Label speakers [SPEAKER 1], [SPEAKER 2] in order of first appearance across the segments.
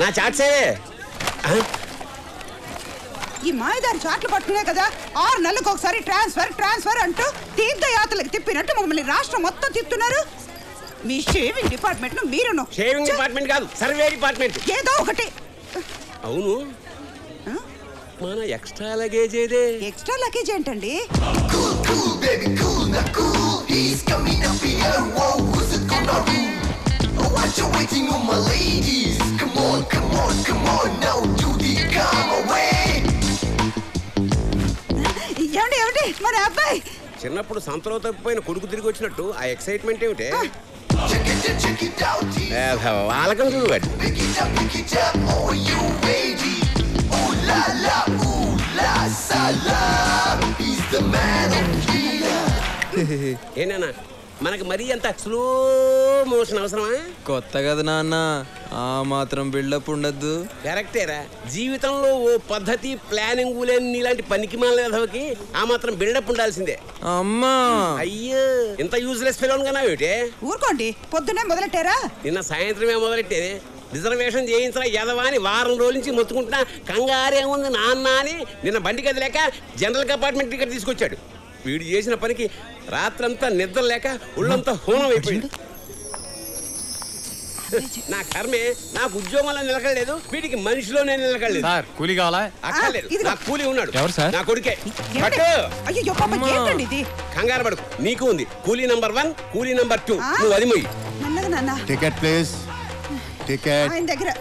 [SPEAKER 1] నా చాట్సే
[SPEAKER 2] ఈ మాయదారి చాట్లు పట్టుకునే కదా 6 నెలలకు ఒకసారి ట్రాన్స్ఫర్ అంటూ తీర్థయాత్రలకు తిప్పినట్టు మమ్మల్ని రాష్ట్రం మొత్తం తిప్పుతున్నారు. మీ షేవింగ్ డిపార్ట్మెంట్ మీరును.
[SPEAKER 1] షేవింగ్ డిపార్ట్మెంట్ కాదు, సర్వే డిపార్ట్మెంట్.
[SPEAKER 2] ఏదో ఒకటి.
[SPEAKER 1] అవును, మన ఎక్స్ట్రా లగేజ్ ఏదే?
[SPEAKER 2] ఎక్స్ట్రా లగేజ్ ఏంటండి?
[SPEAKER 3] What you waiting on, my ladies? Come on, now do the come away.
[SPEAKER 2] ఏమండి మన అబ్బాయి
[SPEAKER 1] చిన్నప్పుడు సంతలో తప్పిపోయిన కొడుకు తిరిగి వచ్చినట్టు ఆ ఎక్సైట్మెంట్ ఏమిటే?
[SPEAKER 3] Check it out,
[SPEAKER 1] వాళ్ళకం చూడు.
[SPEAKER 3] pick it up, oh you ready? Ooh la la, salam. He's the man of Kila.
[SPEAKER 1] ఏనా మనకి మరీ అంత స్లో మోషన్ అవసరమా?
[SPEAKER 4] కొత్త కదా నాన్న, ఆ మాత్రం బిల్డప్ ఉండద్దు.
[SPEAKER 1] కరెక్టేరా, జీవితంలో ఓ పద్ధతి ప్లానింగ్ లేని నీలాంటి పనికి మాలకి ఆ మాత్రం బిల్డప్ ఉండాల్సిందే.
[SPEAKER 4] అమ్మా
[SPEAKER 1] అయ్యో, ఇంత యూజ్లెస్ ఫెలోన్ కన్నా ఏమిటే?
[SPEAKER 2] ఊరుకోండి, పొద్దున్నే మొదలెట్టారా?
[SPEAKER 1] నిన్న సాయంత్రమే మొదలెట్టేది. రిజర్వేషన్ చేయించిన యదవాని వారం రోజుల నుంచి మొత్తుకుంటున్నా, కంగారేముంది నాన్న అని నిన్న బండి కదిలేక జనరల్ కంపార్ట్మెంట్ టికెట్ తీసుకొచ్చాడు. వీడు చేసిన పనికి రాత్రంతా నిద్ర లేక ఒళ్ళంతా హోనం అయిపోయింది. నా కర్మే, నాకు ఉద్యోగంలో నిలకడలేదు, వీటికి మనిషిలోనే నిలకడలేదు.
[SPEAKER 5] సార్ కూలీ కావాలా?
[SPEAKER 1] అక్కర్లేదు, నా కూలీ ఉన్నాడు.
[SPEAKER 5] ఎవరు సార్?
[SPEAKER 1] నా కొడుకే.
[SPEAKER 2] అయ్యో పాప, ఏంటండి ఇది?
[SPEAKER 1] కంగారు పడుకు, నీకు ఉంది కూలీ నంబర్ 1, కూలీ నంబర్ 2. నువ్వు అది మొయ్యి.
[SPEAKER 2] మెల్లగా నాన్న.
[SPEAKER 6] Ticket please. టికెట్
[SPEAKER 2] ఆయన దగ్గర.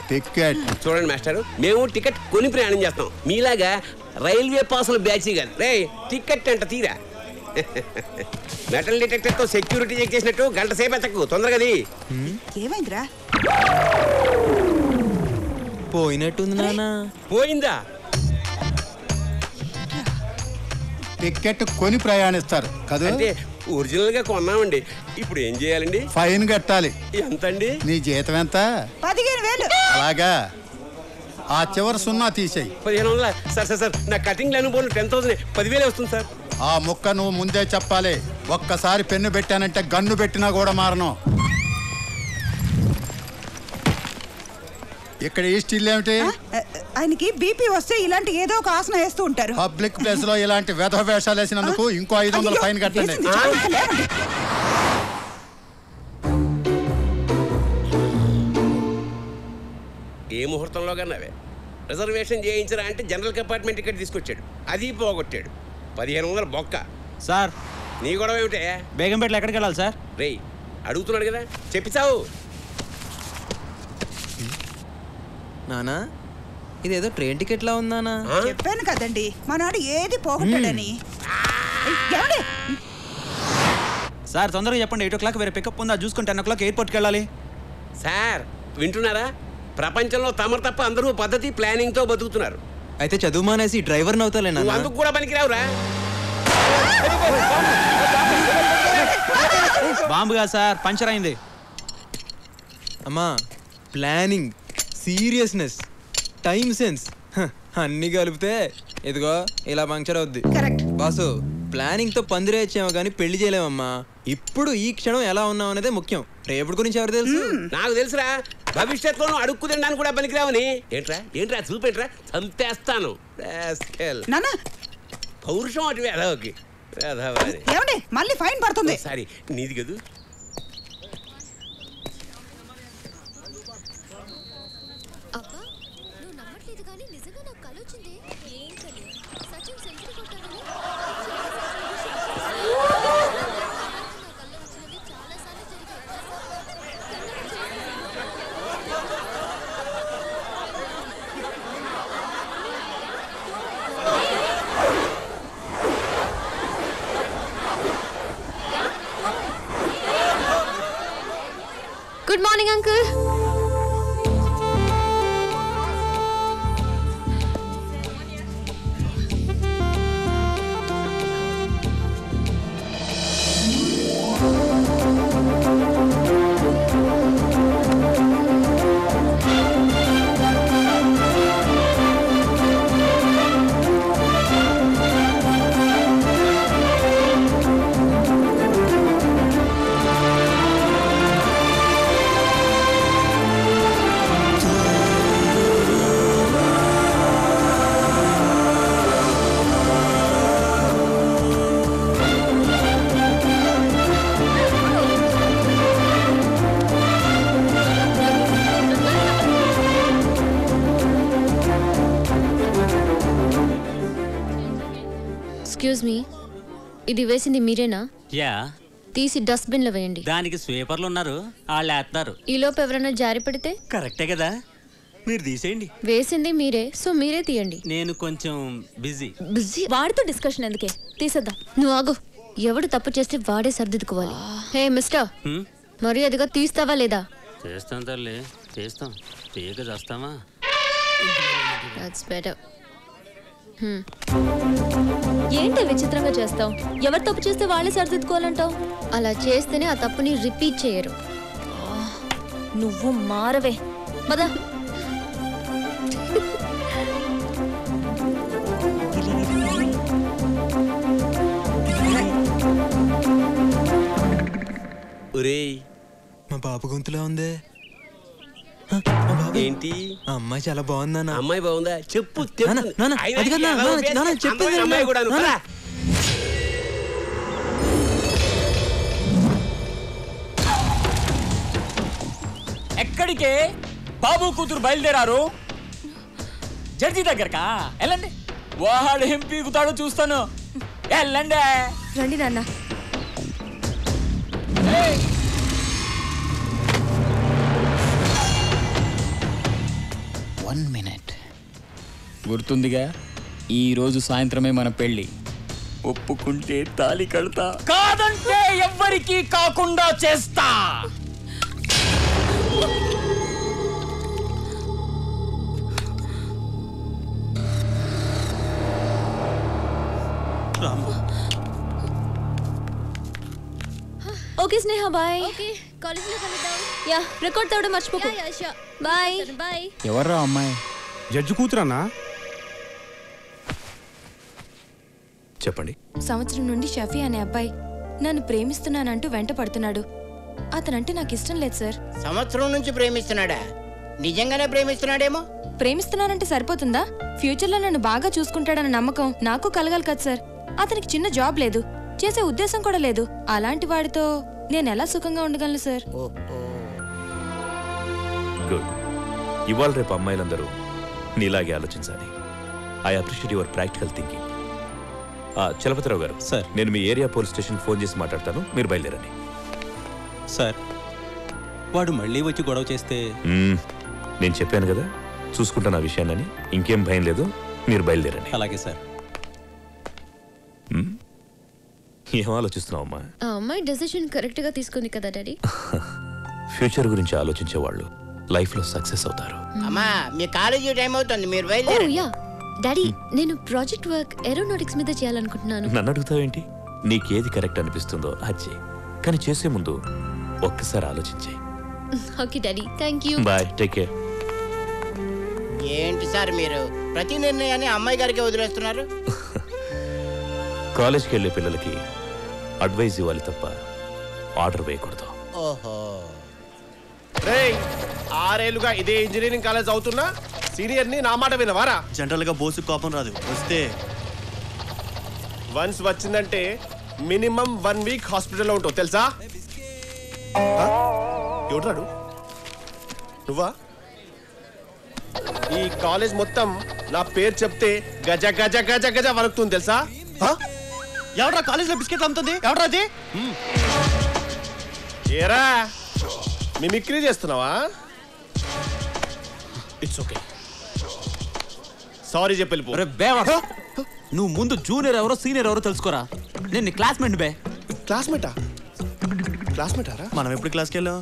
[SPEAKER 6] టికెట్
[SPEAKER 1] చూడండి మాస్టర్, మేము టికెట్ కొని ప్రయాణం చేస్తాం, మీలాగా రైల్వే పాసులు బ్యాచ్ కాదు. రే టికెట్ అంట తీరా. మెటల్ డిటెక్టర్ తో సెక్యూరిటీ చెక్ చేసినట్టు గంట సేపు ఎత్తకు, తొందరగా.
[SPEAKER 2] ఏమైందిరా?
[SPEAKER 4] పోయినట్టుంది నాన్న.
[SPEAKER 1] పోయిందా?
[SPEAKER 6] టికెట్ కొని ప్రయాణిస్తారు కదా?
[SPEAKER 1] అంటే ఒరిజినల్ గా కొన్నామండి. ఇప్పుడు ఏం చేయాలండి?
[SPEAKER 6] ఫైన్ కట్టాలి.
[SPEAKER 1] ఎంతండి?
[SPEAKER 6] నీ జీతం ఎంత?
[SPEAKER 2] 15,000.
[SPEAKER 6] అలాగా, ఆ చివరి 0 తీసేయి.
[SPEAKER 1] 1500. సార్ నా కటింగ్ అనుభవం 10,000, 10,000 వస్తుంది సార్.
[SPEAKER 6] ఆ ముక్క నువ్వు ముందే చెప్పాలి. ఒక్కసారి పెన్ను పెట్టానంటే గన్ను పెట్టినా కూడా మారను. ఇక్కడ ఈ స్టిల్ ఏమిటి?
[SPEAKER 2] ఆయనకి బీపీ వస్తే ఇలాంటి ఏదో ఒక ఆసన వేస్తూ ఉంటారు.
[SPEAKER 6] పబ్లిక్ ప్లేస్ లో ఇలాంటి వెధ వేషాలు వేసినందుకు ఇంకో 500 ఫైన్ కట్టండి.
[SPEAKER 1] ఏ ముహూర్తంలో కన్నావే? రిజర్వేషన్ చేయించరా అంటే జనరల్ కంపార్ట్మెంట్ టికెట్ తీసుకొచ్చాడు, అది పోగొట్టాడు. 1500 బొక్క.
[SPEAKER 5] సార్
[SPEAKER 1] నీ గొడవ ఏమిటే?
[SPEAKER 5] బేగంపేటలో ఎక్కడికి వెళ్ళాలి సార్?
[SPEAKER 1] రేయ్ అడుగుతున్నాడు కదా, చెప్పిస్తావు.
[SPEAKER 4] నానా ఇదేదో ట్రైన్ టికెట్ లా ఉందానా?
[SPEAKER 2] చెప్పాను కదండి, మనాడు ఏది పోగొట్టాడని.
[SPEAKER 5] సార్ తొందరగా చెప్పండి, 8 o'clock వేరే పికప్ ఉందా చూసుకుని 10 o'clock ఎయిర్పోర్ట్కి వెళ్ళాలి.
[SPEAKER 1] సార్ వింటున్నారా? ప్రపంచంలో తమరు తప్ప అందరూ పద్ధతి ప్లానింగ్ తో బతుకుతున్నారు.
[SPEAKER 4] అయితే చదువు మానేసి డ్రైవర్ నవ్వుతాలేనా?
[SPEAKER 1] అందుకు కూడా పనికిరావురా.
[SPEAKER 5] బాంబుగా సార్, పంచర్ అయింది.
[SPEAKER 4] అమ్మా, ప్లానింగ్, సీరియస్నెస్, టైం సెన్స్ అన్ని కలిపితే ఇదిగో ఇలా పంక్చర్ అవుద్ది. బాసు, ప్లానింగ్ తో పందిరేచ్చామో కానీ పెళ్లి చేయలేమమ్మా. ఇప్పుడు ఈ క్షణం ఎలా ఉన్నాం అనేదే ముఖ్యం. రేపటి గురించి ఎవరు తెలుసు?
[SPEAKER 1] నాకు తెలుసురా, భవిష్యత్తులో అడుక్కు తినడానికి కూడా పనికిరావని. ఏంట్రా చూపెట్రా, చంపేస్తాను. పౌరుషం అటు వేదవకి.
[SPEAKER 2] మళ్ళీ ఫైన్ పడుతుంది.
[SPEAKER 1] సారీ, నీది కదూ.
[SPEAKER 7] Good morning, uncle. మీ, ఇది వేసింది మీరేనా?
[SPEAKER 8] యా.
[SPEAKER 7] తీసి డస్ట్బిన్ లో వేయండి.
[SPEAKER 8] దానికి స్వీపర్లు ఉన్నారు, వాళ్ళు వేస్తున్నారు.
[SPEAKER 7] ఈ లోపు ఎవరైనా జారి పడితే?
[SPEAKER 8] కరెక్టే కదా, మీరు తీసేయండి.
[SPEAKER 7] వేసింది మీరే, సో మీరే తీయండి.
[SPEAKER 8] నేను కొంచెం బిజీ.
[SPEAKER 7] బిజీ? వాడితో డిస్కషన్ ఎందుకే, తీసేద్దాం. నువ్వు ఆగు. ఎవడు తప్పు చేస్తే వాడే సర్దిద్దుకోవాలి. హే మిస్టర్, మరి అదిగా తీస్తావా లేదా?
[SPEAKER 8] చేస్తాం తల్లి, చేస్తాం. తీయక చేస్తామా?
[SPEAKER 7] That's better.
[SPEAKER 9] ఏంటి విచిత్రంగా చేస్తావు? ఎవరు తప్పు చేస్తే వాళ్ళే సరిదిద్దుకోవాలంటావు?
[SPEAKER 7] అలా చేస్తేనే ఆ తప్పుని రిపీట్ చేయరు.
[SPEAKER 9] నువ్వు మారవే మదా.
[SPEAKER 1] ఒరేయ్,
[SPEAKER 4] మా బాబు గొంతులా ఉందే.
[SPEAKER 1] ఏంటి?
[SPEAKER 4] అమ్మాయి చాలా బాగుందన్న.
[SPEAKER 1] అమ్మాయి బాగుందా? చెప్పు.
[SPEAKER 4] చెప్పేది
[SPEAKER 1] అమ్మాయి కూడా
[SPEAKER 10] ఎక్కడికే బాబు కూతురు బయలుదేరారు? జడ్జి దగ్గరకా? వెళ్ళండి, వాడు ఏం పీకుతాడో చూస్తాను. వెళ్ళండి.
[SPEAKER 9] రండి నాన్న.
[SPEAKER 10] One minute. గుర్తుందిగా, ఈ రోజు సాయంత్రమే మన పెళ్లి. ఒప్పుకుంటే తాళి కడతా, కాదంటే ఎవ్వరికీ కాకుండా చేస్తా.
[SPEAKER 9] ఓకే స్నేహ, బాయ్.
[SPEAKER 7] ఓకే, కాలేజీలో కలుద్దాం.
[SPEAKER 9] యా, రికార్డ్ తేవడం మర్చిపోకు. బాయ్.
[SPEAKER 7] బాయ్.
[SPEAKER 10] ఎవర్రా అమ్మాయి?
[SPEAKER 11] జడ్జి కూతురన్నా? చెప్పండి.
[SPEAKER 9] సంవత్సరం నుండి షఫీ అనే అబ్బాయి నన్ను ప్రేమిస్తున్నానంటూ వెంట పడుతున్నాడు. అతనంటే నాకు ఇష్టం లేదు సార్.
[SPEAKER 12] సంవత్సరం నుంచి ప్రేమిస్తున్నాడా? నిజంగానే ప్రేమిస్తున్నాడేమో.
[SPEAKER 9] ప్రేమిస్తున్నానంటే సరిపోతుందా? ఫ్యూచర్లో నన్ను బాగా చూసుకుంటాడన్న నమ్మకం నాకు కలగాలి కదా సార్. అతనికి చిన్న జాబ్ లేదు, చేసే ఉద్దేశం కూడా లేదు. అలాంటి వాడితో నేను ఎలా సుఖంగా ఉండగలను సార్?
[SPEAKER 11] గుడ్. ఇవాళ రేపు అమ్మాయిలందరూ నీలాగే ఆలోచించాలి. I appreciate your practical thinking. Chalapathirao గారు, సార్, నేను మీ ఏరియా పోలీస్ స్టేషన్ ఫోన్ చేసి మాట్లాడతాను, మీరు బయలుదేరండి.
[SPEAKER 5] సార్, వాడు మళ్ళీ వచ్చి గొడవ చేస్తే?
[SPEAKER 11] నేను చెప్పాను కదా, చూసుకుంటాను ఆ విషయాన్ని. ఇంకేం భయం లేదు, మీరు బయలుదేరండి.
[SPEAKER 5] అలాగే సార్.
[SPEAKER 11] ఏం ఆలోచిస్తున్నావమ్మా?
[SPEAKER 7] ఆ అమ్మాయి డెసిషన్ కరెక్ట్ గా తీసుకుంది కదా డాడీ.
[SPEAKER 11] ఫ్యూచర్ గురించి ఆలోచించే వాళ్ళు లైఫ్ లో సక్సెస్ అవుతారు.
[SPEAKER 12] అమ్మా, మీ కాలేజీ టైం అవుతుంది, మీరు
[SPEAKER 7] ఓ
[SPEAKER 12] బయలుదేరండి.
[SPEAKER 7] యా డాడీ, నేను ప్రాజెక్ట్ వర్క్ ఏరోనాటిక్స్ మీద చేయాలనుకుంటున్నాను.
[SPEAKER 11] నన్ను అడుగుతావేంటి? నీకేది కరెక్ట్ అనిపిస్తుందో అది చెయ్యి, కానీ చేసే ముందు ఒక్కసారి ఆలోచించే.
[SPEAKER 7] Okay daddy, thank you.
[SPEAKER 11] Bye, take care.
[SPEAKER 12] ఏంటి సార్ మీరు ప్రతి నిర్ణయాన్ని అమ్మాయి గారికి వదిలేస్తున్నారు?
[SPEAKER 11] కాలేజ్కి వెళ్ళే పిల్లలకి అడ్వైజ్ ఇవ్వాలి తప్ప ఆర్డర్ వేయకూడదు.
[SPEAKER 12] ఓహో.
[SPEAKER 13] రేయ్, 6 ఏళ్లుగా ఇదే ఇంజనీరింగ్ కాలేజ్ అవుతున్నా సీనియర్ని నా మాట వినవారా?
[SPEAKER 14] జనరల్ గా బోసు కోపం రాదు, వస్తే
[SPEAKER 13] వన్స్ వచ్చిందంటే మినిమం 1 వీక్ హాస్పిటల్లో ఉంటావు తెలుసా? ఎవడ్రాడు? నువ్వా? ఈ కాలేజ్ మొత్తం నా పేరు చెప్తే గజ గజ గజ గజ వణుకుతుంది తెలుసా?
[SPEAKER 14] ఎవడ్రా కాలేజ్లో బిస్కెట్లు అమ్ముతుంది? ఎవడ్రా అది?
[SPEAKER 13] ఏరా, మిమిక్రీ చేస్తున్నావా? ఇట్స్ ఓకే, సారీ చెప్పి వెళ్ళిపో.
[SPEAKER 5] నువ్వు ముందు జూనియర్ ఎవరో సీనియర్ ఎవరో తెలుసుకోరా. నేను నీ క్లాస్మేట్ బే.
[SPEAKER 13] క్లాస్మేటా? క్లాస్మేటారా?
[SPEAKER 14] మనం ఎప్పుడు క్లాస్కి వెళ్ళాం?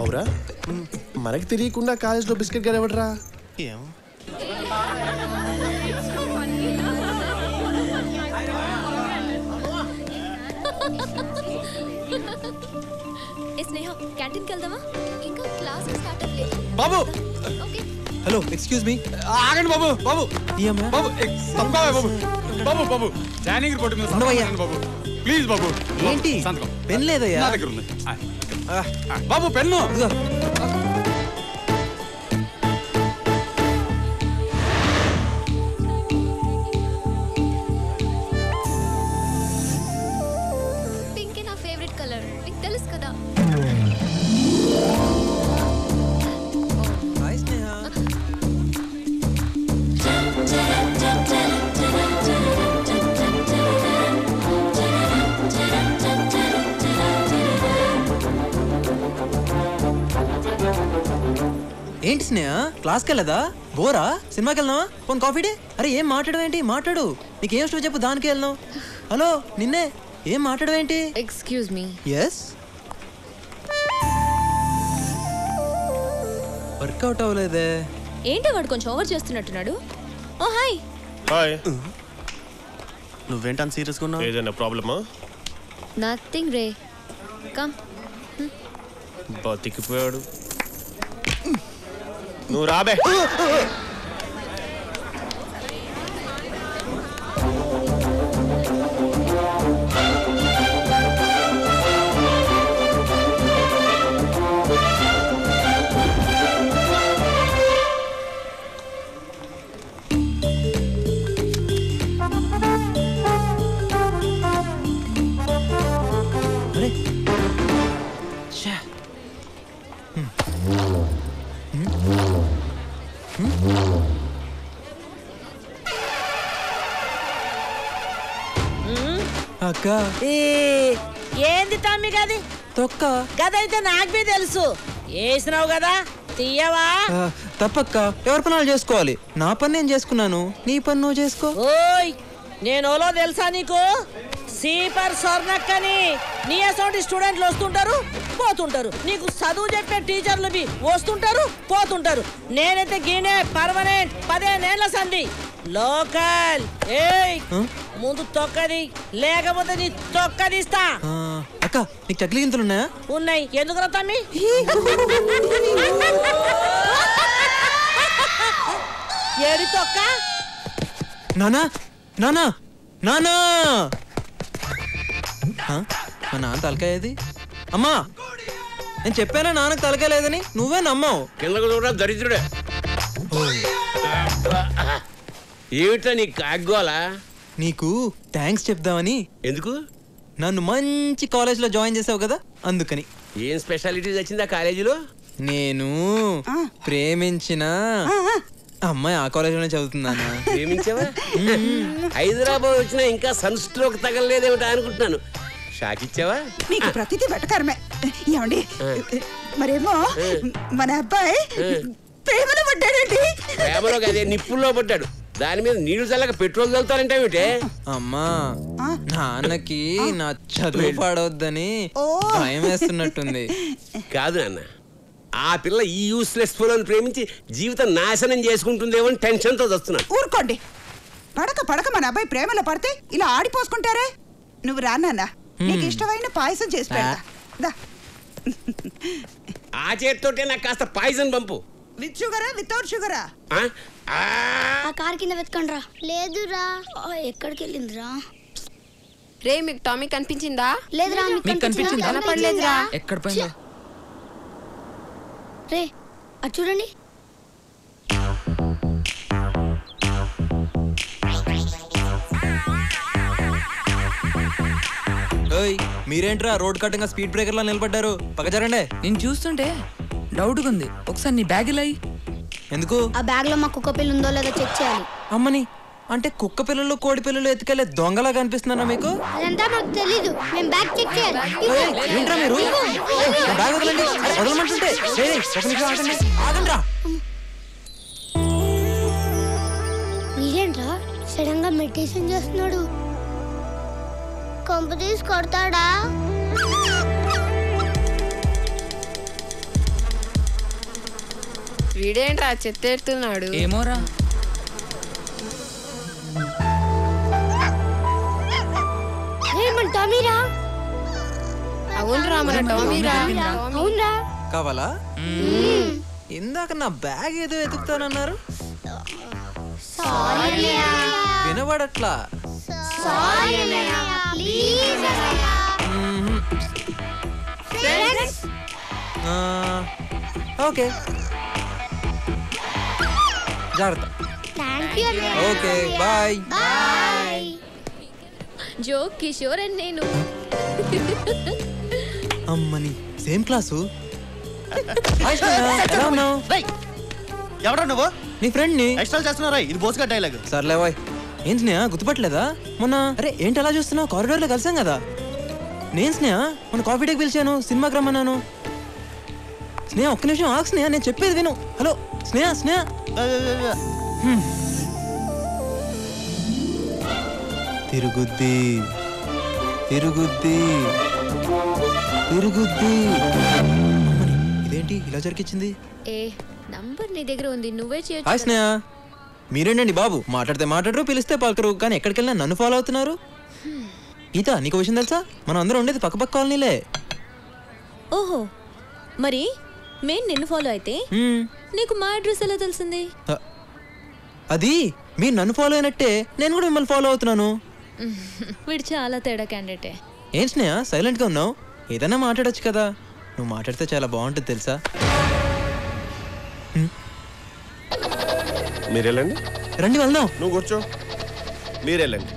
[SPEAKER 13] అవురా, మనకి తెలియకుండా కాలేజ్లో బిస్కెట్ గారు ఎవడరా?
[SPEAKER 14] ఏమో.
[SPEAKER 9] స్నేహ, క్యాంటీన్కి వెళ్దామా?
[SPEAKER 7] ఇంకా క్లాస్ స్టార్ట్ అవ్వలేదు.
[SPEAKER 4] బాబు,
[SPEAKER 7] ఓకే.
[SPEAKER 4] Hello, excuse me.
[SPEAKER 11] ఆగండి బాబు. బాబు బాబు బాబు బాబు బాబు జాయినింగ్ రిపోర్ట్ మీద సంతకం బాబు, ప్లీజ్ బాబు.
[SPEAKER 4] ఏంటి పెన్ లేదయ్యా?
[SPEAKER 11] నా దగ్గర ఉంది బాబు, పెన్ను.
[SPEAKER 7] పింక్ నా ఫేవరెట్ కలర్, నీకు తెలుసు కదా.
[SPEAKER 4] హాయ్ స్నేహ. ఏంటి స్నేహ క్లాస్కి వెళ్ళదా బోరా సినిమాకి వెళ్దామా పోనీ కాఫీ డే అరే ఏం మాట్లాడవేంటి మాట్లాడు నీకేం ఇష్టం చెప్పు దానికి వెళ్దాం హలో నిన్నే ఏం మాట్లాడవేంటి
[SPEAKER 7] ఎక్స్క్యూజ్ మీ
[SPEAKER 4] ఎస్ వర్కౌట్ అవ్వలేదే
[SPEAKER 9] ఏంటి వాడు కొంచెం ఓవర్ చేస్తున్నట్టున్నాడు ఓ హాయ్
[SPEAKER 13] హాయ్
[SPEAKER 14] నువ్వేంటని సీరియస్గా ఉన్నావు
[SPEAKER 13] ఏదైనా ప్రాబ్లమా
[SPEAKER 7] నథింగ్ రే కమ్
[SPEAKER 13] బతికిపోయాడు నువ్వు రాబే
[SPEAKER 4] అక్క
[SPEAKER 15] ఏంది తమ్మి గది
[SPEAKER 4] తొక్క
[SPEAKER 15] గదైతే నాకు బి తెలుసు వేసినావు కదా తీయవా
[SPEAKER 4] తప్పక్క ఎవరి పనులు చేసుకోవాలి నా పని నేను చేసుకున్నాను నీ పని నువ్వు చేసుకో
[SPEAKER 15] ఓయ్ నేను ఓలో తెలుసా నీకు సీపర్ స్వర్ణక్కని నీ అసోంటి స్టూడెంట్లు వస్తుంటారు పోతుంటారు నీకు చదువు చెప్పే టీచర్లు బి వస్తుంటారు పోతుంటారు నేనైతే గీనే పర్మనెంట్ 15 ఏళ్ల సంధి లోకల్ ఏయ్ ముందు తొక్కది లేకపోతే నీ తొక్కదిస్తా
[SPEAKER 4] అక్క నీకు చక్లి గింతలు ఉన్నాయా
[SPEAKER 15] ఉన్నాయి ఎందుకు తమ్మి ఏడి తొక్క
[SPEAKER 4] నానా నానా నానా మా నాన్న తలకాయది అమ్మా నేను చెప్పానా నాన్నకు తలకాయ లేదని నువ్వే నమ్మావు
[SPEAKER 1] కిందకు చూడ దరిద్రుడే ఏమిటా నీ కాగ్గోలా
[SPEAKER 4] నీకు థ్యాంక్స్ చెప్దామని
[SPEAKER 1] ఎందుకు
[SPEAKER 4] నన్ను మంచి కాలేజ్లో జాయిన్ చేసావు కదా అందుకని
[SPEAKER 1] ఏం స్పెషాలిటీస్ వచ్చిందా కాలేజీలో
[SPEAKER 4] నేను ప్రేమించిన అమ్మాయి ఆ కాలేజీలోనే చదువుతుందానా
[SPEAKER 1] ప్రేమించావా హైదరాబాద్ వచ్చినా ఇంకా సన్ స్ట్రోక్ తగలలేదేమిటా అనుకుంటున్నాను షాక్ ఇచ్చావా
[SPEAKER 2] నీకు ప్రతిదీ వెటకరమే ఏమండి మరేమో మన అబ్బాయి ప్రేమలో పడ్డాడండి
[SPEAKER 1] ప్రేమలో అదే నిప్పుల్లో పడ్డాడు దాని మీద నీళ్లు చల్లక పెట్రోల్ చల్లుతారంటే
[SPEAKER 4] అమ్మా నాన్నకి నా చదువు పాడవద్దని భయం వేస్తున్నట్టుంది
[SPEAKER 1] కాదు నాన్న ఆ పిల్ల ఈ యూస్లెస్ ఫోన్ ప్రేమించి జీవితం నాశనం చేసుకుంటుందేమో అని టెన్షన్తో వస్తున్నాను
[SPEAKER 2] ఊరుకోండి పడక పడక మన అబ్బాయి ప్రేమలో పడితే ఇలా ఆడిపోసుకుంటారే నువ్వు రానా నీకు ఇష్టమైన పాయసం చేసి పెడతా
[SPEAKER 1] ఆ చేతితోటే నాకు కాస్త పాయిజన్ పంపు
[SPEAKER 2] విత్ షుగరా వితౌట్ షుగరా
[SPEAKER 16] ఆ కార్ కింద వెతకండి రా లేదురా ఎక్కడికి వెళ్ళిందిరా
[SPEAKER 9] రే మీకు టామీ కనిపించిందా
[SPEAKER 16] లేదురా
[SPEAKER 9] మీకు కనిపించిందా కనపడలేదురా
[SPEAKER 4] ఎక్కడ పైన
[SPEAKER 16] రే అది చూడండి
[SPEAKER 4] మీరేంట్రా రోడ్ కట్టింగ్ స్పీడ్ బ్రేకర్ లా నిలబడ్డారు పక్కజరండి
[SPEAKER 17] నేను చూస్తుంటే డౌట్గా ఉంది ఒకసారి నీ బ్యాగ్ ఇలా
[SPEAKER 4] ఎందుకు
[SPEAKER 16] ఆ బ్యాగ్ లో మా కుక్క పిల్ల ఉందో లేదో చెక్ చేయాలి
[SPEAKER 4] అమ్మని అంటే కుక్క పిల్లలు కోడి పిల్లలు ఎత్తుకెళ్లే దొంగలా కనిపిస్తున్నారా మీకు
[SPEAKER 16] అదంతా మాకు తెలీదు మేము బ్యాగ్ చెక్ చేయాలి
[SPEAKER 4] ఏంట్రా మీరు బ్యాగ్ వదలండి వదలమంటుంటే ఒక నిమిషం ఆగండి ఆగండి రా
[SPEAKER 16] మీరేంట్రా సడన్ గా మెడిటేషన్ చేస్తున్నాడు కొంప తీసి కొడతాడా
[SPEAKER 9] వీడేంట్రా చెత్తెడుతున్నాడు
[SPEAKER 17] ఏమోరా
[SPEAKER 16] మన టామీరా
[SPEAKER 9] అవునరా మన టామీరా
[SPEAKER 16] అవునరా
[SPEAKER 4] కావాలా ఇందాక నా బ్యాగ్ ఏదో ఎతుకుతానన్నారు వినబడట్లా ఓకే జాగ్రత్త ఓకే బాయ్
[SPEAKER 7] జో కిషోర్ అని నేను
[SPEAKER 4] అమ్మని సేమ్ క్లాసు
[SPEAKER 14] ఎవరా నువ్వు
[SPEAKER 4] నీ ఫ్రెండ్ ని
[SPEAKER 14] ఎక్స్ట్రా చేస్తున్నారా ఇది బోస్గా డైలాగ్
[SPEAKER 4] సర్లే బాయ్ ఏం స్నేహ గుర్తుపట్టలేదా మొన్న అరే ఏంటి అలా చూస్తున్నావు కారిడార్ లో కలిసాం కదా నేను స్నేహ మన కాఫీ డేకి పిలిచాను సినిమాకి రమ్మన్నాను స్నేహ ఒక్క నిమిషం ఆగు స్నేహ, నేను చెప్పేది విను. హలో స్నేహ స్నేహ. తిరుగుద్ది తిరుగుద్ది తిరుగుద్ది. అమ్మని, ఇదేంటి ఇలా జరిగించింది?
[SPEAKER 7] ఏ నంబర్ నీ దగ్గర ఉంది, నువ్వే చేయొచ్చు.
[SPEAKER 4] హాయ్ స్నేహ. మీరేంటండి బాబు, మాట్లాడితే మాట్లాడరు, పిలిస్తే పలకరు, కానీ ఎక్కడికి వెళ్ళినా నన్ను ఫాలో అవుతున్నారు. గీత, నీకు విషయం తెలుసా? మనం అందరం ఉండేది పక్క పక్క కాలనీలే.
[SPEAKER 18] ఓహో, మరి మేము నిన్ను ఫాలో అయితే నీకు మా అడ్రస్ ఎలా తెలిసింది?
[SPEAKER 4] అది మీరు నన్ను ఫాలో అయినట్టే నేను కూడా మిమ్మల్ని ఫాలో అవుతున్నాను.
[SPEAKER 18] వీడు చాలా తేడా క్యాండిడేటే.
[SPEAKER 4] ఏం స్నేహ సైలెంట్గా ఉన్నావు? ఏదైనా మాట్లాడొచ్చు కదా. నువ్వు మాట్లాడితే చాలా బాగుంటుంది తెలుసా.
[SPEAKER 13] మీరు వెళ్ళండి.
[SPEAKER 4] రండి వెళ్దాం.
[SPEAKER 13] నువ్వు కూర్చో. మీరు వెళ్ళండి.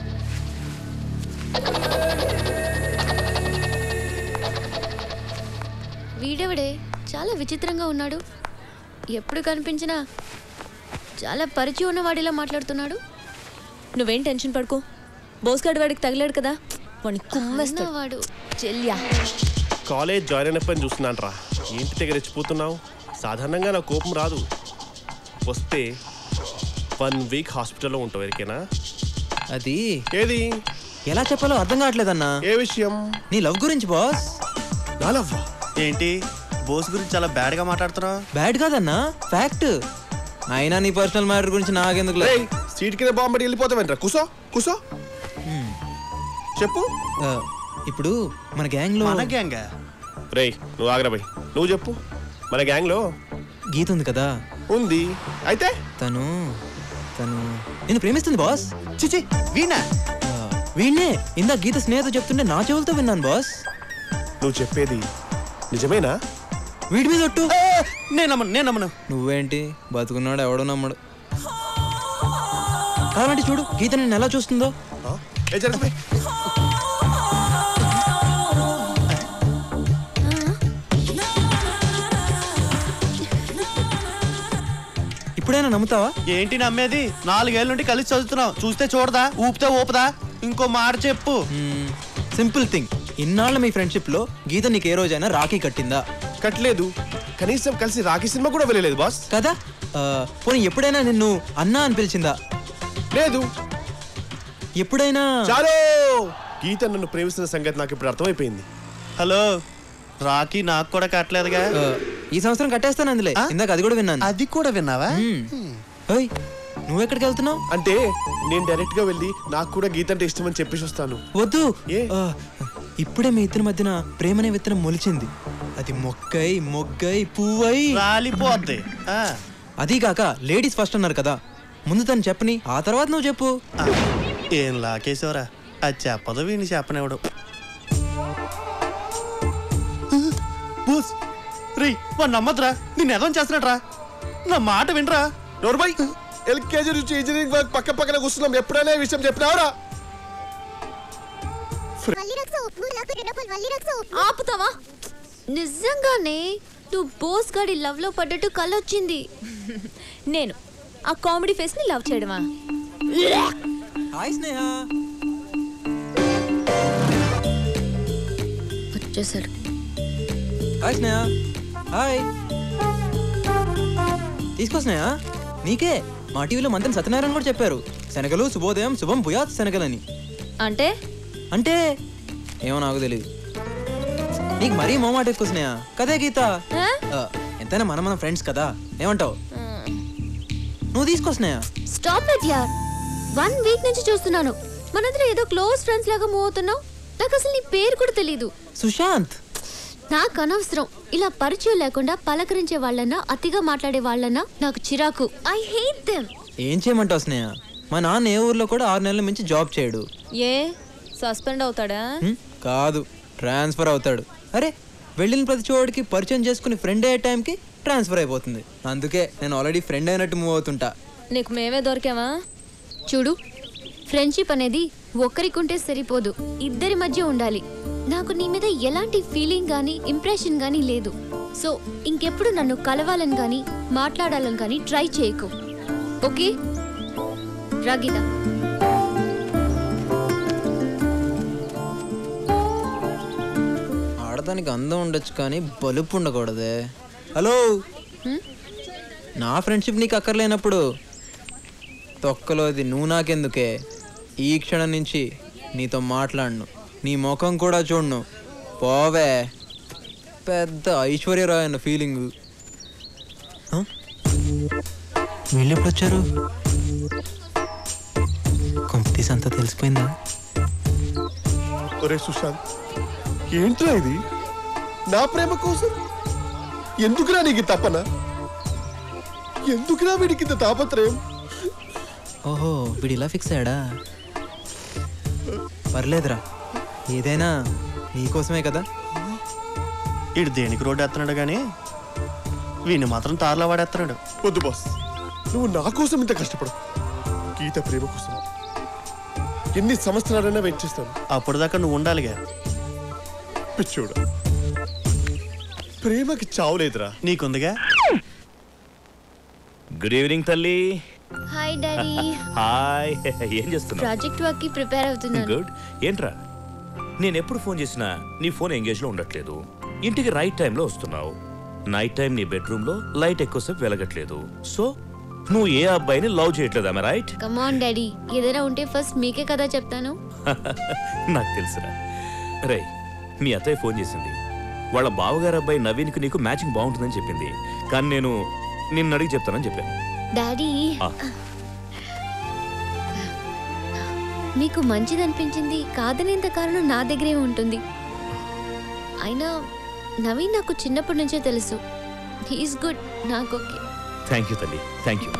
[SPEAKER 7] వీడెవడే చాలా విచిత్రంగా ఉన్నాడు. ఎప్పుడు కనిపించినా చాలా పరిచయం ఉన్నవాడిలా మాట్లాడుతున్నాడు.
[SPEAKER 18] నువ్వేం టెన్షన్ పడుకో, బోస్గాడు వాడికి తగిలాడు కదా, వాడిని కుమ్మేస్తాడు.
[SPEAKER 7] వాడు
[SPEAKER 18] చెల్యా.
[SPEAKER 13] కాలేజ్ జాయిన్ అయినప్పని చూస్తున్నాను రా. ఏంటి దగ్గర రెచ్చిపోతున్నావు? సాధారణంగా నా కోపం రాదు. వస్తే 1 వీక్ హాస్పిటల్లో ఉంటావు. ఎరికేనా?
[SPEAKER 4] అది
[SPEAKER 13] ఏది
[SPEAKER 4] ఎలా చెప్పాలో అర్థం కావట్లేదన్నా.
[SPEAKER 13] ఏ విషయం?
[SPEAKER 4] నీ లవ్ గురించి బాస్.
[SPEAKER 13] నా లవ్
[SPEAKER 14] ఏంటి? బోస్ గురించి చాలా బ్యాడ్ గా మాట్లాడుతున్నావు.
[SPEAKER 4] బ్యాడ్ కాదన్నా, ఫ్యాక్ట్. అయినా నీ పర్సనల్ మ్యాటర్ గురించి నాకెందుకు?
[SPEAKER 13] సీట్ కింద బాంబడి వెళ్ళిపోతావేంట్రా? కూసో కూసో. చెప్పు.
[SPEAKER 4] ఇప్పుడు మన గ్యాంగ్ లో.
[SPEAKER 14] మన గ్యాంగ్?
[SPEAKER 13] రే నువ్వు ఆగ్రా బై. నువ్వు చెప్పు. మన గ్యాంగ్ లో
[SPEAKER 4] గీత ఉంది కదా.
[SPEAKER 13] ఉంది. అయితే
[SPEAKER 4] తను నిన్ను ప్రేమిస్తుంది బాస్.
[SPEAKER 14] చిచి వీణా?
[SPEAKER 4] వీణ్ణే ఇందా గీత స్నేహితు చెప్తుంటే నా చెవులతో విన్నాను బాస్.
[SPEAKER 13] నువ్వు చెప్పేది నిజమేనా?
[SPEAKER 4] వీడి మీద ఒట్టు.
[SPEAKER 14] నేను నమ్మను.
[SPEAKER 4] నువ్వేంటి బతుకున్నాడు ఎవడో నమ్మడు. కావాలంటే చూడు గీత నిన్ను ఎలా చూస్తుందో. ఇప్పుడైనా నమ్ముతావా?
[SPEAKER 14] ఏంటి నమ్మేది? 4 ఏళ్ళ నుండి కలిసి చదువుతున్నావు. చూస్తే చూడదా, ఊపితే ఊపదా? ఇంకో మాట చెప్పు.
[SPEAKER 4] Simple thing. ఇన్నాళ్ళ మీ ఫ్రెండ్షిప్ లో గీత నీకు ఏ రోజైనా రాఖీ కట్టిందా?
[SPEAKER 13] కట్టలేదు. కనీసం కలిసి రాఖీ సినిమా కూడా వెళ్ళలేదు బాస్.
[SPEAKER 4] కదా. పోనీ ఎప్పుడైనా నిన్ను అన్నా అని పిలిచిందా?
[SPEAKER 13] లేదు.
[SPEAKER 4] ఎప్పుడైనా?
[SPEAKER 13] చాలు. గీత నన్ను ప్రేమిస్తున్న సంగతి నాకు ఇప్పుడు అర్థమైపోయింది.
[SPEAKER 14] హలో, రాఖీ నాకు కూడా కట్టలేదుగా.
[SPEAKER 4] ఈ సంవత్సరం కట్టేస్తాను అందులే. ఇందాక అది కూడా విన్నాను.
[SPEAKER 14] అది కూడా విన్నావా?
[SPEAKER 4] నువ్వెక్కడికి వెళ్తున్నావు?
[SPEAKER 13] అంటే నేను డైరెక్ట్ గా వెళ్ళి నాకు కూడా గీత అంటే ఇష్టం అని చెప్పేసి వస్తాను.
[SPEAKER 4] వద్దు. ఇప్పుడే మీ ఇద్దరి మధ్యన ప్రేమనే విత్తనం మొలిచింది. అది మొగ్గై పువ్వై
[SPEAKER 14] రాలిపోద్ది.
[SPEAKER 4] అది కాక లేడీస్ ఫస్ట్ అన్నారు కదా, ముందు తను చెప్పని ఆ తర్వాత నువ్వు చెప్పు.
[SPEAKER 14] ఏం లాకేశవరా, అది చెప్పదు వీడిని చెప్పనివ్వడు. బూస్ రీ వాడు నమ్మద్రా, నిన్ను ఎదవం చేస్తున్నాడ్రా. నా మాట వినరా.
[SPEAKER 13] నోర్మై ఎల్కేజీ నుంచి ఇంజనీరింగ్ వర్క్ పక్క పక్కన కూర్చున్నాం. ఎప్పుడైనా విషయం చెప్పినావరా?
[SPEAKER 7] ఆపుతావా? నిజంగానే నువ్వు బోస్ గాడి లవ్ లో పడ్డట్టు కలొచ్చింది.
[SPEAKER 18] నేను ఆ కామెడీ ఫేస్ ని లవ్ చేయడమా?
[SPEAKER 4] హాయ్ స్నేహ.
[SPEAKER 7] వచ్చేసాడు.
[SPEAKER 4] హాయ్ స్నేహ. హాయ్. తీసుకో స్నేహ, నీకే. మా టీవీలో మంత్రి సత్యనారాయణ కూడా చెప్పారు, శనగలు శుభోదయం శుభం భూయాత్ శనగలని.
[SPEAKER 18] అంటే
[SPEAKER 4] అంటే ఏమో నాకు తెలియదు. నీకు మరీ మోమాట ఎక్కువ స్నేహ. కదే గీత. ఎంతైనా మన ఫ్రెండ్స్ కదా, ఏమంటావు? నువ్వు తీసుకో స్నేహ.
[SPEAKER 7] స్టాప్ ఇట్ యార్. 1 వీక్ నుంచి చూస్తున్నాను మనందరం ఏదో క్లోజ్ ఫ్రెండ్స్ లాగా మూవ్ అవుతున్నావు. నాకు అసలు నీ పేరు కూడా తెలీదు.
[SPEAKER 4] సుశాంత్.
[SPEAKER 7] నాకు అనవసరం ఇలా పరిచయం లేకుండా పలకరించే వాళ్ళన్నా అతిగా మాట్లాడే వాళ్ళన్నా నాకు చిరాకు. I hate them.
[SPEAKER 4] ఏం చేయమంటావు స్నేహ? మా నాన్న ఏ ఊర్లో కూడా 6 నెలల మించి జాబ్ చేయడు.
[SPEAKER 18] ఏ సస్పెండ్ అవుతాడా?
[SPEAKER 4] కాదు, ట్రాన్స్ఫర్ అవుతాడు. అరే వెళ్ళిన ప్రతి చోటికి పరిచయం చేసుకుని ఫ్రెండ్ అయ్యే టైంకి ట్రాన్స్ఫర్ అయిపోతుంది. అందుకే నేను ఆల్రెడీ ఫ్రెండ్ అయినట్టు మూవ్ అవుతుంటా.
[SPEAKER 18] నీకు మేమే దొరికామా?
[SPEAKER 7] చూడు, ఫ్రెండ్షిప్ అనేది ఒక్కరికుంటే సరిపోదు, ఇద్దరి మధ్య ఉండాలి. నాకు నీ మీద ఎలాంటి ఫీలింగ్ కానీ ఇంప్రెషన్ కానీ లేదు. సో ఇంకెప్పుడు నన్ను కలవాలని కానీ మాట్లాడాలని కానీ ట్రై చేయకు. ఓకే రాగీత?
[SPEAKER 4] ఆడదానికి అందం ఉండొచ్చు కానీ బలుపు ఉండకూడదే. హలో నా ఫ్రెండ్షిప్ నీకు అక్కర్లేనప్పుడు తొక్కలోది నువ్వు నాకెందుకే? ఈ క్షణం నుంచి నీతో మాట్లాడను, నీ ముఖం కూడా చూడను. పోవే. పెద్ద ఐశ్వర్యరాయ్ అన్న ఫీలింగు. వీళ్ళు ఎప్పుడు వచ్చారు? కంపెనీస్ అంతా తెలిసిపోయిందా?
[SPEAKER 13] ఒరే సుశాంత్, ఏంట్రా ఇది? నా ప్రేమ కోసం ఎందుకురా నీకు తపన? ఎందుకురా వీడికి ఇంత తాపత్రయం?
[SPEAKER 4] ఓహో, వీడు ఇలా ఫిక్స్ అయ్యాడా? పర్లేదురా, ఏదైనా నీకోసమే కదా.
[SPEAKER 14] వీడు దేనికి రోడ్డు ఎత్తున్నాడు కానీ వీడిని మాత్రం తారలో వాడేస్తున్నాడు.
[SPEAKER 13] వద్దు బాస్, నువ్వు నా కోసం ఇంత కష్టపడు. గీత ప్రేమ కోసం ఎన్ని సంవత్సరాలైనా వెయిట్ చేస్తాను.
[SPEAKER 14] అప్పటిదాకా నువ్వు ఉండాలిగా.
[SPEAKER 13] పిచ్చోడు, ప్రేమకి చావులేదురా.
[SPEAKER 14] నీకుందిగా.
[SPEAKER 11] గుడ్ ఈవినింగ్ తల్లి.
[SPEAKER 7] Hi daddy.
[SPEAKER 11] హాయ్. ఏం చేస్తున్నావు?
[SPEAKER 7] ప్రాజెక్ట్ వర్క్ కి ప్రిపేర్ అవుతున్నాను.
[SPEAKER 11] గుడ్. ఏంట్రా, నేను ఎప్పుడు ఫోన్ చేసినా నీ ఫోన్ ఎంగేజ్ లో ఉండట్లేదు. ఇంటికి రైట్ టైంలో వస్తున్నావు. నైట్ టైం నీ బెడ్రూమ్ లో లైట్ ఎక్కువసేపు వెలగట్లేదు. సో నువ్వు ఏ అబ్బాయిని లవ్ చేయట్లేదు, ఆమె రైట్?
[SPEAKER 7] కమ్ ఆన్ డాడీ, ఏదైనా ఉంటే ఫస్ట్ మీకే కదా చెప్తాను.
[SPEAKER 11] నాకు తెలుసురా. రే, మీ అత్తయ్య ఫోన్ చేసింది. వాళ్ళ బావగారు అబ్బాయి నవీన్కి నీకు మ్యాచింగ్ బాగుంటుందని చెప్పింది. కానీ నేను నిన్ను అడిగి చెప్తానని చెప్పాను.
[SPEAKER 7] డాడీ, మీకు మంచిదనిపించింది కాదనేంత కారణం నా దగ్గరే ఉంటుంది. అయినా నవీన్ నాకు చిన్నప్పటి నుంచే తెలుసు. He is good. నాకు ఓకే.
[SPEAKER 11] థ్యాంక్ యూ తల్లి, థ్యాంక్ యూ.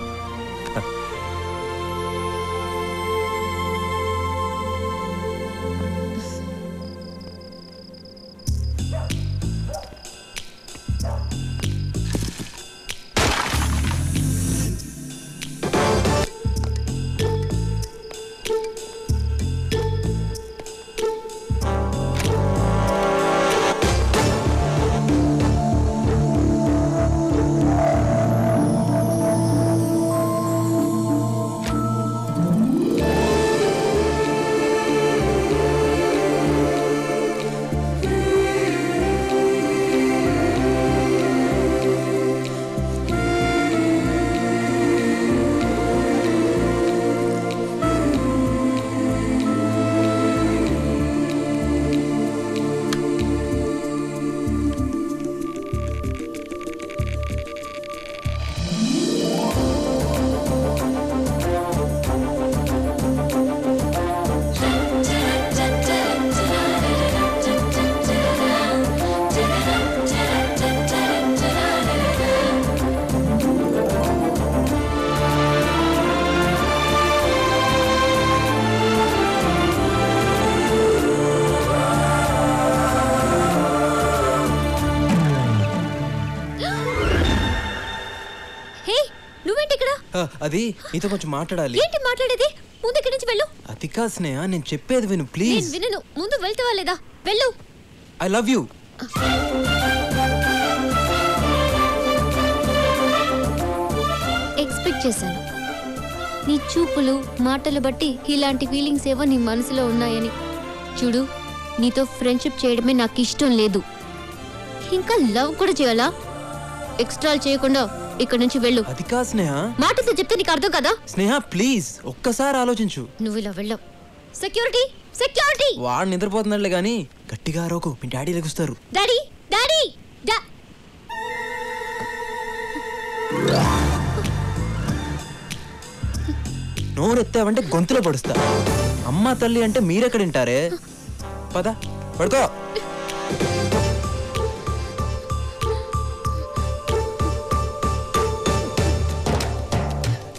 [SPEAKER 4] అది నీతో కొంచెం మాట్లాడాలి.
[SPEAKER 7] ఏంటి మాట్లాడేది? ముందు ఇక్కడి నుంచి వెళ్ళు.
[SPEAKER 4] అది కాదు స్నేహ, నేను చెప్పేది విను ప్లీజ్.
[SPEAKER 7] నేను వినను. ముందు వెళ్తావా లేదా? వెళ్ళు.
[SPEAKER 4] I love you.
[SPEAKER 7] ఎక్స్పెక్ట్ చేశాను. నీ చూపులు మాటలు బట్టి ఇలాంటి ఫీలింగ్స్ ఏవో నీ మనసులో ఉన్నాయని. చూడు, నీతో ఫ్రెండ్షిప్ చేయడమే నాకు ఇష్టం లేదు. ఇంకా లవ్ కూడా చేయాలా? ఎక్స్ట్రా చేయకుండా ఇక్కడ నుంచి వెళ్ళు.
[SPEAKER 4] అది కాదు స్నేహ.
[SPEAKER 7] మాటతో చెప్తే నీకు అర్థం కదా?
[SPEAKER 4] స్నేహ ప్లీజ్ ఒక్కసారి ఆలోచించు.
[SPEAKER 7] నువ్వు ఇలా వెళ్ళవు. Security, security.
[SPEAKER 4] వాడు నిద్రపోతున్నాడులే గానీ గట్టిగా అరవకు, మీ డాడీ లెగుస్తారు.
[SPEAKER 7] Daddy, daddy.
[SPEAKER 4] నోరెత్తావంటే గొంతులో పడుస్తా. అమ్మ తల్లి అంటే మీరెక్కడ వింటారే? పద పడుకో.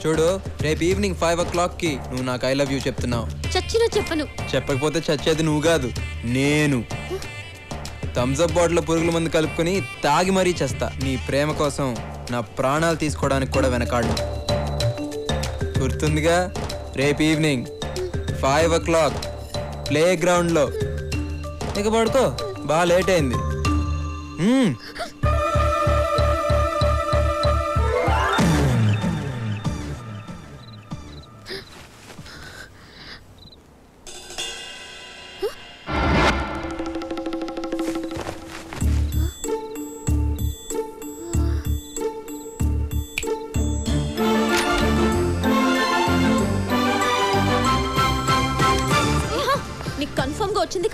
[SPEAKER 4] చూడు, రేపు ఈవినింగ్ 5 o'clock నువ్వు నాకు ఐ లవ్ యూ చెప్తున్నావు.
[SPEAKER 7] చచ్చినా చెప్పను.
[SPEAKER 4] చెప్పకపోతే చచ్చేది నువ్వు కాదు, నేను. థమ్స్అప్ బాటిల్ పురుగుల మందు కలుపుకొని తాగి మరీ చేస్తా. నీ ప్రేమ కోసం నా ప్రాణాలు తీసుకోవడానికి కూడా వెనకాడను. గుర్తుందిగా? రేపు ఈవినింగ్ 5 o'clock ప్లే గ్రౌండ్లో. ఇక పడుకో, బాగా లేట్ అయింది.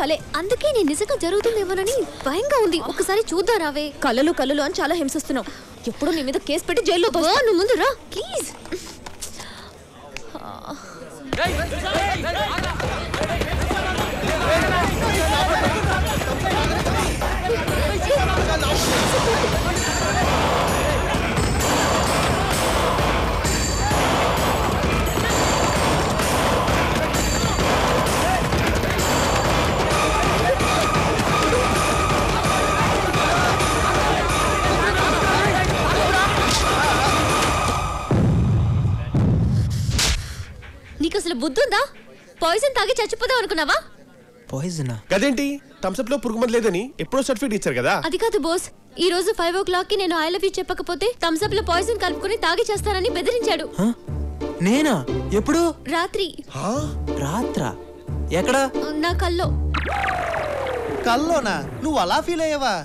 [SPEAKER 7] కలే. అందుకే నేను నిజంగా జరుగుతుందేమోనని భయంగా ఉంది. ఒకసారి చూద్దాం రావే. కలలు కలలు అని చాలా హింసిస్తున్నావు. ఎప్పుడు నీ మీద కేసు పెట్టి జైల్లో తోస్తా. నువ్వు ముందు రా ప్లీజ్. నీకు అసలు బుద్ధుందా? పాయిజన్ తాగి చచ్చిపోదాం అనుకున్నావా?
[SPEAKER 4] పాయిజనా?
[SPEAKER 13] గదేంటి థమ్స్అప్ లో పురుగుమంది లేదని ఎప్పుడో సర్టిఫికేట్ ఇచ్చారు కదా.
[SPEAKER 7] అది కాదు బాస్, ఈ రోజు 5 o'clock కి నేను ఐ లవ్ యూ చెప్పకపోతే థమ్స్అప్ లో పాయిజన్ కలుపుకొని తాగి చేస్తానని బెదిరించాడు.
[SPEAKER 4] నేనా? ఎప్పుడు?
[SPEAKER 7] రాత్రి.
[SPEAKER 4] రాత్రా? ఎక్కడ?
[SPEAKER 7] నా కల్లో.
[SPEAKER 14] కల్లోనా? నువ్వు అలా ఫీల్ అయ్యావా?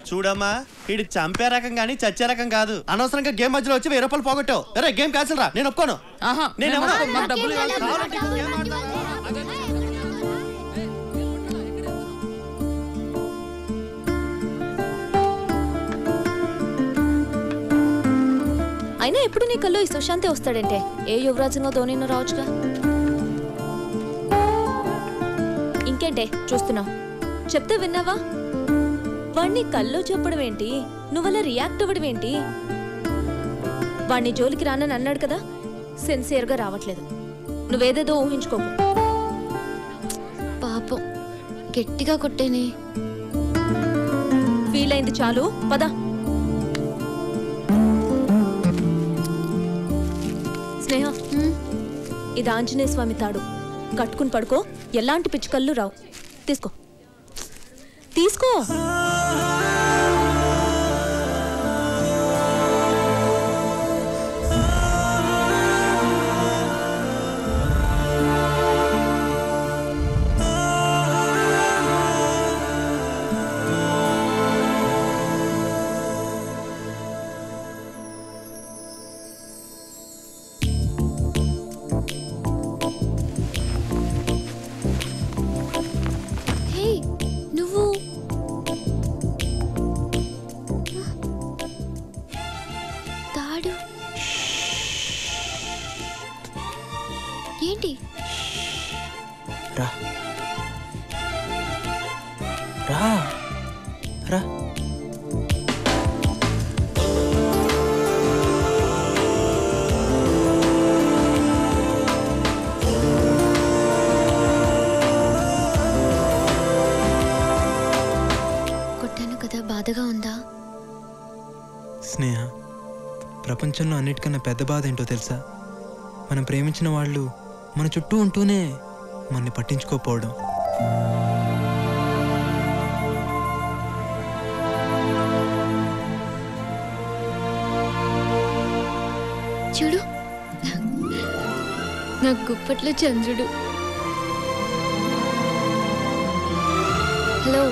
[SPEAKER 14] చూడమ్మా, వీడి చంపే రకం గానీ చచ్చే రకం కాదు. అనవసరంగా గేమ్ మధ్యలో వచ్చి 1000 రూపాయలు పోగొట్టావు. అరే గేమ్ క్యాన్సిల్ రా, నేను ఒప్పుకోను.
[SPEAKER 18] అయినా ఎప్పుడు నీ కల్లో ఈ సుశాంతే వస్తాడంటే ఏ యువరాజంగా ధోనినో రావచ్చుగా. ఇంకేంటే చూస్తున్నావు? చెప్తే విన్నావా? వాణ్ణి కల్లో చెప్పడం ఏంటి, నువ్వలా రియాక్ట్ అవ్వడం ఏంటి? వాణ్ణి జోలికి రానని అన్నాడు కదా, సిన్సియర్గా రావట్లేదు. నువ్వేదేదో ఊహించుకోకు.
[SPEAKER 7] పాపం గట్టిగా కొట్టేనే.
[SPEAKER 18] ఫీల్ అయింది చాలు, పద. స్నేహ, ఇది ఆంజనేయ స్వామి తాడు. కట్టుకుని పడుకో, ఎలాంటి పిచ్చుకళ్ళు రావు. తీసుకో తీసుకో.
[SPEAKER 7] ఏంటి?
[SPEAKER 4] రా రా రా.
[SPEAKER 7] కొట్టాను కదా, బాధగా ఉందా?
[SPEAKER 4] స్నేహ, ప్రపంచంలో అన్నిటికన్నా పెద్ద బాధ ఏంటో తెలుసా? మనం ప్రేమించిన వాళ్ళు మన చుట్టూ ఉంటూనే మనని పట్టించుకోకపోవడం.
[SPEAKER 7] చూడు, నా గుప్పట్లో చంద్రుడు. హలో,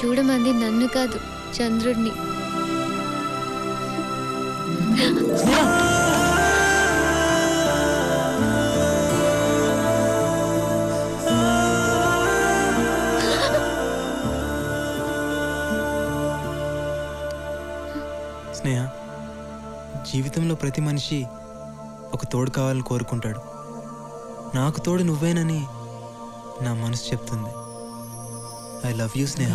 [SPEAKER 7] చూడమంది నన్ను కాదు, చంద్రుడిని.
[SPEAKER 4] స్నేహ, జీవితంలో ప్రతి మనిషి ఒక తోడు కావాలని కోరుకుంటాడు. నాకు తోడు నువ్వేనని నా మనసు చెప్తుంది. ఐ లవ్ యూ స్నేహ.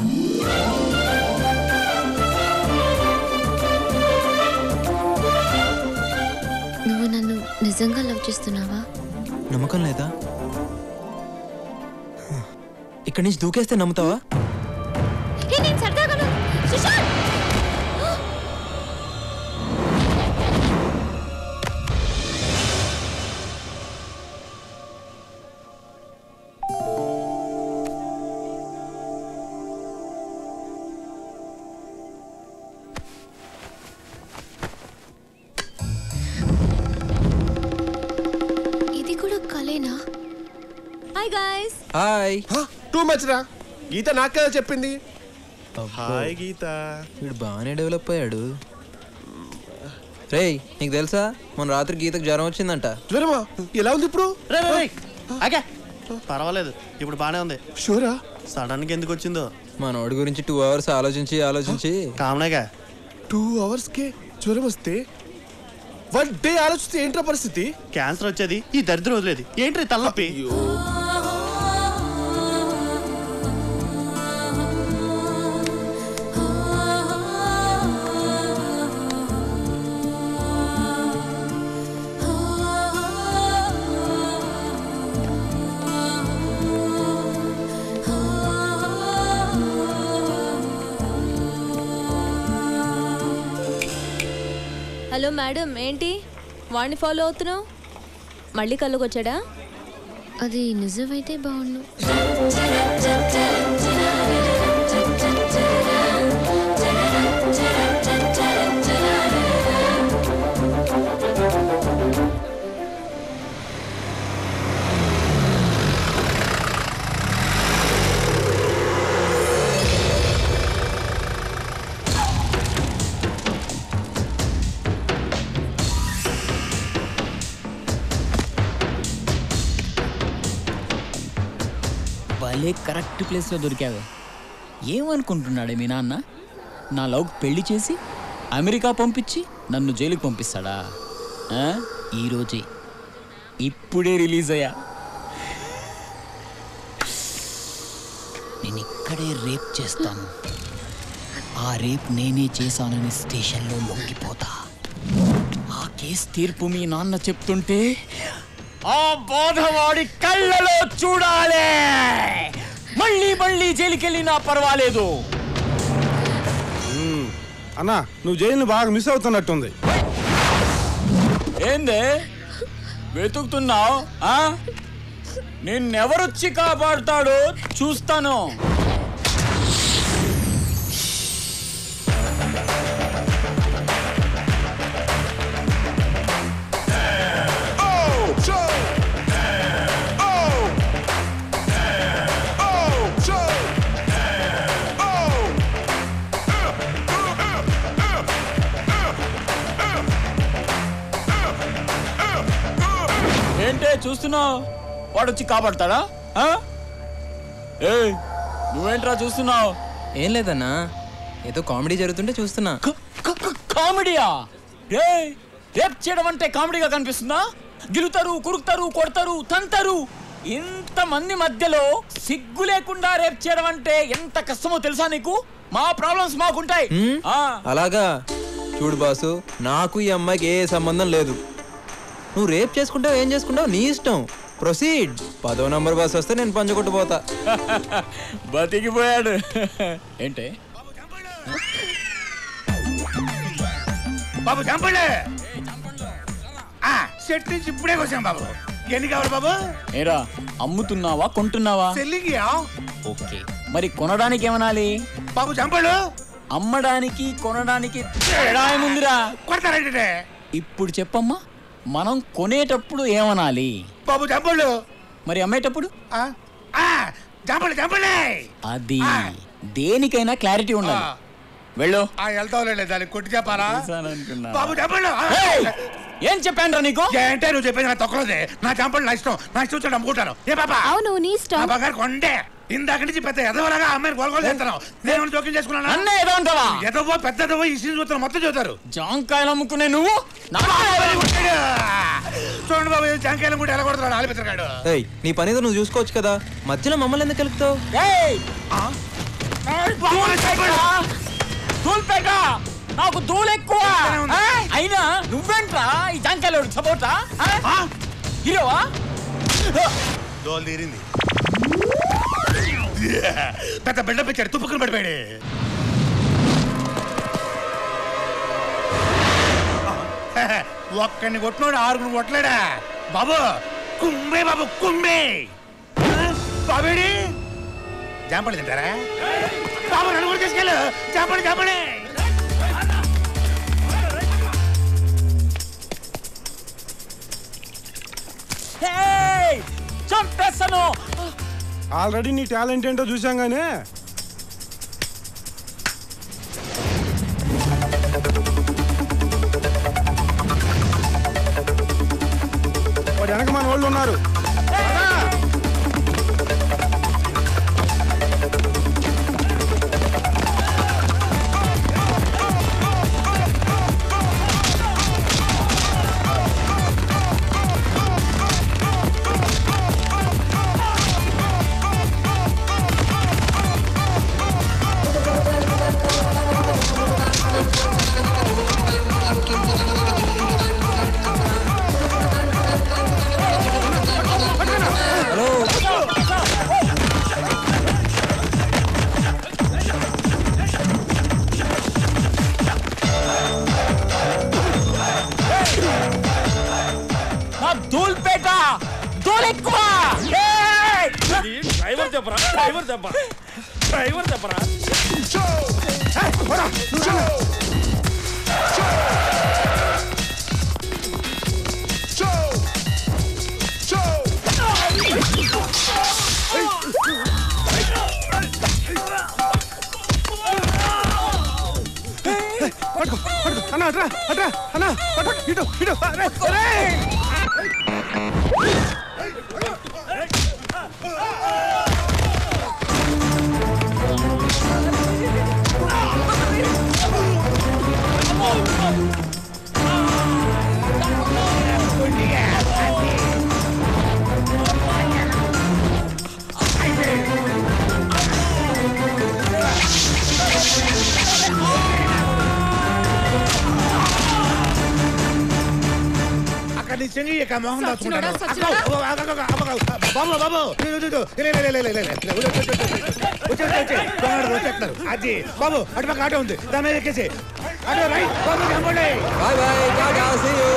[SPEAKER 7] నువ్వు నన్ను నిజంగా లవ్ చేస్తున్నావా?
[SPEAKER 4] నమ్మకం లేదా? ఇక్కడి నుంచి దూకేస్తే నమ్ముతావా?
[SPEAKER 7] Hi guys.
[SPEAKER 4] Hi.
[SPEAKER 13] Too much రా. గీత నాకు కదా చెప్పింది. హాయ్ గీత.
[SPEAKER 4] వీడు బాగానే డెవలప్ అయ్యాడు. రేయ్, నీకు తెలుసా మొన్న రాత్రి గీతకు జ్వరం వచ్చిందంట.
[SPEAKER 13] జ్వరమా? ఎలా ఉంది ఇప్పుడు?
[SPEAKER 14] పర్వాలేదు ఇప్పుడు బానే ఉంది.
[SPEAKER 13] షూరా?
[SPEAKER 14] సడన్ గా ఎందుకు వచ్చిందో
[SPEAKER 4] మనోడి గురించి 2 hours ఆలోచించి
[SPEAKER 14] కామనేగా
[SPEAKER 13] 2 hours కే జ్వరం వస్తే 1 day ఆలోచిస్తే ఏంట్రా పరిస్థితి?
[SPEAKER 14] క్యాన్సర్ వచ్చేది, ఈ దరిద్రం వదిలేదు. ఏంట్రీ తలనొప్పి?
[SPEAKER 18] హలో మేడం, ఏంటి వాడిని ఫాలో అవుతున్నావు? మళ్ళీ కళ్ళకొచ్చాడా?
[SPEAKER 7] అది నిజమైతే బాగుండు.
[SPEAKER 10] భలే కరెక్ట్ ప్లేస్లో దొరికావే. ఏమనుకుంటున్నాడే మీ నాన్న? నా లవ్ పెళ్లి చేసి అమెరికా పంపించి నన్ను జైలుకి పంపిస్తాడా? ఈరోజే ఇప్పుడే రిలీజ్ అయ్యా. నేను ఇక్కడే రేప్ చేస్తాను. ఆ రేప్ నేనే చేశానని స్టేషన్లో లొంగిపోతా. ఆ కేసు తీర్పు మీ నాన్న చెప్తుంటే ఆ బాధవాడి కళ్ళలో చూడాలే. మళ్ళీ మళ్ళీ జైలుకెళ్ళినా పర్వాలేదు.
[SPEAKER 13] అన్నా, నువ్వు జైలుని బాగా మిస్ అవుతున్నట్టుంది.
[SPEAKER 10] ఏందే వెతుకుతున్నావు? నిన్నెవరొచ్చి కాపాడుతాడో చూస్తాను. ఏంటే చూస్తున్నావు? వాడు వచ్చి కాపాడతాడా? నువ్వేంట్రా చూస్తున్నావు?
[SPEAKER 4] ఏం లేదన్నా, ఏదో కామెడీ జరుగుతుంటే చూస్తున్నా.
[SPEAKER 10] కామెడీయా? రేప్ చేయడం అంటే కామెడీగా కనిపిస్తుందా? గిలుతారు, కురుకుతారు, కొడతారు, తంతారు. ఇంతమంది మధ్యలో సిగ్గు లేకుండా రేప్ చేయడం అంటే ఎంత కష్టమో తెలుసా నీకు? మా ప్రాబ్లమ్స్ మాకుంటాయి.
[SPEAKER 4] అలాగా చూడు బాసు, నాకు ఈ అమ్మాయికి ఏ సంబంధం లేదు. నువ్వు రేప్ చేసుకుంటావు, ఏం చేసుకుంటావు నీ ఇష్టం. ప్రొసీడ్. 10వ నంబర్ బస్ వస్తే నేను పంచకొట్టుపోతా.
[SPEAKER 10] బతికిపోయాడు. ఏంటే
[SPEAKER 19] బాబు చంపలే. సెట్ నుంచి ఇప్పుడే వచ్చాం బాబు. ఎన్ని కావాలి బాబు?
[SPEAKER 10] ఏరా అమ్ముతున్నావా కొంటున్నావా?
[SPEAKER 19] సెల్లింగ్.
[SPEAKER 10] ఓకే, మరి కొనడానికి ఏమనాలి?
[SPEAKER 19] బాబు చంపలు.
[SPEAKER 10] అమ్మడానికి కొనడానికి తేడా ఏముందిరా?
[SPEAKER 19] కొడతారంటే
[SPEAKER 10] ఇప్పుడు చెప్పమ్మా, మనం కొనేటప్పుడు ఏమనాలి?
[SPEAKER 19] బాబు చంపలు.
[SPEAKER 10] మరి అమ్మేటప్పుడు?
[SPEAKER 19] చంపలే.
[SPEAKER 10] అది దేనికైనా క్లారిటీ ఉండాలి. వెళ్ళు.
[SPEAKER 19] వెళ్తావులే, దానికి కొట్టి చెప్పాలా? బాబు చంపలు.
[SPEAKER 10] ఏం చెప్పాను నీకు?
[SPEAKER 19] ఏంటే నువ్వు చెప్పేది? నా తొక్కలోదే. నా చంపలు నా ఇష్టం వచ్చి అమ్ముకుంటాను. ఏ బాబా?
[SPEAKER 18] అవును, నీ ఇష్టం.
[SPEAKER 19] బాగారు కొండే ఇందాక నుంచి పెద్ద ఎదవలాగా అమ్మాయిని గోలగోలు చేస్తున్నావు. నేను జోక్యం చేసుకున్నాను.
[SPEAKER 10] అన్న ఏదో అంటావా?
[SPEAKER 19] ఎదవో పెద్దదవో ఈ సీన్ చూస్తారు, మొత్తం చూస్తారు.
[SPEAKER 10] జాంకాయలు అమ్ముకునే నువ్వు
[SPEAKER 19] చూడండి బాబు, జాంకాయలు కూడా ఎలా కొడతాడు ఆలిపిస్తాడు.
[SPEAKER 4] నీ పనితో నువ్వు చూసుకోవచ్చు కదా, మధ్యలో మమ్మల్ని ఎందుకు కలుపుతావు?
[SPEAKER 10] నాకు దూలు ఎక్కువ. అయినా నువ్వేంట్రా ఈ జాంకాయలు సపోర్టా? హీరోవా?
[SPEAKER 19] దోలు తీరింది. పెద్ద బిల్డప్ ఇచ్చాడు, తుప్పుకుని పడిపోయాడు. ఒక్కడిని కొట్టినోడు 6 కొట్టలేడా బాబు? కుంభే బాబు, కుంభే. బాబేడి జాంపడి తింటారా బాబు? నన్ను కూడా తీసుకెళ్ళు. జాంపడి.
[SPEAKER 10] చంపేస్తాను.
[SPEAKER 13] ఆల్రెడీ నీ టాలెంట్ ఏంటో చూసాం గానీ వాడు వెనక మన వాళ్ళు ఉన్నారు.
[SPEAKER 10] డ్రైవర్ దెబ్బ డ్రైవర్ దెబ్బరా
[SPEAKER 19] అన్నా అట్రా అట్రా అన్నా ఇటు ఇటు మోహన్ బాబు బాబు అది బాబు అటు పక్క ఆటో ఉంది దాని మీద ఎక్కేసి ఆటో రైట్ బాబు కనపడే
[SPEAKER 4] bye bye tata see you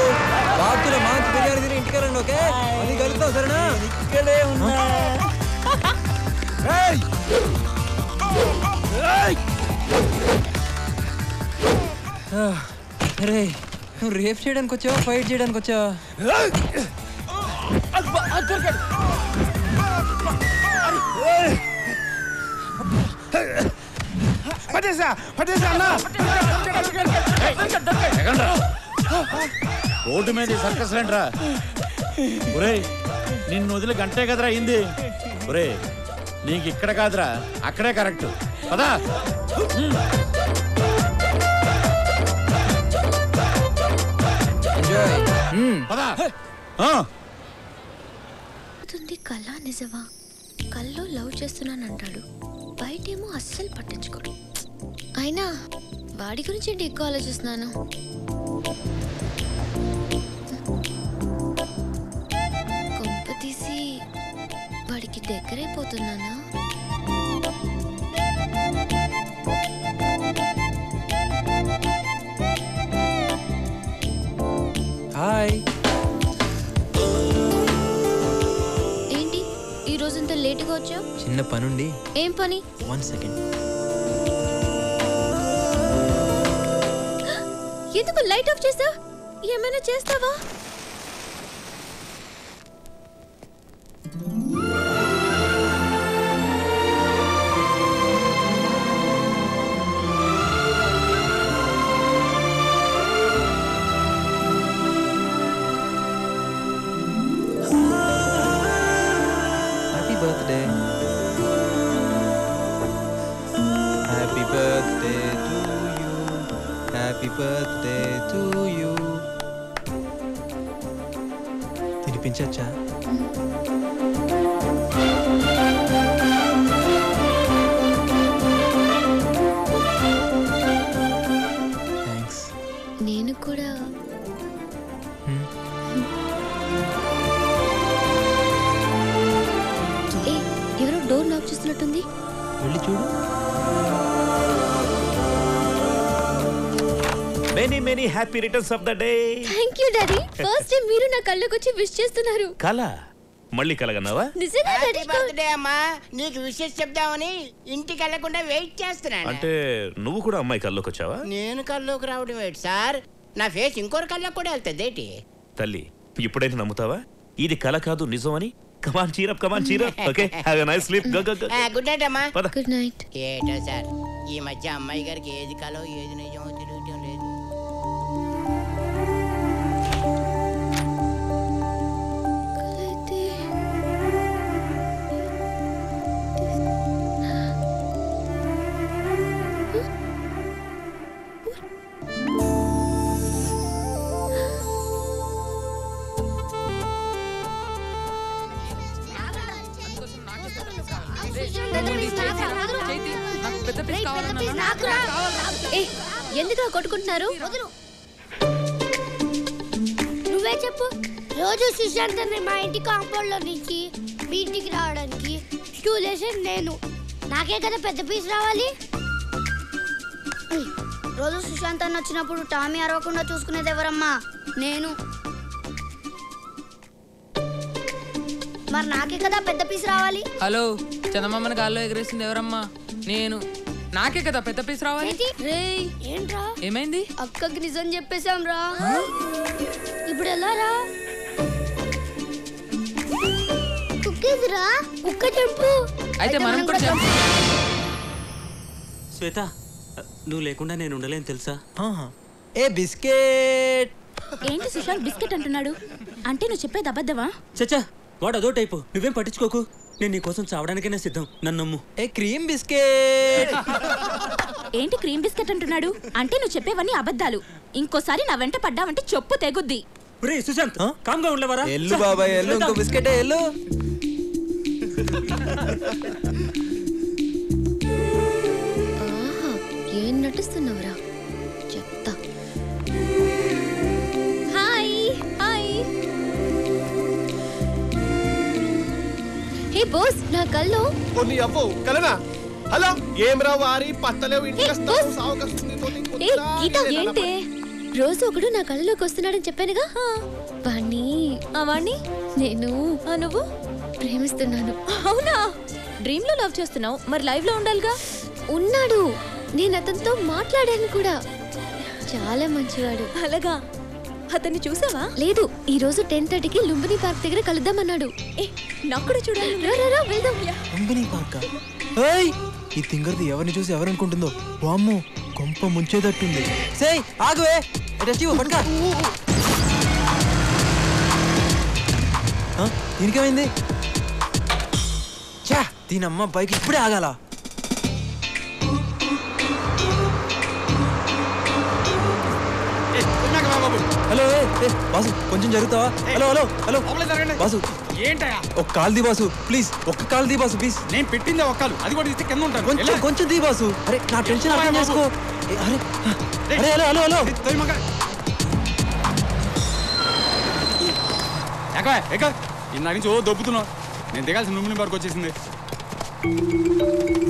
[SPEAKER 4] బాబుల మంచి బిర్యానీ తిని ఇంటికి రండి ఓకే అది కలుద్దాం సరేనా ఇక్కడే ఉన్నా ఏయ్ అరే నువ్వు రేప్ చేయడానికి వచ్చావా ఫైట్ చేయడానికి వచ్చావా
[SPEAKER 10] రోడ్డు మీద సర్కస్ రండ్రా ఒరే నిన్ను వదిలి గంటే కదరా అయింది ఒరే నీకు ఇక్కడ కాదురా అక్కడే కరెక్ట్ పదా
[SPEAKER 7] కళ నిజమా కల్లో లవ్ చేస్తున్నానంటాడు బయటేమో అస్సలు పట్టించుకోడు అయినా వాడి గురించి ఏంటి ఎక్కువ ఆలోచిస్తున్నాను కొంప తీసి వాడికి దగ్గరైపోతున్నానా
[SPEAKER 4] హాయ్
[SPEAKER 7] ఏంటి ఈ రోజంతా లేటుగా వచ్చావు
[SPEAKER 4] చిన్న పనుండి
[SPEAKER 7] ఏం పని
[SPEAKER 4] 1 సెకండ్
[SPEAKER 7] ఎందుకు లైట్ ఆఫ్ చేసా ఏమైనా చేస్తావా
[SPEAKER 4] Happy birthday to you. తినిపించచ్చా థ్యాంక్స్
[SPEAKER 7] నేను కూడా ఎవరో డోర్ నాక్ చేస్తున్నట్టుంది
[SPEAKER 4] వెళ్ళి చూడు
[SPEAKER 11] many many happy returns of the day
[SPEAKER 7] thank you daddy first time మీరు నా కళ్ళకి వచ్చి విష్ చేస్తున్నారు
[SPEAKER 11] కళ మళ్ళీ కలగన్నావా
[SPEAKER 7] నిజంగా డాడీ
[SPEAKER 12] బర్త్డే అమ్మా నీకు విషెస్ చెప్దామని ఇంటికి వెళ్ళకుండా వెయిట్ చేస్తున్నాను
[SPEAKER 11] అంటే నువ్వు కూడా అమ్మాయి కల్లోకి వచ్చావా
[SPEAKER 12] నేను కల్లోకి రావడం ఏంటి సార్ నా ఫేస్ ఇంకోరి కల్లోకి కూడా వెళ్తుంది ఏంటి
[SPEAKER 11] తల్లి ఇప్పుడైతే నమ్ముతావా ఇది కళ కాదు నిజం అని come on cheer up okay have a nice sleep go go go
[SPEAKER 12] good night అమ్మా
[SPEAKER 7] గుడ్ నైట్
[SPEAKER 12] ఏటో సార్ ఈ మధ్య అమ్మాయి గారికి ఏది కలో ఏది నిజమో తెలియటం లేదు
[SPEAKER 7] ఎందుకు కొట్టుకుంటున్నారు
[SPEAKER 16] నువ్వే చెప్పు రోజు సుశాంత్ మా ఇంటి కాంపౌండ్ లో నుంచి మీ ఇంటికి రావడానికి స్టూల్ వేసేది నేను నాకే కదా పెద్ద పీస్ రావాలి రోజు సుశాంత్ అన్న వచ్చినప్పుడు టామీ అరవకుండా చూసుకునేది ఎవరమ్మా నేను మరి నాకే కదా పెద్ద పీస్ రావాలి.
[SPEAKER 17] హలో, చందమామని గాల్లో ఎగరేసింది ఎవరమ్మా? నేను. నాకే కదా పెద్ద పీస్ రావాలి.
[SPEAKER 16] రేయ్ ఏంట్రా
[SPEAKER 17] ఏమైంది?
[SPEAKER 16] అక్కకి నిజం చెప్పేశాం రా. ఇప్పుడు ఎలా రా? కుక్కేదిరా కుక్క చెప్పు.
[SPEAKER 17] అయితే మనం కూడా చెప్పు.
[SPEAKER 8] శ్వేత, నువ్వు లేకుండా నేను ఉండలేను తెలుసా?
[SPEAKER 4] ఏ బిస్కెట్.
[SPEAKER 18] ఏంటి సుశాంత్ బిస్కెట్ అంటున్నాడు? అంటే నువ్వు చెప్పేది అబద్ధమా?
[SPEAKER 8] చచ్చా, వాడు అదో టైపు. నువ్వేం పట్టించుకోకు. నేను నీ కోసం చావడానికైనా సిద్ధం. నన్ను నమ్ము.
[SPEAKER 4] ఏ క్రీమ్ బిస్కెట్.
[SPEAKER 18] ఏంటి క్రీమ్ బిస్కెట్ అంటున్నాడు? అంటే నువ్వు చెప్పేవన్నీ అబద్ధాలు. ఇంకోసారి నా వెంట పడ్డావంటే చెప్పు తెగుద్ది.
[SPEAKER 8] ఒరేయ్ సుశాంత్, కామ్గా ఉండలేవరా?
[SPEAKER 4] ఎల్లు బాబాయ్ ఎల్లు, ఇంకో బిస్కెట్ ఎల్లు.
[SPEAKER 7] ఏం నటిస్తున్నావురా? చెప్తా. Hi hi. హే బాస్, నా కల్లో
[SPEAKER 13] కొన్ని అవ్వు కలనా. హలో, ఏం రా వారి పట్టలేవు ఇంటికి వస్తావు సావకస్తుంది.
[SPEAKER 7] ఏ గీత, ఏంటే రోజు ఒకడు నా కళ్ళలోకి వస్తున్నాడని చెప్పానుగా. వాణ్ణి నేను నువ్వు ప్రేమిస్తున్నాను.
[SPEAKER 18] అవునా? డ్రీమ్ లో లవ్ చేస్తున్నావు, మరి లైవ్ లో ఉండాలిగా.
[SPEAKER 7] ఉన్నాడు, నేను అతనితో మాట్లాడాను కూడా. చాలా మంచివాడు.
[SPEAKER 18] అలాగా? అతన్ని చూసావా?
[SPEAKER 7] లేదు, ఈ రోజు 10:30కి లుంబిని పార్క్ దగ్గర కలుద్దామన్నాడు.
[SPEAKER 18] నాకు కూడా చూడాలి.
[SPEAKER 7] వెళ్దాం.
[SPEAKER 4] లుంబిని పార్క్. ఏయ్, ఈ తింగర్ది ఎవరిని చూసి ఎవరనుకుంటుందో. వామ్మో, కొంప ముంచేదట్టుంది. సేయ్ ఆగువే, పట్టుకా. దీనికేమైంది? చా, దీనమ్మ బైక్ ఇప్పుడే ఆగాల. హలో బాసు, కొంచెం జరుగుతావా? హలో హలో హలో బాసు,
[SPEAKER 5] ఏంటయా?
[SPEAKER 4] ఒక కాల్ ది బాసు ప్లీజ్. ఒక్క కాల్ ది బాసు ప్లీజ్.
[SPEAKER 5] నేను పెట్టిందే ఒక్క కాలు, అది కూడా ఇస్తే కింద ఉంటాను.
[SPEAKER 4] కొంచెం ది బాసు. అరే నా టెన్షన్ అర్థం చేసుకో. అరే హలో హలో హలో.
[SPEAKER 5] ఇందా నుంచి ఓ దొబ్బుతున్నావు. నేను దిగాల్సిన లుంబిని పార్క్ వచ్చేసింది.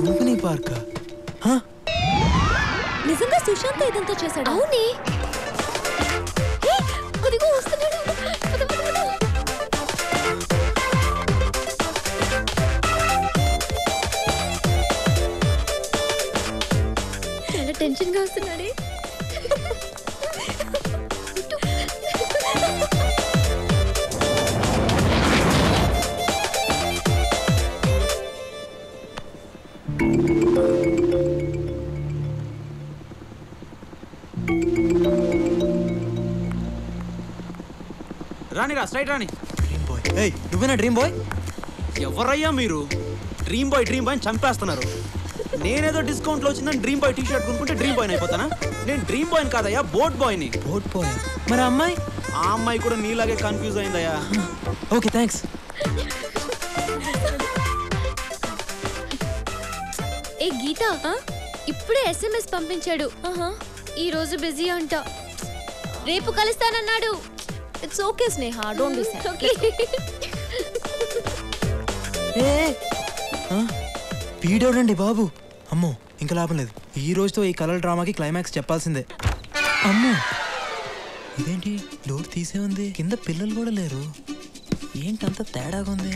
[SPEAKER 4] లుంబిని పార్క్?
[SPEAKER 18] నిజంగా సుశాంత్ ఇదంతా చేశాడు?
[SPEAKER 7] అవునే, అదిగో వస్తున్నాడు. చాలా టెన్షన్ గా వస్తున్నాడే.
[SPEAKER 5] రానిరా, స్ట్రైట్ రాని.
[SPEAKER 4] ఏయ్, నువ్వేనా డ్రీమ్ బాయ్?
[SPEAKER 5] ఎవరయ్యా మీరు? డ్రీమ్ బాయ్ అని చంపేస్తున్నారు. నేనేదో డిస్కౌంట్ లో వచ్చిందని డ్రీమ్ బాయ్ టీ-షర్ట్ కొనుక్కుంటే డ్రీమ్ బాయ్ అయిపోతానా? నేను డ్రీమ్ బాయ్ కాదయ్యా, బోట్ బాయ్ని.
[SPEAKER 4] Boat boy? మరి అమ్మాయి?
[SPEAKER 5] ఆ అమ్మాయి కూడా నీలాగే కన్ఫ్యూజ్ అయిందయ్యా.
[SPEAKER 4] Okay thanks.
[SPEAKER 7] ఏ గీత, ఇప్పుడే SMS పంపించాడు. ఈ రోజు బిజీ అంట, రేపు కలుస్తానన్నాడు.
[SPEAKER 18] It's okay Sneha, don't be sad.
[SPEAKER 7] Okay.
[SPEAKER 4] పీడోడండి బాబు. అమ్మో, ఇంకా లాభం లేదు. ఈ రోజుతో ఈ కలర్ డ్రామాకి క్లైమాక్స్ చెప్పాల్సిందే. అమ్మో, ఇదేంటి డోర్ తీసే ఉంది, కింద పిల్లలు కూడా లేరు. ఏంటంత తేడాగా ఉంది?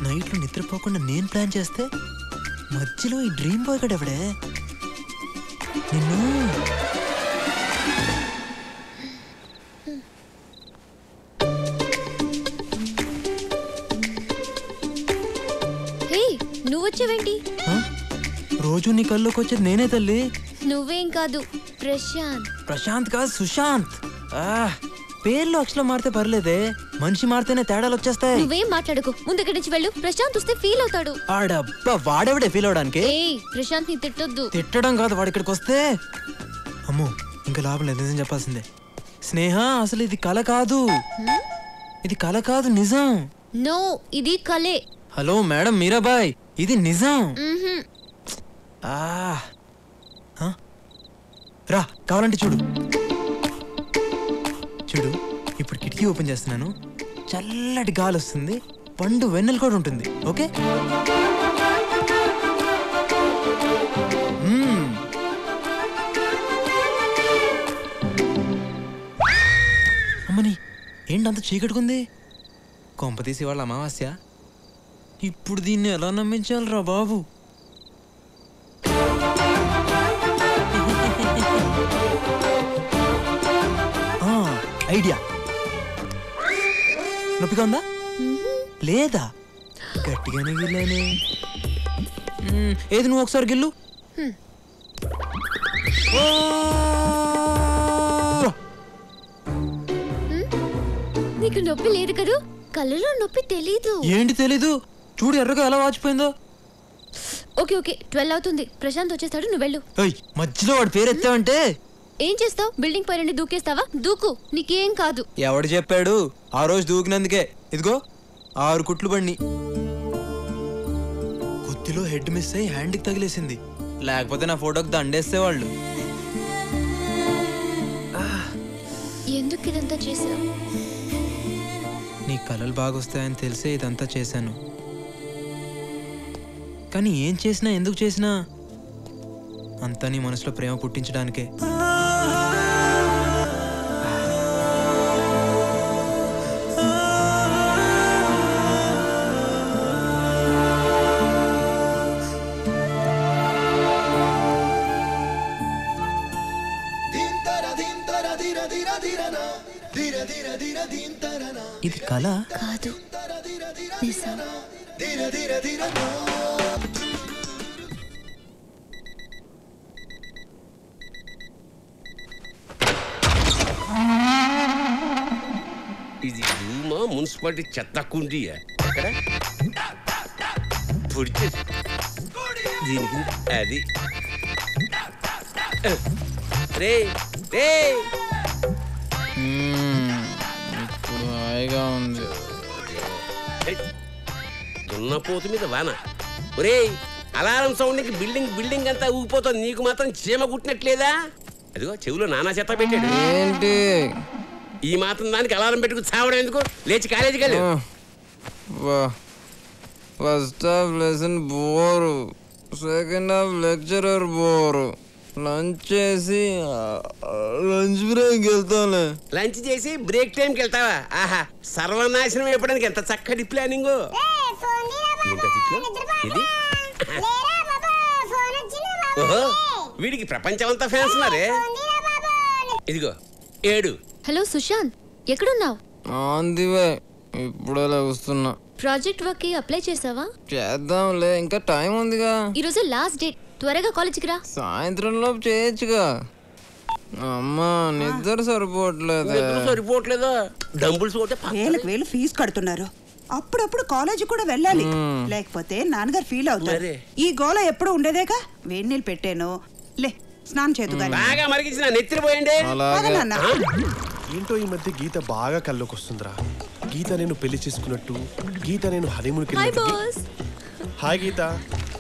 [SPEAKER 4] నైట్లో నిద్రపోకుండా నేను ప్లాన్ చేస్తే మధ్యలో ఈ డ్రీమ్ బాయ్ గడ ఎవడే? నిన్ను
[SPEAKER 7] నువ్వు వచ్చావేంటి?
[SPEAKER 4] రోజు నీ కల్లోకి వచ్చేది నేనే తల్లి.
[SPEAKER 7] నువ్వేం కాదు, ప్రశాంత్.
[SPEAKER 4] ప్రశాంత్ కాదు, సుశాంత్. పేర్లు అక్షరం మారితే పర్లేదే, మనిషి మారితేనే తేడాలు వచ్చేస్తాయి.
[SPEAKER 7] నువ్వేం మాట్లాడుకో, ముందు ఇక్కడి నుంచి వెళ్ళు. ప్రశాంత్ వస్తే ఫీల్ అవుతాడు.
[SPEAKER 4] ఆడబ్బా, వాడెవడే ఫీల్ అవడానికి?
[SPEAKER 7] ప్రశాంత్ ని తిట్టొద్దు.
[SPEAKER 4] తిట్టడం కాదు, వాడు ఇక్కడికి వస్తే. అమ్మో, ఇంకా లాభం లేదు, నిజం చెప్పాల్సిందే. స్నేహ, అసలు ఇది కల కాదు. ఇది కల కాదు, నిజం.
[SPEAKER 7] నో, ఇది కలే.
[SPEAKER 4] హలో మేడం మీరాబాయ్, ఇది నిజం. రా, కావాలంటే చూడు. చూడు, ఇప్పుడు కిటికీ ఓపెన్ చేస్తున్నాను. చల్లటి గాలి వస్తుంది, పండు వెన్నెల కూడా ఉంటుంది. ఓకే. అమ్మని ఏంటంత చీకటికుంది? కొంప తీసి వాళ్ళ అమావాస్య. ఇప్పుడు దీన్ని ఎలా నమ్మించాలిరా బాబు? ఐడియా. నొప్పిగా ఉందా లేదా? గట్టిగానే గిల్లానే. ఏది నువ్వు ఒకసారి గిల్లు.
[SPEAKER 7] నీకు నొప్పి లేదు కదూ? కళ్ళలో నొప్పి తెలీదు.
[SPEAKER 4] ఏంటి తెలీదు? చూడు ఎర్రగా ఎలా వాచిపోయిందో.
[SPEAKER 7] ఓకే ఓకే 12 అవుతుంది. ప్రశాంత్ వచ్చేస్తాడు, నువ్వు వెళ్ళు.
[SPEAKER 4] మధ్యలో వాడి పేరు ఎత్తావంటే
[SPEAKER 7] ఏం చేస్తావు? బిల్డింగ్ పైన దూకేస్తావా? దూకు, నీకేం కాదు.
[SPEAKER 4] ఎవడు చెప్పాడు? ఆ రోజు దూకినందుకే ఇదిగో 6 కుట్లు బండి. కొద్దిలో హెడ్ మిస్ అయ్యి హ్యాండ్కి తగిలేసింది. లేకపోతే నా ఫోటోకి దండేస్తే వాళ్ళు.
[SPEAKER 7] ఎందుకు ఇదంతా చేశావు?
[SPEAKER 4] నీ కలలు బాగొస్తాయని తెలిసే ఇదంతా చేశాను. కానీ ఏం చేసినా ఎందుకు చేసినా అంతా నీ మనసులో ప్రేమ పుట్టించడానికే. ఇది కళ
[SPEAKER 7] కాదు, నిజం.
[SPEAKER 1] ఇది రూమా మున్సిపాలిటీ చెత్త కుండీయా? ఎక్కడ పొడిచి దీనికి అది రే రే
[SPEAKER 4] ఇప్పుడు హాయిగా ఉంది.
[SPEAKER 1] దున్నపోతు మీద వాన. ఒరే అలారం సౌండ్కి బిల్డింగ్ అంతా ఊగిపోతుంది. నీకు మాత్రం చీమ కుట్టినట్లేదా? అదిగో చెవిలో నానా చెత్త పెట్టాడు.
[SPEAKER 4] ఏంటి
[SPEAKER 1] ఈ మాత్రం దానికి అలారం పెట్టుకు చావడం ఎందుకు? లేచి కాలేజీకి వెళ్ళు.
[SPEAKER 4] First half lesson bore, second half lecturer bore. Lunch చేసి లంచ్ బ్రేక్ వెళ్తాను.
[SPEAKER 1] లంచ్ చేసి బ్రేక్ టైంకి వెళ్తావా? ఆహా, సర్వనాశనం అయిపోవడానికి ఎంత చక్కటి ప్లానింగ్. ఇది ఓహో, వీడికి ప్రపంచం అంతా ఫ్యాన్స్ ఉన్నారే. ఇదిగో 7.
[SPEAKER 7] హలో సుశాంత్, ఎక్కడున్నావు?
[SPEAKER 4] ఆందివే, ఇప్పుడు అలా వస్తున్నా.
[SPEAKER 7] ప్రాజెక్ట్ వర్క్ కి అప్లై చేసావా?
[SPEAKER 4] చేద్దాంలే, ఇంకా టైం ఉందిగా.
[SPEAKER 7] ఈరోజు లాస్ట్ డేట్, త్వరగా కాలేజీకి రా.
[SPEAKER 4] సాయంత్రం లోపు చేయొచ్చుగా. అమ్మా నిద్ర
[SPEAKER 1] సరిపోవట్లేదా? డంబుల్స్
[SPEAKER 2] వేలకు వేలు ఫీజు కడుతున్నారు. అప్పుడప్పుడు కాలేజీ కూడా వెళ్ళాలి, లేకపోతే నాన్నగారు ఫీల్ అవుతారు. ఈ గోల ఎప్పుడు ఉండేదేగా. వేడి నీళ్ళు పెట్టాను, లే స్నానం చేద్దు.
[SPEAKER 1] బాగా మరిగించిన నెత్తిరి పోయండి.
[SPEAKER 13] ఏంటో ఈ మధ్య గీత బాగా కల్లోకి వస్తుందిరా. గీత నేను పెళ్లి చేసుకున్నట్టు, గీత నేను హనీమూన్కి వెళ్ళినట్టు. హాయ్ గీత,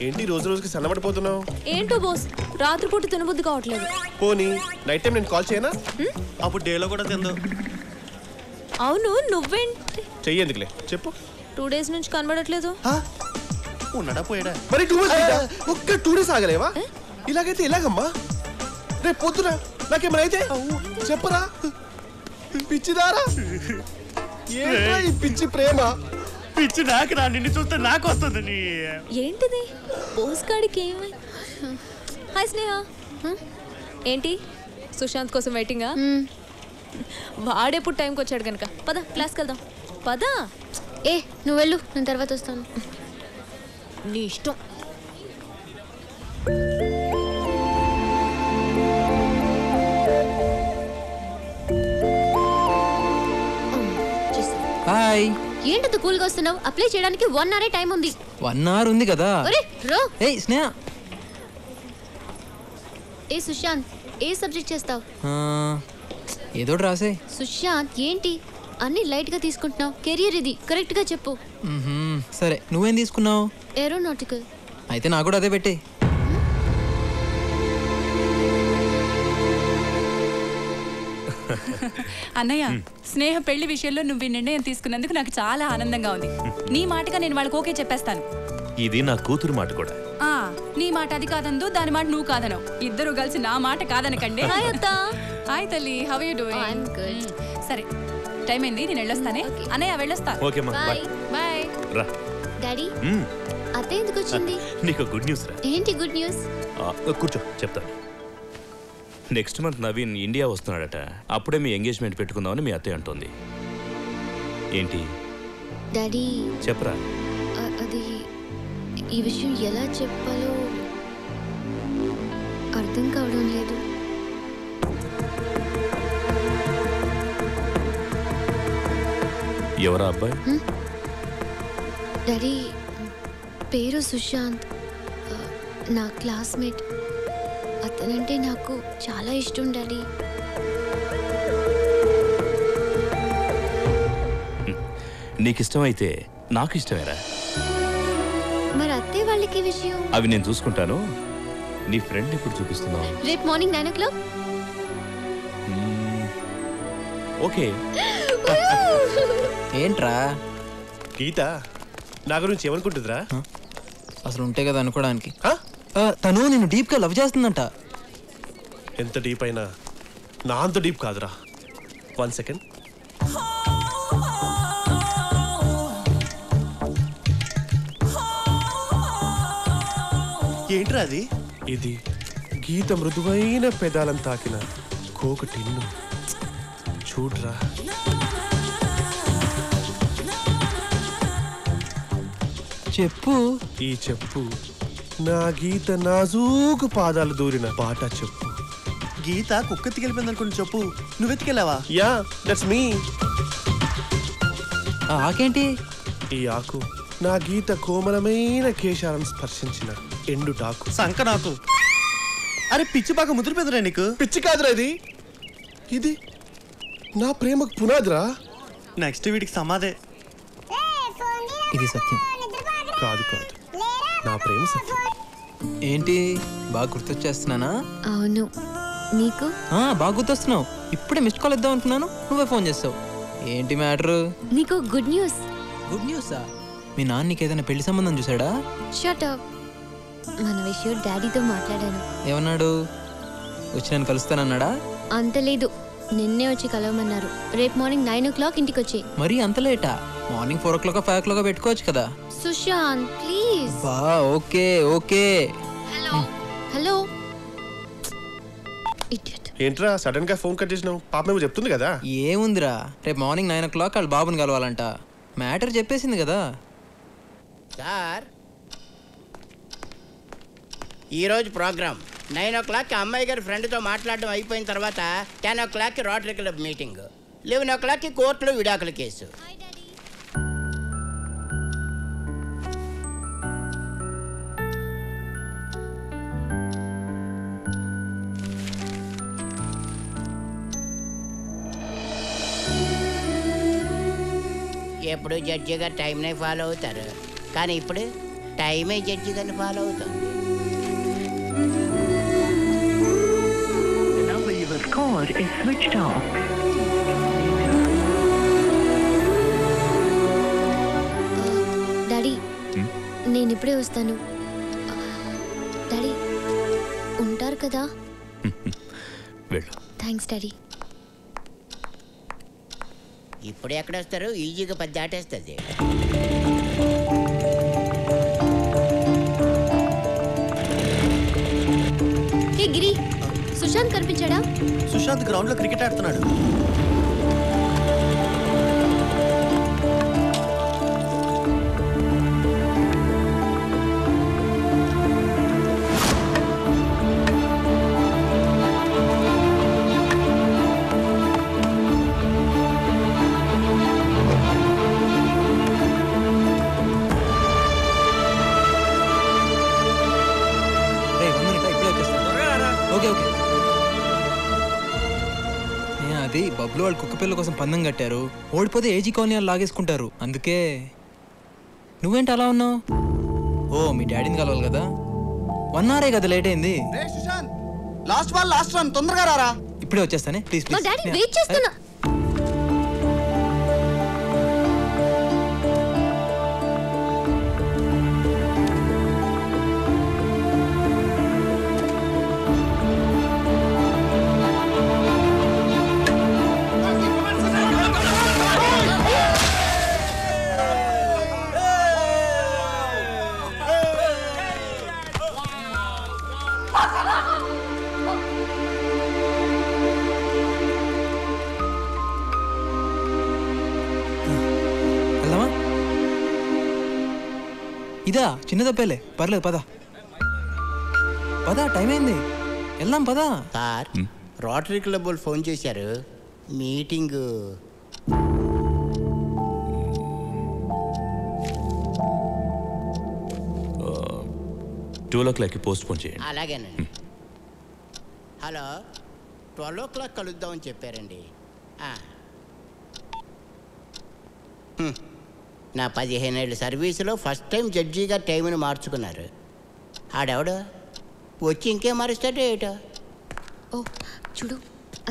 [SPEAKER 13] ఏంటి రోజు రోజుకి సన్నబడిపోతున్నావు?
[SPEAKER 18] ఏంటో బాస్, రాత్రిపూట తినబుద్ధి కావట్లేదు.
[SPEAKER 13] పోనీ నైట్ టైం నేను కాల్ చేయనా?
[SPEAKER 14] అప్పుడు డేలో కూడా తిందు.
[SPEAKER 18] అవును, నువ్వేంటి?
[SPEAKER 13] చెయ్యేందుకులే చెప్పు.
[SPEAKER 18] 2 డేస్ నుంచి కనబడట్లేదు.
[SPEAKER 14] ఉన్నాడా పోయాడా?
[SPEAKER 13] మరి 2 డేస్ ఒక్క 2 డేస్ ఆగలేవా? ఇలాగైతే ఎలాగమ్మా? రేపు పొద్దున నాకేమైనా అయితే చెప్పరా? పిచ్చిదారా? ఏంట్రా ఈ పిచ్చి ప్రేమ?
[SPEAKER 14] పిచ్చి నాకు రా, నిన్ను చూస్తే నాకు వస్తుంది.
[SPEAKER 18] ఏంటిది పోస్ట్ కార్డ్కి ఏమై? హాయ్ స్నేహ, ఏంటి సుశాంత్ కోసం వెయిటింగా? వాడెప్పుడు టైంకి వచ్చాడు కనుక పద క్లాస్కి వెళ్దాం. పద.
[SPEAKER 7] ఏ నువ్వు వెళ్ళు, నేను తర్వాత వస్తాను.
[SPEAKER 18] నీ ఇష్టం.
[SPEAKER 4] హాయ్.
[SPEAKER 7] ఏంటంత కూల్గా వస్తున్నావు? అప్లై చేయడానికి 1 hour టైం ఉంది.
[SPEAKER 4] 1 hour ఉంది కదా. ఏయ్ స్నేహ.
[SPEAKER 7] ఏ సుశాంత్, ఏ సబ్జెక్ట్ చేస్తావు?
[SPEAKER 4] ఏదో రాసే.
[SPEAKER 7] సుశాంత్ ఏంటి అన్ని లైట్ గా తీసుకుంటున్నావు? కెరియర్ ఇది, కరెక్ట్ గా చెప్పు.
[SPEAKER 4] సరే నువ్వేం తీసుకున్నావు?
[SPEAKER 7] ఏరోనాటికల్.
[SPEAKER 4] అయితే నాకు కూడా అదే పెట్టే.
[SPEAKER 20] అన్నయ్య, స్నేహ పెళ్లి విషయంలో నువ్వు ఈ నిర్ణయం తీసుకున్నందుకు నాకు చాలా ఆనందంగా ఉంది. నీ మాటగా నేను వాళ్ళకి ఓకే చెప్పేస్తాను.
[SPEAKER 11] ఇది నా కూతురు మాట కూడా.
[SPEAKER 20] నీ మాట అది కాదందు, దాని మాట నువ్వు కాదనవు. ఇద్దరు కలిసి నా మాట కాదనకండి.
[SPEAKER 18] హాయ్ అత్త.
[SPEAKER 20] హాయ్ తల్లి, how are you doing?
[SPEAKER 7] I am good.
[SPEAKER 20] సరే టైం అయింది, నేను వెళ్ళొస్తానే. అన్నయ్య వెళ్ళొస్తా.
[SPEAKER 11] ఓకే అమ్మా, బాయ్.
[SPEAKER 20] బాయ్.
[SPEAKER 11] రా.
[SPEAKER 7] డాడీ అత్త ఎందుకు వచ్చింది?
[SPEAKER 11] నీకు గుడ్ న్యూస్ రా.
[SPEAKER 7] ఏంటి గుడ్ న్యూస్?
[SPEAKER 11] కూర్చో చెప్తాను. నెక్స్ట్ మంత్ నవీన్ ఇండియా వస్తున్నాడట. అప్పుడే మీ ఎంగేజ్మెంట్ పెట్టుకుందామని మీ అత్తయ్య అంటోంది. ఏంటి
[SPEAKER 7] డాడీ?
[SPEAKER 11] చెప్పరా.
[SPEAKER 7] అది ఈ విషయం ఎలా చెప్పాలో అర్థం కావడం లేదు.
[SPEAKER 11] ఎవరా అబ్బాయి?
[SPEAKER 7] డాడీ పేరు సుశాంత్, నా క్లాస్మేట్. అతనంటే నాకు చాలా ఇష్టం డాడీ.
[SPEAKER 11] నీకు ఇష్టమైతే నాకు ఇష్టమేరా.
[SPEAKER 7] మరి అత్తే వాళ్ళకి విషయం?
[SPEAKER 11] అవి నేను చూసుకుంటాను. నీ ఫ్రెండ్ ఎప్పుడు చూపిస్తున్నావు?
[SPEAKER 7] రేపు మార్నింగ్ 9 o'clock.
[SPEAKER 11] ఓకే.
[SPEAKER 4] ఏంట్రా
[SPEAKER 13] గీత నా గురించి ఏమనుకుంటుందిరా?
[SPEAKER 4] అసలు ఉంటే కదా అనుకోవడానికి. తను నిన్ను డీప్ గా లవ్ చేస్తుందంట.
[SPEAKER 13] ఎంత డీప్ అయినా నా అంత డీప్ కాదురా. 1 second.
[SPEAKER 14] ఏంట్రా అది?
[SPEAKER 13] ఇది గీత మృదువైన పెదాలను తాకిన కోక టిన్ను. చూడ్రా.
[SPEAKER 4] చెప్పు.
[SPEAKER 13] ఈ చెప్పు నా గీత నాజూకు పాదాలు దూరిన పాట చెప్పు.
[SPEAKER 14] గీత కుక్క ఎత్తికెళ్ళిపోయింది అనుకుని చెప్పు. నువ్వెత్తికెళ్ళావా?
[SPEAKER 13] Yeah, that's me.
[SPEAKER 4] ఆకేంటి?
[SPEAKER 13] ఈ ఆకు నా గీత కోమలమైన కేశాలను స్పర్శించిన ఎండు టాకు.
[SPEAKER 14] సంకనాకు. అరే పిచ్చి బాగా ముదిరిపోయిందిరా నీకు.
[SPEAKER 13] పిచ్చి కాదురా ఇది. ఇది నా ప్రేమకు పునాదిరా.
[SPEAKER 14] నెక్స్ట్ వీడికి సమాధే.
[SPEAKER 4] ఇది సత్యం.
[SPEAKER 13] కాదు కాదు, నా ప్రేమ సత్యం.
[SPEAKER 4] ఏంటి బాగా గుర్తొచ్చేస్తున్నానా?
[SPEAKER 7] అవును. నీకు?
[SPEAKER 4] బాగా గుర్తొస్తున్నావు. ఇప్పుడే మిస్డ్ కాల్ ఇద్దాం అనుకున్నాను, నువ్వే ఫోన్ చేస్తావు. ఏంటి మ్యాటర్?
[SPEAKER 7] నీకు గుడ్ న్యూస్.
[SPEAKER 4] గుడ్ న్యూసా? మీ నాన్న నీకు ఏదైనా పెళ్లి సంబంధం చూసాడా?
[SPEAKER 7] Shut up. మన విషయం డాడీతో మాట్లాడాను.
[SPEAKER 4] ఏమన్నాడు? వచ్చి నేను కలుస్తానన్నాడా?
[SPEAKER 7] అంత లేదు, నిన్నే వచ్చి కలవమన్నారు. రేపు మార్నింగ్ 9 o'clock ఇంటికి వచ్చి.
[SPEAKER 4] మరి అంత లేటా? మార్నింగ్ 4 o'clock 5 o'clock పెట్టుకోవచ్చు కదా.
[SPEAKER 7] Sushanth please.
[SPEAKER 4] Okay okay.
[SPEAKER 7] Hello hello.
[SPEAKER 13] ఏంట్రా సడన్ గా ఫోన్ కట్ చేసినావు? పాపమేమో చెప్తుంది కదా.
[SPEAKER 4] ఏముందిరా, రేపు మార్నింగ్ 9 o'clock వాళ్ళ బాబుని కలవాలంట. మ్యాటర్ చెప్పేసింది కదా.
[SPEAKER 12] సార్ ఈరోజు ప్రోగ్రామ్ 9 o'clock అమ్మాయి గారి ఫ్రెండ్తో మాట్లాడడం అయిపోయిన తర్వాత 10 o'clock rotary club meeting, 11 o'clock కోర్టులో విడాకుల కేసు. ఎప్పుడు జడ్జి గారు టైంనే ఫాలో అవుతారు, కానీ ఇప్పుడు టైమే జడ్జి గారిని ఫాలో అవుతుంది.
[SPEAKER 7] డాడీ నేను ఇప్పుడే వస్తాను. డాడీ ఉంటారు కదా? Thanks daddy.
[SPEAKER 12] ఇప్పుడు ఎక్కడ వస్తారు? ఈజీగా 10 దాటేస్తుంది.
[SPEAKER 7] హే గిరి, సుశాంత్ కనిపించాడా?
[SPEAKER 14] సుశాంత్ గ్రౌండ్ లో క్రికెట్ ఆడుతున్నాడు.
[SPEAKER 4] అది బబ్లు వాళ్ళు కుక్క పిల్ల కోసం పందెం కట్టారు. ఓడిపోతే ఏజీ కాలనీ వాళ్ళు లాగేసుకుంటారు. అందుకే నువ్వేంటి అలా ఉన్నావు? ఓ మీ డాడీని కలవాలి కదా. 1 hour కదా లేట్ అయింది.
[SPEAKER 14] లాస్ట్ బాల్ లాస్ట్ రన్, తొందరగా రారా.
[SPEAKER 4] ఇప్పుడే వచ్చేస్తానే ప్లీజ్
[SPEAKER 7] మా డాడీ వెయిట్ చేస్తున్నా.
[SPEAKER 4] ఇదా చిన్న తప్పేలే, పర్లేదు పద పద, టైం అయింది, వెళ్దాం పద.
[SPEAKER 12] సార్ రోటరీ క్లబ్ వాళ్ళు ఫోన్ చేశారు, మీటింగ్.
[SPEAKER 11] టూ ఓ క్లాక్కి పోస్ట్ పోన్ చేయండి.
[SPEAKER 12] అలాగేనండి. హలో, 12 o'clock కలుద్దామని చెప్పారండి. నా 15 ఏళ్ళ సర్వీసులో ఫస్ట్ టైం జడ్జిగా టైంని మార్చుకున్నారు. ఆడెవడు వచ్చి ఇంకేం మారుస్తాడో ఏటో.
[SPEAKER 7] ఓ చూడు,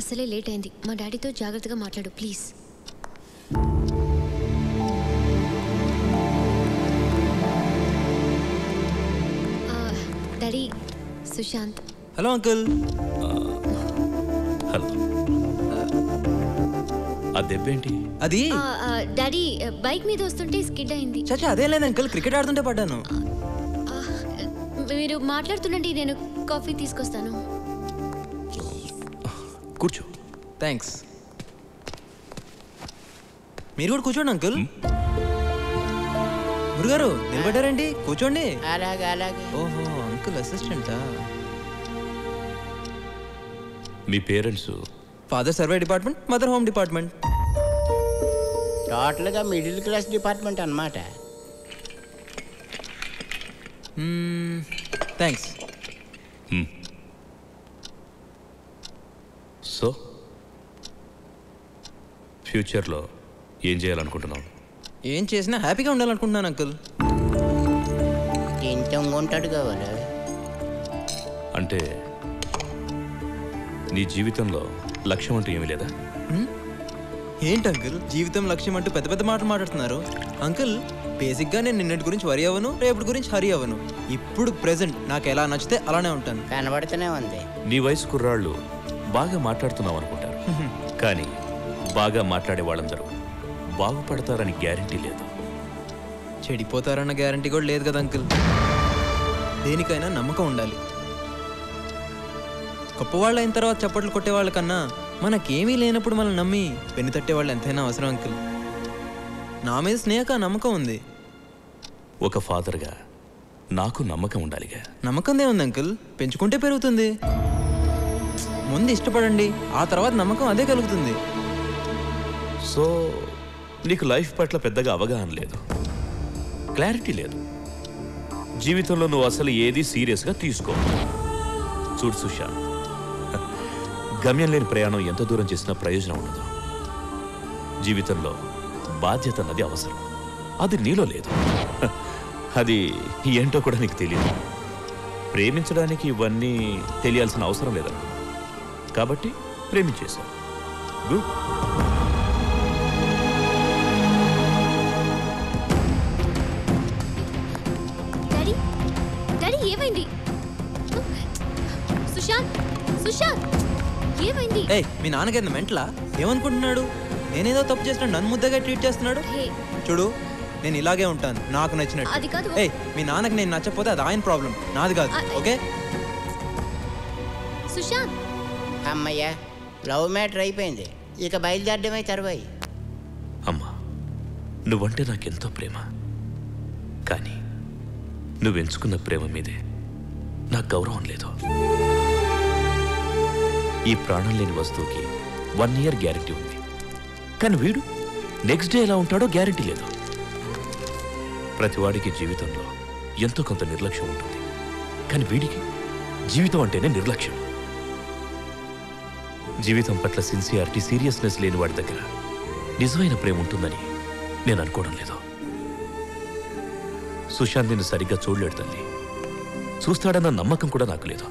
[SPEAKER 7] అసలే లేట్ అయింది. మా డాడీతో జాగ్రత్తగా మాట్లాడు please. Daddy, Sushanth.
[SPEAKER 4] Hello uncle.
[SPEAKER 11] Hello. ఆ దెబ్బేంటి?
[SPEAKER 4] అది
[SPEAKER 7] డాడీ బైక్ మీద వస్తుంటే స్కిడ్ అయింది.
[SPEAKER 4] చచ్చా అదే లేదు అంకుల్, క్రికెట్ ఆడుతుంటే పడ్డాను.
[SPEAKER 7] మీరు మాట్లాడుతుండండి, నేను కాఫీ తీసుకొస్తాను.
[SPEAKER 11] కూర్చో.
[SPEAKER 4] థ్యాంక్స్. మీరు కూడా కూర్చోండి అంకుల్. గురుగారు నిలబడ్డారండి, కూర్చోండి.
[SPEAKER 12] అలాగే అలాగే.
[SPEAKER 4] ఓహో, అంకుల్ అసిస్టెంటా?
[SPEAKER 11] మీ parents?
[SPEAKER 4] Father survey department, mother home department.
[SPEAKER 12] టోటల్గా మిడిల్ క్లాస్ డిపార్ట్మెంట్ అన్నమాట.
[SPEAKER 4] థ్యాంక్స్.
[SPEAKER 11] సో ఫ్యూచర్లో ఏం చేయాలనుకుంటున్నావు?
[SPEAKER 4] ఏం చేసినా హ్యాపీగా ఉండాలనుకుంటున్నాను అంకుల్.
[SPEAKER 12] ఎంత ఉంటాడు కావాలి
[SPEAKER 11] అంటే నీ జీవితంలో లక్ష్యం అంటూ ఏమీ లేదా?
[SPEAKER 4] ఏంటి అంకుల్ జీవితం లక్ష్యం అంటూ పెద్ద పెద్ద మాటలు మాట్లాడుతున్నారు? అంకుల్ బేసిక్గా నేను నిన్నటి గురించి వరి అవ్వను, రేపటి గురించి హరి అవ్వను. ఇప్పుడు ప్రెసెంట్ నాకు ఎలా నచ్చితే అలానే ఉంటాను.
[SPEAKER 12] కనబడుతూనే ఉంది.
[SPEAKER 11] నీ వయసు కుర్రాళ్ళు బాగా మాట్లాడుతున్నావు అనుకుంటారు, కానీ బాగా మాట్లాడే వాళ్ళందరూ బాగుపడతారని గ్యారంటీ లేదు.
[SPEAKER 4] చెడిపోతారన్న గ్యారంటీ కూడా లేదు కదా అంకుల్. దేనికైనా నమ్మకం ఉండాలి. గొప్పవాళ్ళు అయిన తర్వాత చప్పట్లు కొట్టేవాళ్ళ కన్నా మనకేమీ లేనప్పుడు మనం నమ్మి పెన్ను తట్టేవాళ్ళు ఎంతైనా అవసరం అంకుల్. నా మీద స్నేహక నమ్మకం ఉంది.
[SPEAKER 11] ఒక ఫాదర్గా నాకు నమ్మకం ఉండాలిగా.
[SPEAKER 4] నమ్మకందే ఉంది అంకుల్, పెంచుకుంటే పెరుగుతుంది. ముందు ఇష్టపడండి, ఆ తర్వాత నమ్మకం అదే కలుగుతుంది.
[SPEAKER 11] సో నీకు లైఫ్ పట్ల పెద్దగా అవగాహన లేదు, క్లారిటీ లేదు. జీవితంలో నువ్వు అసలు ఏది సీరియస్గా తీసుకో. చూడు సుశాంత్, గమ్యం లేని ప్రయాణం ఎంత దూరం చేసినా ప్రయోజనం ఉండదు. జీవితంలో బాధ్యత అన్నది అవసరం, అది నీలో లేదు. అది ఏంటో కూడా నీకు తెలియదు. ప్రేమించడానికి ఇవన్నీ తెలియాల్సిన అవసరం లేదనుకో, కాబట్టి ప్రేమించేశావు. గుడ్.
[SPEAKER 7] డాడీ, డాడీ ఏమైంది? సుశాంత్, సుశాంత్ ఏమైంది?
[SPEAKER 4] ఏయ్, మీ నాన్నగారిని మెంటలా? ఏమనుకుంటున్నాడు? నేనేదో తప్పు చేసినా నన్ను ముద్దగా ట్రీట్ చేస్తున్నాడు. చూడు, నేను ఇలాగే ఉంటాను, నాకు నచ్చినట్టు.
[SPEAKER 7] అది కాదు.
[SPEAKER 4] ఏయ్, మీ నాన్నకి నేను నచ్చకపోతే అది ఆయన ప్రాబ్లం, నాది కాదు. ఓకే
[SPEAKER 7] సుశాంత్.
[SPEAKER 12] అమ్మయ్యా, లవ్ మ్యాటర్ అయిపోయింది, ఇక బయలుదేరడమే తర్వాయి.
[SPEAKER 11] అమ్మా, నువ్వంటే నాకెంతో ప్రేమ, కానీ నువ్వెంచుకున్న ప్రేమ మీదే నాకు గౌరవం లేదు. ఈ ప్రాణం లేని వస్తువుకి 1 year గ్యారెంటీ ఉంది, కానీ వీడు నెక్స్ట్ డే ఎలా ఉంటాడో గ్యారెంటీ లేదు. ప్రతివాడికి జీవితంలో ఎంతో కొంత నిర్లక్ష్యం ఉంటుంది, కానీ వీడికి జీవితం అంటేనే నిర్లక్ష్యం. జీవితం పట్ల సిన్సియారిటీ, సీరియస్నెస్ లేని వాడి దగ్గర నిజమైన ప్రేమ ఉంటుందని నేను అనుకోవడం లేదు. సుశాంత్ నిన్ను సరిగ్గా చూడలేడు తల్లి, చూస్తాడన్న నమ్మకం కూడా నాకు లేదు.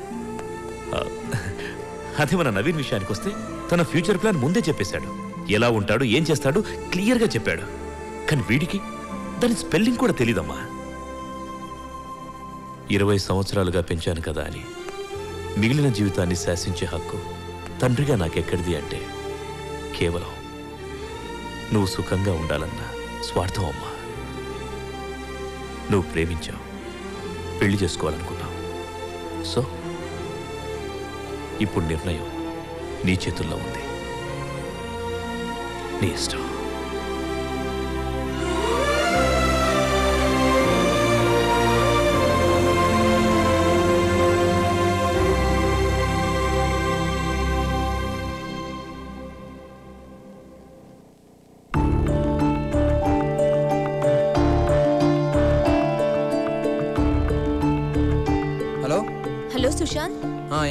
[SPEAKER 11] అదే మన నవీన్ విషయానికి వస్తే తన ఫ్యూచర్ ప్లాన్ ముందే చెప్పేశాడు, ఎలా ఉంటాడు, ఏం చేస్తాడు క్లియర్గా చెప్పాడు. కానీ వీడికి దాని స్పెల్లింగ్ కూడా తెలీదమ్మా. 20 సంవత్సరాలుగా పెంచాను కదా అని మిగిలిన జీవితాన్ని శాసించే హక్కు తండ్రిగా నాకెక్కడిది అంటే కేవలం నువ్వు సుఖంగా ఉండాలన్న స్వార్థం అమ్మా. నువ్వు ప్రేమించావు, పెళ్లి చేసుకోవాలనుకున్నావు. సో ఇప్పుడు నిర్ణయం నీ చేతుల్లో ఉంది, నీ ఇష్టం.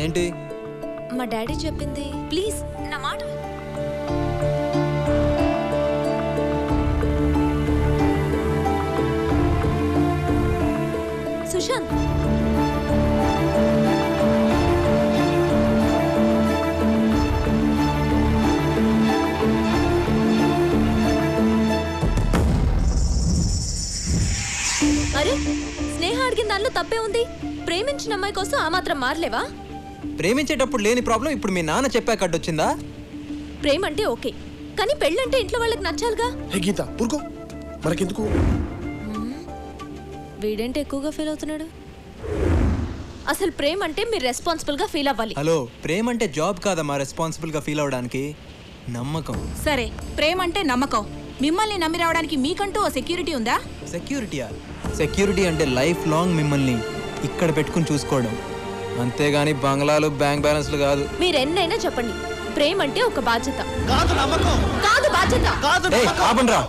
[SPEAKER 4] ఏంటి?
[SPEAKER 18] మా డాడీ చెప్పింది ప్లీజ్ నా మాట సుశాంత్. అరే స్నేహ అడిగిన దానిలో తప్పే ఉంది. ప్రేమించిన అమ్మాయి కోసం ఆ మాత్రం మారలేవా?
[SPEAKER 4] ప్రేమించేటప్పుడు లేని ప్రాబ్లం ఇప్పుడు మీ నాన్న చెప్పాక అడ్డొచ్చిందా?
[SPEAKER 18] ప్రేమ అంటే ఓకే, కానీ పెళ్ళంటే ఇంట్లో వాళ్ళకి నచ్చాలిగా.
[SPEAKER 13] గీత ఊరుకో, మనకెందుకు?
[SPEAKER 18] వీడేంటి ఎక్కువగా ఫీల్ అవుతున్నాడు? అసలు ప్రేమ అంటే మీరు రెస్పాన్సిబుల్ గా ఫీల్ అవ్వాలి.
[SPEAKER 4] హలో, ప్రేమ అంటే జాబ్ కాదమ్మా రెస్పాన్సిబుల్ గా ఫీల్ అవడానికి. నమ్మకం.
[SPEAKER 2] సరే, ప్రేమ అంటే నమ్మకం. మిమ్మల్ని నమ్మి రావడానికి మీకంటూ ఓ సెక్యూరిటీ ఉందా?
[SPEAKER 4] సెక్యూరిటీయా? సెక్యూరిటీ అంటే లైఫ్ లాంగ్ మిమ్మల్ని ఇక్కడ పెట్టుకుని చూసుకోవడం, అంతేగాని బంగ్లాలు బ్యాంక్ బ్యాలెన్స్లు కాదు.
[SPEAKER 18] మీరు ఎన్నైనా చెప్పండి, ప్రేమ అంటే ఒక బాధ్యత కాదు బాధ్యత.
[SPEAKER 4] ఆపండ్రా.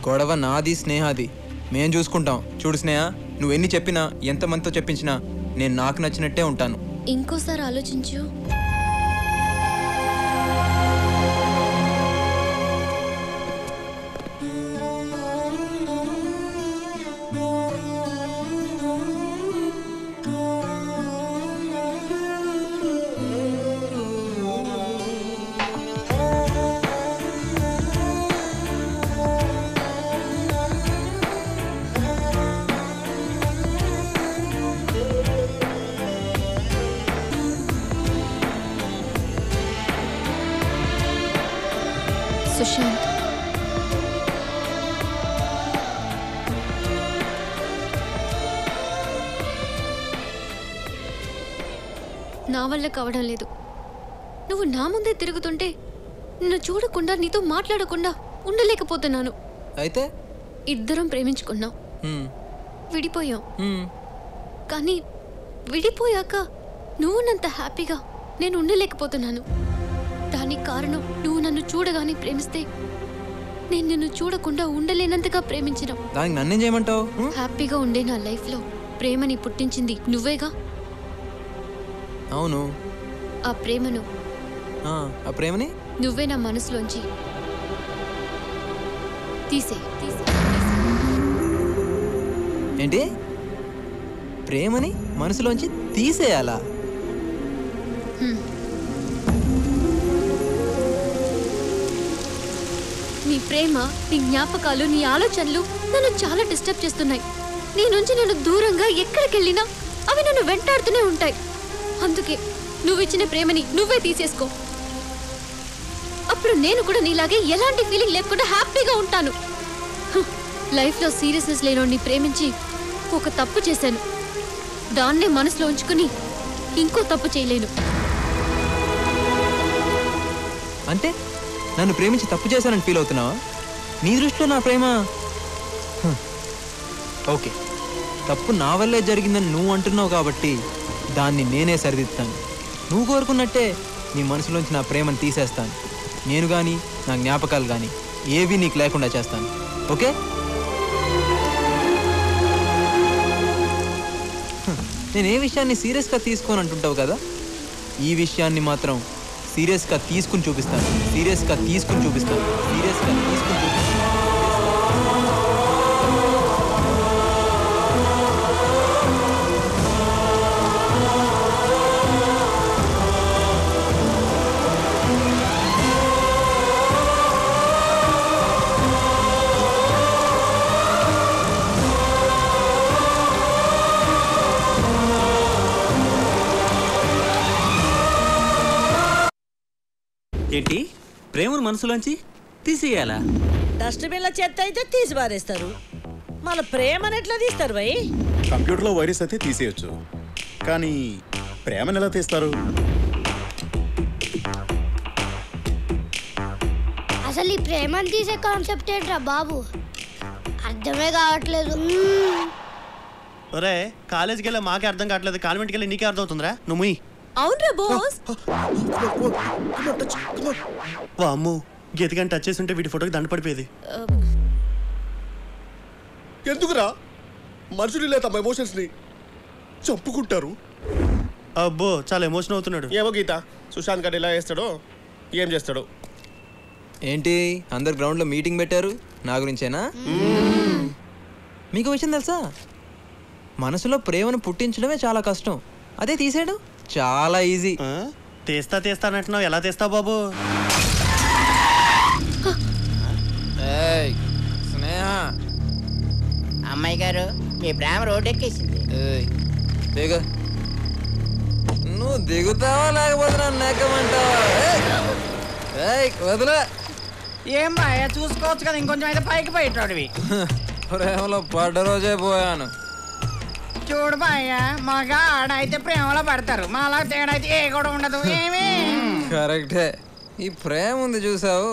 [SPEAKER 4] గొడవ నాది స్నేహాది, మేం చూసుకుంటాం. చూడు స్నేహ, నువ్వు ఎన్ని చెప్పినా ఎంతమందితో చెప్పించినా నేను నాకు నచ్చినట్టే ఉంటాను.
[SPEAKER 7] ఇంకోసారి ఆలోచించు. సుశాంత్, నా వల్ల కావడం లేదు. నువ్వు నా ముందే తిరుగుతుంటే నిన్ను చూడకుండా నీతో మాట్లాడకుండా ఉండలేకపోతున్నాను.
[SPEAKER 4] అయితే
[SPEAKER 7] ఇద్దరం ప్రేమించుకున్నాం, విడిపోయాం. కానీ విడిపోయాక నువ్వు నంత హ్యాపీగా నేను ఉండలేకపోతున్నాను. దానికి కారణం నువ్వు నన్ను చూడగానే ప్రేమిస్తే నేను నిన్ను చూడకుండా ఉండలేనంతగా ప్రేమించిన.
[SPEAKER 4] దానికి నన్నేం చేయమంటావు?
[SPEAKER 7] హ్యాపీగా ఉండే నా లైఫ్ లో ప్రేమని పుట్టించింది నువ్వేగా.
[SPEAKER 4] అవును.
[SPEAKER 7] ఆ ప్రేమను
[SPEAKER 4] ఆ ప్రేమని
[SPEAKER 7] నువ్వే నా మనసులోంచి తీసే.
[SPEAKER 4] ఏంటి? ప్రేమని మనసులోంచి తీసేయాలా?
[SPEAKER 7] నీ ప్రేమ, నీ జ్ఞాపకాలు, నీ ఆలోచనలు నన్ను చాలా డిస్టర్బ్ చేస్తున్నాయి. నీ నుంచి నేను దూరంగా ఎక్కడికి వెళ్ళినా అవి నన్ను వెంటాడుతూనే ఉంటాయి. అందుకే నువ్వు ఇచ్చిన ప్రేమని నువ్వే తీసేసుకో. అప్పుడు నేను కూడా నీలాగే ఎలాంటి ఫీలింగ్ లేకుండా హ్యాపీగా ఉంటాను. లైఫ్లో సీరియస్నెస్ లేనోడిని ప్రేమించి ఒక తప్పు చేశాను. దాన్నే మనసులో ఉంచుకుని ఇంకో తప్పు చేయలేను.
[SPEAKER 4] అంటే నన్ను ప్రేమించి తప్పు చేశానని ఫీల్ అవుతున్నావా? నీ దృష్టిలో నా ప్రేమ ఓకే, తప్పు నా వల్లే జరిగిందని నువ్వు అంటున్నావు కాబట్టి దాన్ని నేనే సరిదిద్దుతాను. నువ్వు కోరుకున్నట్టే నీ మనసులోంచి నా ప్రేమను తీసేస్తాను. నేను కానీ నా జ్ఞాపకాలు కానీ ఏవి నీకు లేకుండా చేస్తాను. ఓకే? నేను ఏ విషయాన్ని సీరియస్గా తీసుకోని అంటుంటావు కదా, ఈ విషయాన్ని మాత్రం సీరియస్గా తీసుకుని చూపిస్తాను. సీరియస్గా తీసుకుని చూపిస్తాను. సీరియస్గా తీసుకుని చూపిస్తాను.
[SPEAKER 8] ఏంటి? ప్రేమను మనసులోంచి తీసేయాలా?
[SPEAKER 15] డస్ట్బిన్ల చెత్త అయితే తీసి పారేస్తారు, మన ప్రేమను ఎట్లా తీస్తారు భయ్?
[SPEAKER 21] కంప్యూటర్లో వైరస్ అయితే తీసేయచ్చు, కానీ ప్రేమను ఎలా తీస్తారు?
[SPEAKER 16] అసలు ఈ ప్రేమను తీసే కాన్సెప్ట్ ఏంట్రా బాబు, అర్థమే కావట్లేదు.
[SPEAKER 14] ఒరే, కాలేజీకి వెళ్ళి మాకే అర్థం కావట్లేదు, కాన్వెంట్కి వెళ్ళి నీకే అర్థం అవుతుందిరా. నువ్వు
[SPEAKER 18] అవునరా బాస్.
[SPEAKER 14] అమ్ము, గీతగాని టచ్ చేసి ఉంటే వీటి ఫోటోకి దండ పడిపోయేది.
[SPEAKER 13] ఎందుకురా మనుషులు ఇలా తమ ఎమోషన్స్ ని చంపుకుంటారు?
[SPEAKER 14] అబ్బో చాలా ఎమోషన్ అవుతున్నాడు.
[SPEAKER 13] ఏమో గీత, సుశాంత్ గారు ఎలా చేస్తాడో ఏం చేస్తాడో.
[SPEAKER 4] ఏంటి అందరు గ్రౌండ్లో మీటింగ్ పెట్టారు నా గురించేనా? మీకు విషయం తెలుసా, మనసులో ప్రేమను పుట్టించడమే చాలా కష్టం, అదే తీసేయడం చాలా ఈజీ.
[SPEAKER 14] తీస్తానంటున్నావు, ఎలా తీస్తావు బాబు?
[SPEAKER 4] స్నేహ,
[SPEAKER 12] అమ్మాయి గారు మీ ప్రేమ రోడ్డెక్కేసింది.
[SPEAKER 4] దిగు. నువ్వు దిగుతావా లేకపోతే నన్ను ఎక్కమంటావా? వదిలే.
[SPEAKER 15] ఏం బాయ్ చూసుకోవచ్చు కదా, ఇంకొంచెం అయితే పైకి పోయేటోడివి.
[SPEAKER 4] ప్రేమలో పడ్డ రోజే పోయాను.
[SPEAKER 15] చూడు బాయ్య, మగ ఆడైతే ప్రేమలో పడతారు, మాలా తేడా అయితే ఏ కూడా ఉండదు. ఏమి
[SPEAKER 4] కరెక్టే. ఈ ప్రేమ ఉంది చూసావు,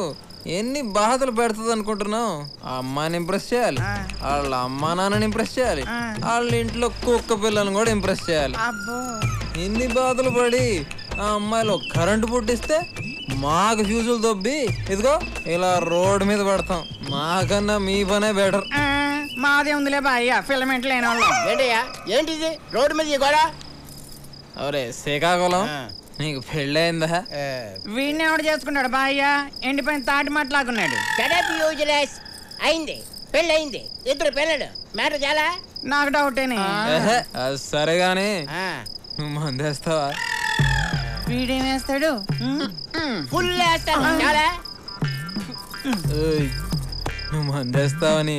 [SPEAKER 4] ఎన్ని బాధలు పెడుతుంది అనుకుంటున్నావు? ఆ అమ్మాయిని ఇంప్రెస్ చేయాలి, వాళ్ళ అమ్మా నాన్నని ఇంప్రెస్ చేయాలి, వాళ్ళ ఇంట్లో కుక్క పిల్లని కూడా ఇంప్రెస్ చేయాలి. ఇన్ని బాధలు పడి ఆ అమ్మాయిలో కరెంటు పుట్టిస్తే మాకు ఫ్యూజులు దొబ్బి ఇదిగో ఇలా రోడ్డు మీద పడతాం. మాకన్నా మీ పనే బెటర్.
[SPEAKER 15] మాదే ఉందిలే బాయ్య, ఫిలమెంట్ లేని వాళ్ళం.
[SPEAKER 12] ఏంటయ్యా ఏంటిది రోడ్డు మీద కూడా?
[SPEAKER 4] అవరే శ్రీకాకుళం, నీకు పెళ్ళయిందా?
[SPEAKER 15] వీడిని ఎవడు చేసుకున్నాడు బాయ్య? ఎండిపోయిన తాటి మాట్లాడుకున్నాడు.
[SPEAKER 12] అయింది, పెళ్ళి అయింది, ఇద్దరు పిల్లలు. మ్యాటర్ చాలా
[SPEAKER 15] నాకు డౌటేనే.
[SPEAKER 4] అది సరే గానీ నువ్వు మందేస్తావా?
[SPEAKER 15] వీడేం వేస్తాడు?
[SPEAKER 12] ఫుల్ వేస్తాను. చాలా
[SPEAKER 4] నువ్వు మందేస్తావని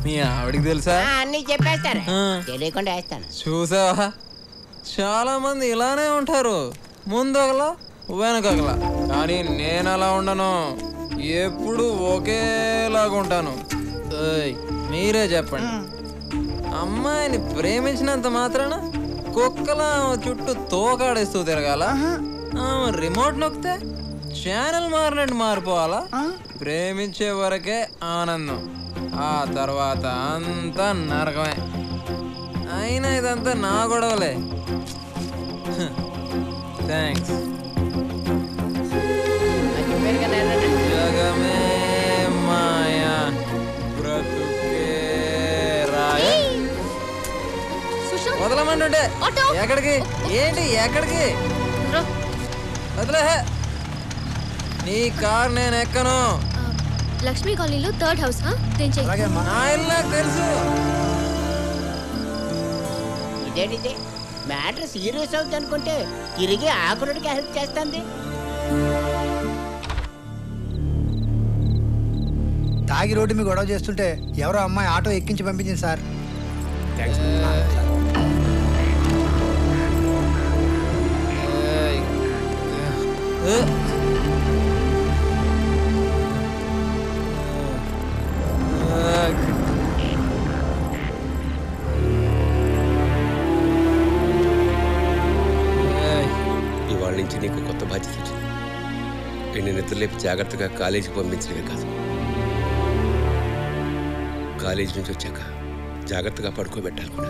[SPEAKER 4] మీ ఆవిడికి తెలుసా?
[SPEAKER 12] అన్ని చెప్పేస్తారు, తెలియకుండా వేస్తాను.
[SPEAKER 4] చూసావా, చాలా మంది ఇలానే ఉంటారు, ముందొకలా వెనకగలా. కానీ నేను అలా ఉండను, ఎప్పుడు ఒకేలాగా ఉంటాను. మీరే చెప్పండి, అమ్మాయిని ప్రేమించినంత మాత్రాన కుక్కలా చుట్టూ తోకాడేస్తూ తిరగాల? రిమోట్ నొక్కితే ఛానల్ మారినట్టు మారిపోవాలా? ప్రేమించే వరకే ఆనందం, ఆ తర్వాత అంతా నరకమే. అయినా ఇదంతా నా గొడవలే. థ్యాంక్స్. జగమే మాయా బ్రతుకే రాయ. వదలమంటుంటే ఎక్కడికి? ఏంటి ఎక్కడికి? వదిలే, నీ కార్ నేను ఎక్కను.
[SPEAKER 7] లక్ష్మీ కాలనీలో 3rd హౌస్.
[SPEAKER 4] నా ఇల్లు నాకు తెలుసు.
[SPEAKER 12] ఇదేంటిది మ్యాటర్ సీరియస్ అవుతుంది అనుకుంటే తిరిగి ఆకురుడికి హెల్ప్ చేస్తుంది.
[SPEAKER 3] తాగి రోడ్డు మీద గొడవ చేస్తుంటే ఎవరో అమ్మాయి ఆటో ఎక్కించి పంపించింది సార్.
[SPEAKER 1] ఇవాళ నుంచి నీకు కొత్త బాధ్యత వచ్చింది. నేను నిద్రలేపి జాగ్రత్తగా కాలేజీకి పంపించడమే కాదు, కాలేజీ నుంచి వచ్చాక జాగ్రత్తగా పడుకోబెట్టాలి కూడా.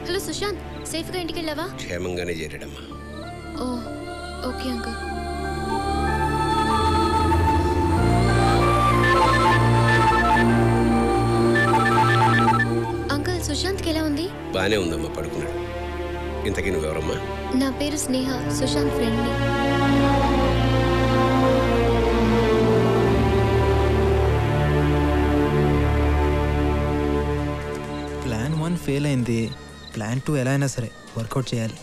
[SPEAKER 7] హలో సుశాంత్, సేఫ్గా ఇంటికి వెళ్ళావా?
[SPEAKER 1] క్షేమంగానే చేరాడమ్మా.
[SPEAKER 7] ఓ ఓకే అంకుల్. అంకుల్ సుశాంత్కి ఎలా ఉంది?
[SPEAKER 1] బానే ఉందమ్మా, పడుకున్నాడు. ఇంతకీ నువ్వెవరమ్మా?
[SPEAKER 7] నా పేరు స్నేహ, సుశాంత్ ఫ్రెండ్ని.
[SPEAKER 4] ప్లాన్ 1 ఫెయిల్ అయింది, ప్లాన్ 2 ఎలా అయినా సరే వర్కౌట్ చేయాలి.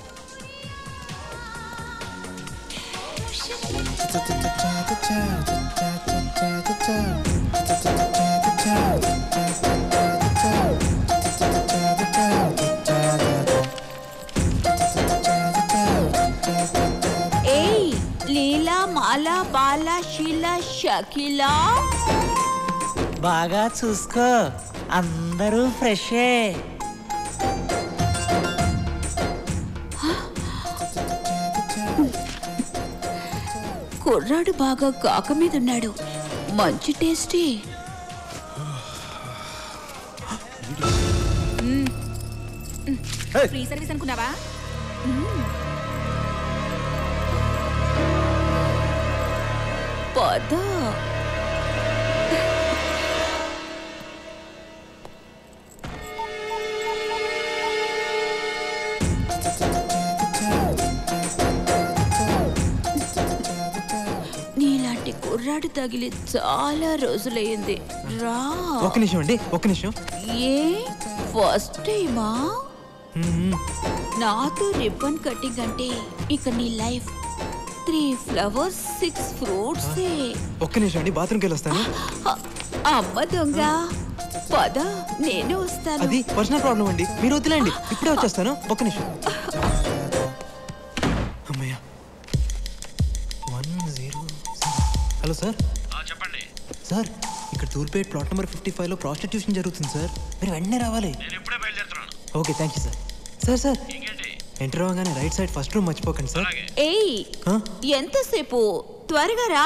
[SPEAKER 22] ఏయ్ లీలా, మాలా, బాలా, షీలా, షకీలా,
[SPEAKER 15] బాగా చూసుకో, అందరూ ఫ్రెషే.
[SPEAKER 22] కుర్రాడు బాగా కాక మీద ఉన్నాడు, మంచి టేస్టీ.
[SPEAKER 20] ఫ్రీ సర్వీస్ అనుకున్నావా?
[SPEAKER 22] పద. నీలాంటి కుర్రాడు తగిలి చాలా రోజులయ్యింది. రా.
[SPEAKER 4] ఒక్క నిమిషం అండి, ఒక్క నిమిషం.
[SPEAKER 22] ఏ ఫస్ట్ టైమా? నాతో రిబ్బన్ కటింగ్ అంటే ఇక నీ లైఫ్ 3 flowers 6 fruits.
[SPEAKER 4] ఒక్క నిమిషం అండి, బాత్రూమ్కి వెళ్ళి వస్తాను.
[SPEAKER 22] అమ్మ దొంగ, పద నేను వస్తాను.
[SPEAKER 4] అది పర్సనల్ ప్రాబ్లం అండి, మీరు వదిలేండి, ఇప్పుడే వచ్చేస్తాను. ఒక్క నిమిషం. అమ్మయ్య. 100. Hello sir.
[SPEAKER 6] చెప్పండి
[SPEAKER 4] సార్, ఇక్కడ తూర్పేట్ ప్లాట్ నెంబర్ 55లో ప్రాస్టిట్యూషన్ జరుగుతుంది సార్, మీరు వెంటనే రావాలి.
[SPEAKER 6] నేను ఇప్పుడే బయలుదేరుతున్నాను.
[SPEAKER 4] Okay, thank you sir. Sir sir, enter అవ్వగానే రైట్ సైడ్ ఫస్ట్ రూమ్ మర్చిపోకండి సార్.
[SPEAKER 22] ఏయ్, ఎంతసేపు? త్వరగా రా.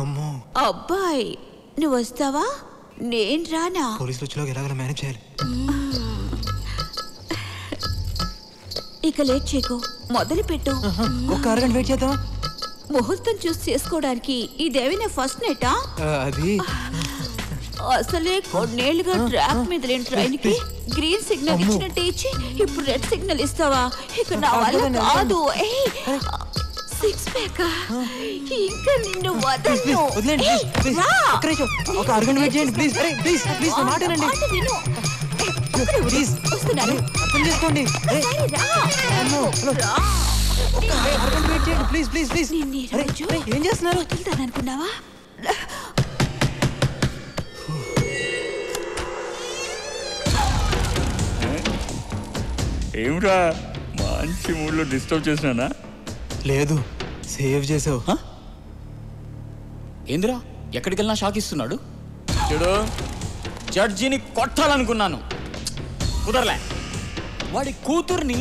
[SPEAKER 4] అమ్మో,
[SPEAKER 22] అబ్బాయి నువ్వు వస్తావా? నేను రానా?
[SPEAKER 4] పోలీసులు వచ్చేలోగా ఎలాగైనా మేనేజ్ చేయాలి.
[SPEAKER 22] ఇక లేట్ చేయకు, మొదలు పెట్టు.
[SPEAKER 4] ఒక అరగంట వెయిట్ చేద్దామా?
[SPEAKER 22] ముహూర్తం చూసి చేసుకోవడానికి ఇదేమైనా ఫస్ట్ నైటా?
[SPEAKER 4] అది
[SPEAKER 22] అసలే కొన్నేళ్లుగా ట్రాక్ మీద లేని ట్రైన్ కి గ్రీన్ సిగ్నల్ ఇచ్చినట్టు ఇచ్చి ఇప్పుడు రెడ్ సిగ్నల్ ఇస్తావా? ఇక నా వల్ల కాదు. సిక్స్ ప్యాక్ ఇంకా నిన్ను వదలను.
[SPEAKER 4] ఒక అరగంట వెయిట్ చేయండి ప్లీజ్. ప్లీజ్ ప్లీజ్ మాట వినండి. ప్లీజ్
[SPEAKER 22] వస్తున్నాను,
[SPEAKER 4] అర్థం చేసుకోండి. అరగంట వెయిట్ చేయండి ప్లీజ్ ప్లీజ్ ప్లీజ్. ఏం చేస్తున్నారు?
[SPEAKER 22] వదులుతాను అనుకున్నావా?
[SPEAKER 10] ఏమిరా మంచి మూడ్లో డిస్టర్బ్ చేసినానా?
[SPEAKER 4] లేదు, సేవ్ చేసావు.
[SPEAKER 10] ఏందిరా ఎక్కడికి వెళ్ళినా షాక్ ఇస్తున్నాడు. చూడు, జడ్జిని కొట్టాలనుకున్నాను, కుదరలే. వాడి కూతుర్ని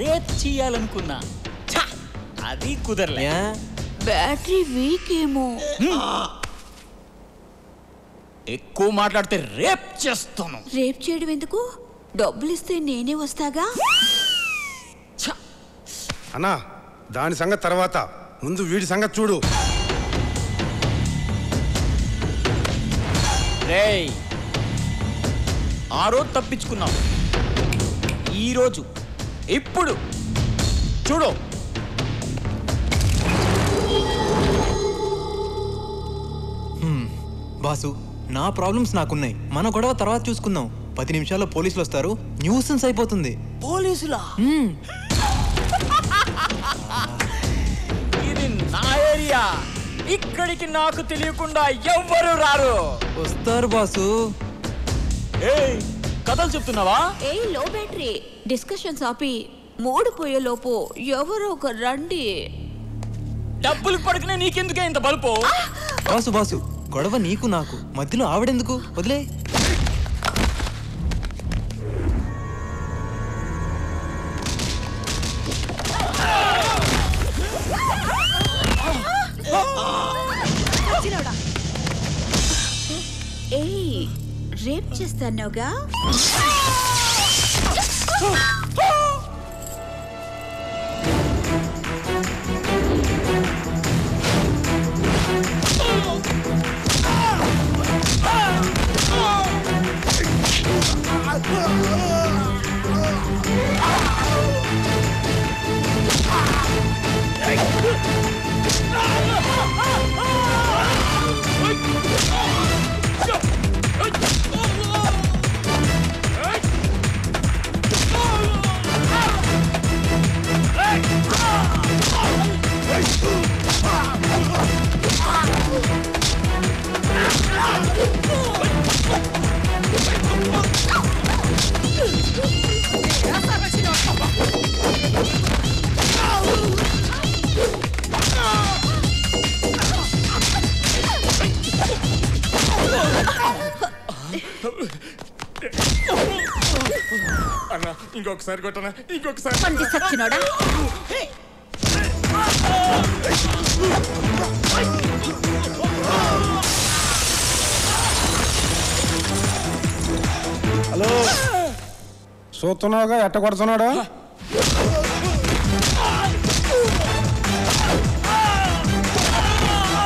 [SPEAKER 10] రేప్ చేయాలనుకున్నా, అది కుదరలే.
[SPEAKER 22] బ్యాటరీ వీక్ ఏమో.
[SPEAKER 10] ఎక్కువ మాట్లాడితే రేప్ చేస్తాను.
[SPEAKER 22] రేప్ చేయడం ఎందుకు? డబ్బులు ఇస్తే నేనే వస్తాగా.
[SPEAKER 9] అన్నా, దాని సంగతి తర్వాత, ముందు వీడి సంగతి చూడు.
[SPEAKER 10] రేయ్, ఆ రోజు తప్పించుకున్నావు, ఈరోజు ఇప్పుడు చూడు.
[SPEAKER 4] బాసు, నా ప్రాబ్లమ్స్ నాకున్నాయి, మన గొడవ తర్వాత చూసుకుందాం. 10 నిమిషాల్లో పోలీసులు వస్తారు, న్యూసెన్స్ అయిపోతుంది.
[SPEAKER 10] పోలీసులా? ఇది నా ఏరియా, ఇక్కడికి నాకు తెలియకుండా ఎవ్వరు రారు.
[SPEAKER 4] వస్తారు బాసు.
[SPEAKER 10] ఏయ్, కథలు చెప్తున్నావా?
[SPEAKER 22] ఏ లో బ్యాటరీ డిస్కషన్స్ ఆపి మూడు పోయే లోపు ఎవరో ఒక రండి.
[SPEAKER 10] డబ్బులు పడుకునే నీకెందుకే ఇంత బలుపు?
[SPEAKER 4] బాసు బాసు, గొడవ నీకు నాకు మధ్యలో ఆవిడెందుకు? వదిలే.
[SPEAKER 22] ఏయ్, రేప్ చేస్తానోగా.
[SPEAKER 6] అన్నా, ఇంకొకసారి కొట్టనా? ఇంకొకసారి.
[SPEAKER 22] సచ్చినోడా.
[SPEAKER 9] హలో, చూస్తున్నావుగా ఎట్ట కొడుతున్నాడు?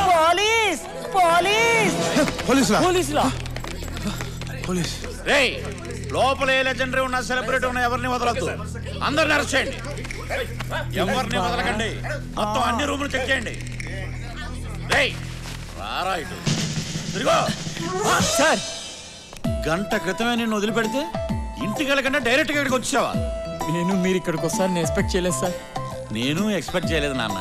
[SPEAKER 15] పోలీస్
[SPEAKER 10] పోలీసులా
[SPEAKER 21] రేయ్ లోపల ఏ లెజెండరీ ఉన్నా సెలబ్రిటీ ఉన్నా ఎవరిని వదలొద్దు. అందరిని అరెస్ట్ చేయండి. ఎవరిని వదలకండి. మొత్తం అన్ని రూములు చెక్ చేయండి. రేయ్ రారా ఇటు తిరుగో.
[SPEAKER 10] సార్
[SPEAKER 21] గంట క్రితమే నిన్ను వదిలిపెడితే ఇంటికి వెళ్ళకుండా డైరెక్ట్గా ఇక్కడికి వచ్చావా?
[SPEAKER 10] మీరు ఇక్కడికి వస్తారని ఎక్స్పెక్ట్ చేయలేదు సార్.
[SPEAKER 21] నేను ఎక్స్పెక్ట్ చేయలేదు నాన్న.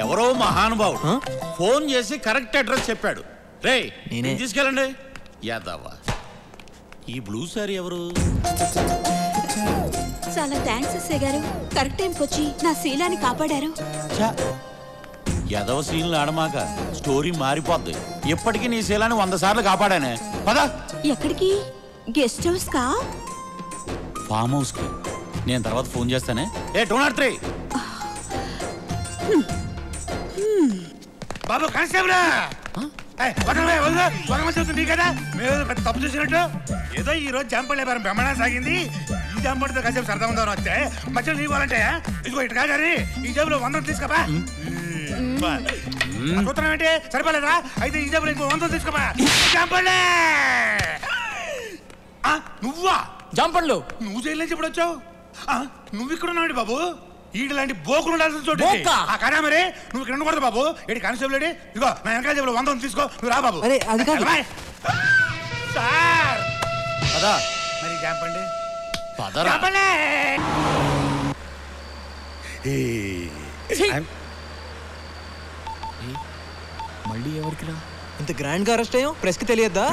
[SPEAKER 21] ఎవరో మహానుభావుడు ఫోన్ చేసి కరెక్ట్ అడ్రస్ చెప్పాడు. రేయ్ నేను తీసుకెళ్ళండి. యాదవ్వా ఈ బ్లూ సారీ ఎవరు?
[SPEAKER 22] చాలా థ్యాంక్స్ ఎస్ఐ గారు, కరెక్ట్ టైంకి వచ్చి నా శీలాన్ని కాపాడారు.
[SPEAKER 21] యాదవ సీన్లు ఆడమాక, స్టోరీ మారిపోద్ది. ఇప్పటికీ నీ శీలాన్ని 100 సార్లు కాపాడానే. పదా
[SPEAKER 22] ఎక్కడికి? గెస్ట్ హౌస్ కా?
[SPEAKER 21] ఫామ్ హౌస్ కి. నేను తర్వాత ఫోన్ చేస్తానే. ఏ 203
[SPEAKER 9] బాబు కానిస్టేబుల్ చెప్తుంది కదా, మేము పెద్ద తప్పు చూసినట్టు. ఏదో ఈ రోజు జాంపల్ వ్యాపారం బ్రహ్మాండంగా సాగింది. ఈ జాంపడితో కాసేపు సరదా ఉందామని వస్తే మధ్యలో నీవాలంటే ఇదిగో ఇటు కాదు ఈ జేబులో 100 తీసుకోపా. సూత్రం ఏంటి సరిపోలేదా? అయితే ఈ జేబులో ఇంకో 100 తీసుకోపా. జాంపళ్ళే నువ్వా?
[SPEAKER 10] జాంపళ్ళు
[SPEAKER 9] నువ్వు జైలు నుంచి ఇప్పుడు వచ్చావు? నువ్వు ఇక్కడ ఉన్నావు బాబు? ఈడు లాంటి బోకులు ఉండాల్సిన చోటు కదా. మరి నువ్వు ఇక్కడ ఉండకూడదు బాబు. ఏంటి కానిస్టేబుల్ లేడి? ఇదిగో నా వెనకాల జేబులో 100 తీసుకో. నువ్వు రా బాబు. సార్
[SPEAKER 21] పదా
[SPEAKER 9] మరి జాంపండి.
[SPEAKER 21] పదరా.
[SPEAKER 4] మళ్ళీ ఎవరికి రా? ఇంత గ్రాండ్ గా అరెస్ట్ అయ్యాం, ప్రెస్ కి తెలియద్దా?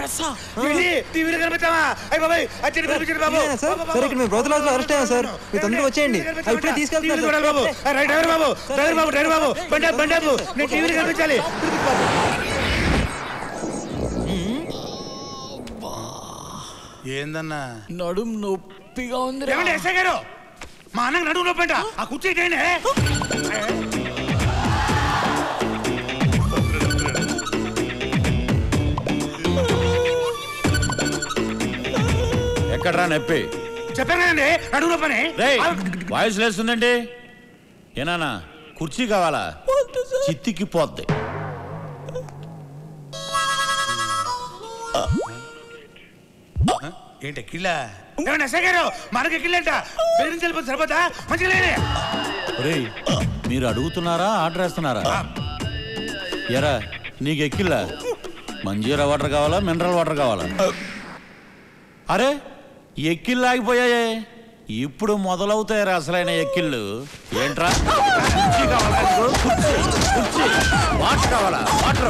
[SPEAKER 9] టీవీలో కనిపెట్టావా? అయ్య బాబాయ్ అచ్చడి పంపించండి బాబు.
[SPEAKER 4] సార్ ఇక్కడ మేము బ్రోతలాజ్ లో అరెస్ట్ అయ్యాం సార్. మీరు తొందరగా వచ్చేయండి. ఇప్పుడే తీసుకెళ్తున్నారు
[SPEAKER 9] బాబు. డ్రైవర్ బాబు, డ్రైవర్ బాబు, డ్రైవర్ బాబు, బండాబు నేను టీవీలో కనిపించాలి. ఏందన్నా
[SPEAKER 10] నడుము నొప్పిగా ఉంది.
[SPEAKER 9] ఏమండి ఎస్ఐ గారు, మా అన్నకు నడుము నొప్పి అంట. ఆ కుర్చీ ఏంటి?
[SPEAKER 21] ఎక్కడ్రా నొప్పి?
[SPEAKER 9] చెప్పాను కదండి నడుము నొప్పని.
[SPEAKER 21] వాయిస్ లేస్తుందండి. ఏనానా కుర్చీ కావాలా? చిత్తికి పోద్ది.
[SPEAKER 9] ఏంటి కిళ్ళ? ఏమండి ఎస్ఐ గారు, మనకి కిళ్ళంట. పేరెంట్స్ వెళ్ళిపోతే సరిపోతా? మంచిగా లేని.
[SPEAKER 21] మీరు అడుగుతున్నారా ఆర్డర్ వేస్తున్నారా? ఎరా నీకు ఎక్కిల్లా? మంజీరా వాటర్ కావాలా మినరల్ వాటర్ కావాలా? అరే ఎక్కిళ్ళు ఆగిపోయాయే, ఇప్పుడు మొదలవుతాయరా అసలైన ఎక్కిళ్ళు. ఏంట్రా వాటర్ కావాలా? వాటర్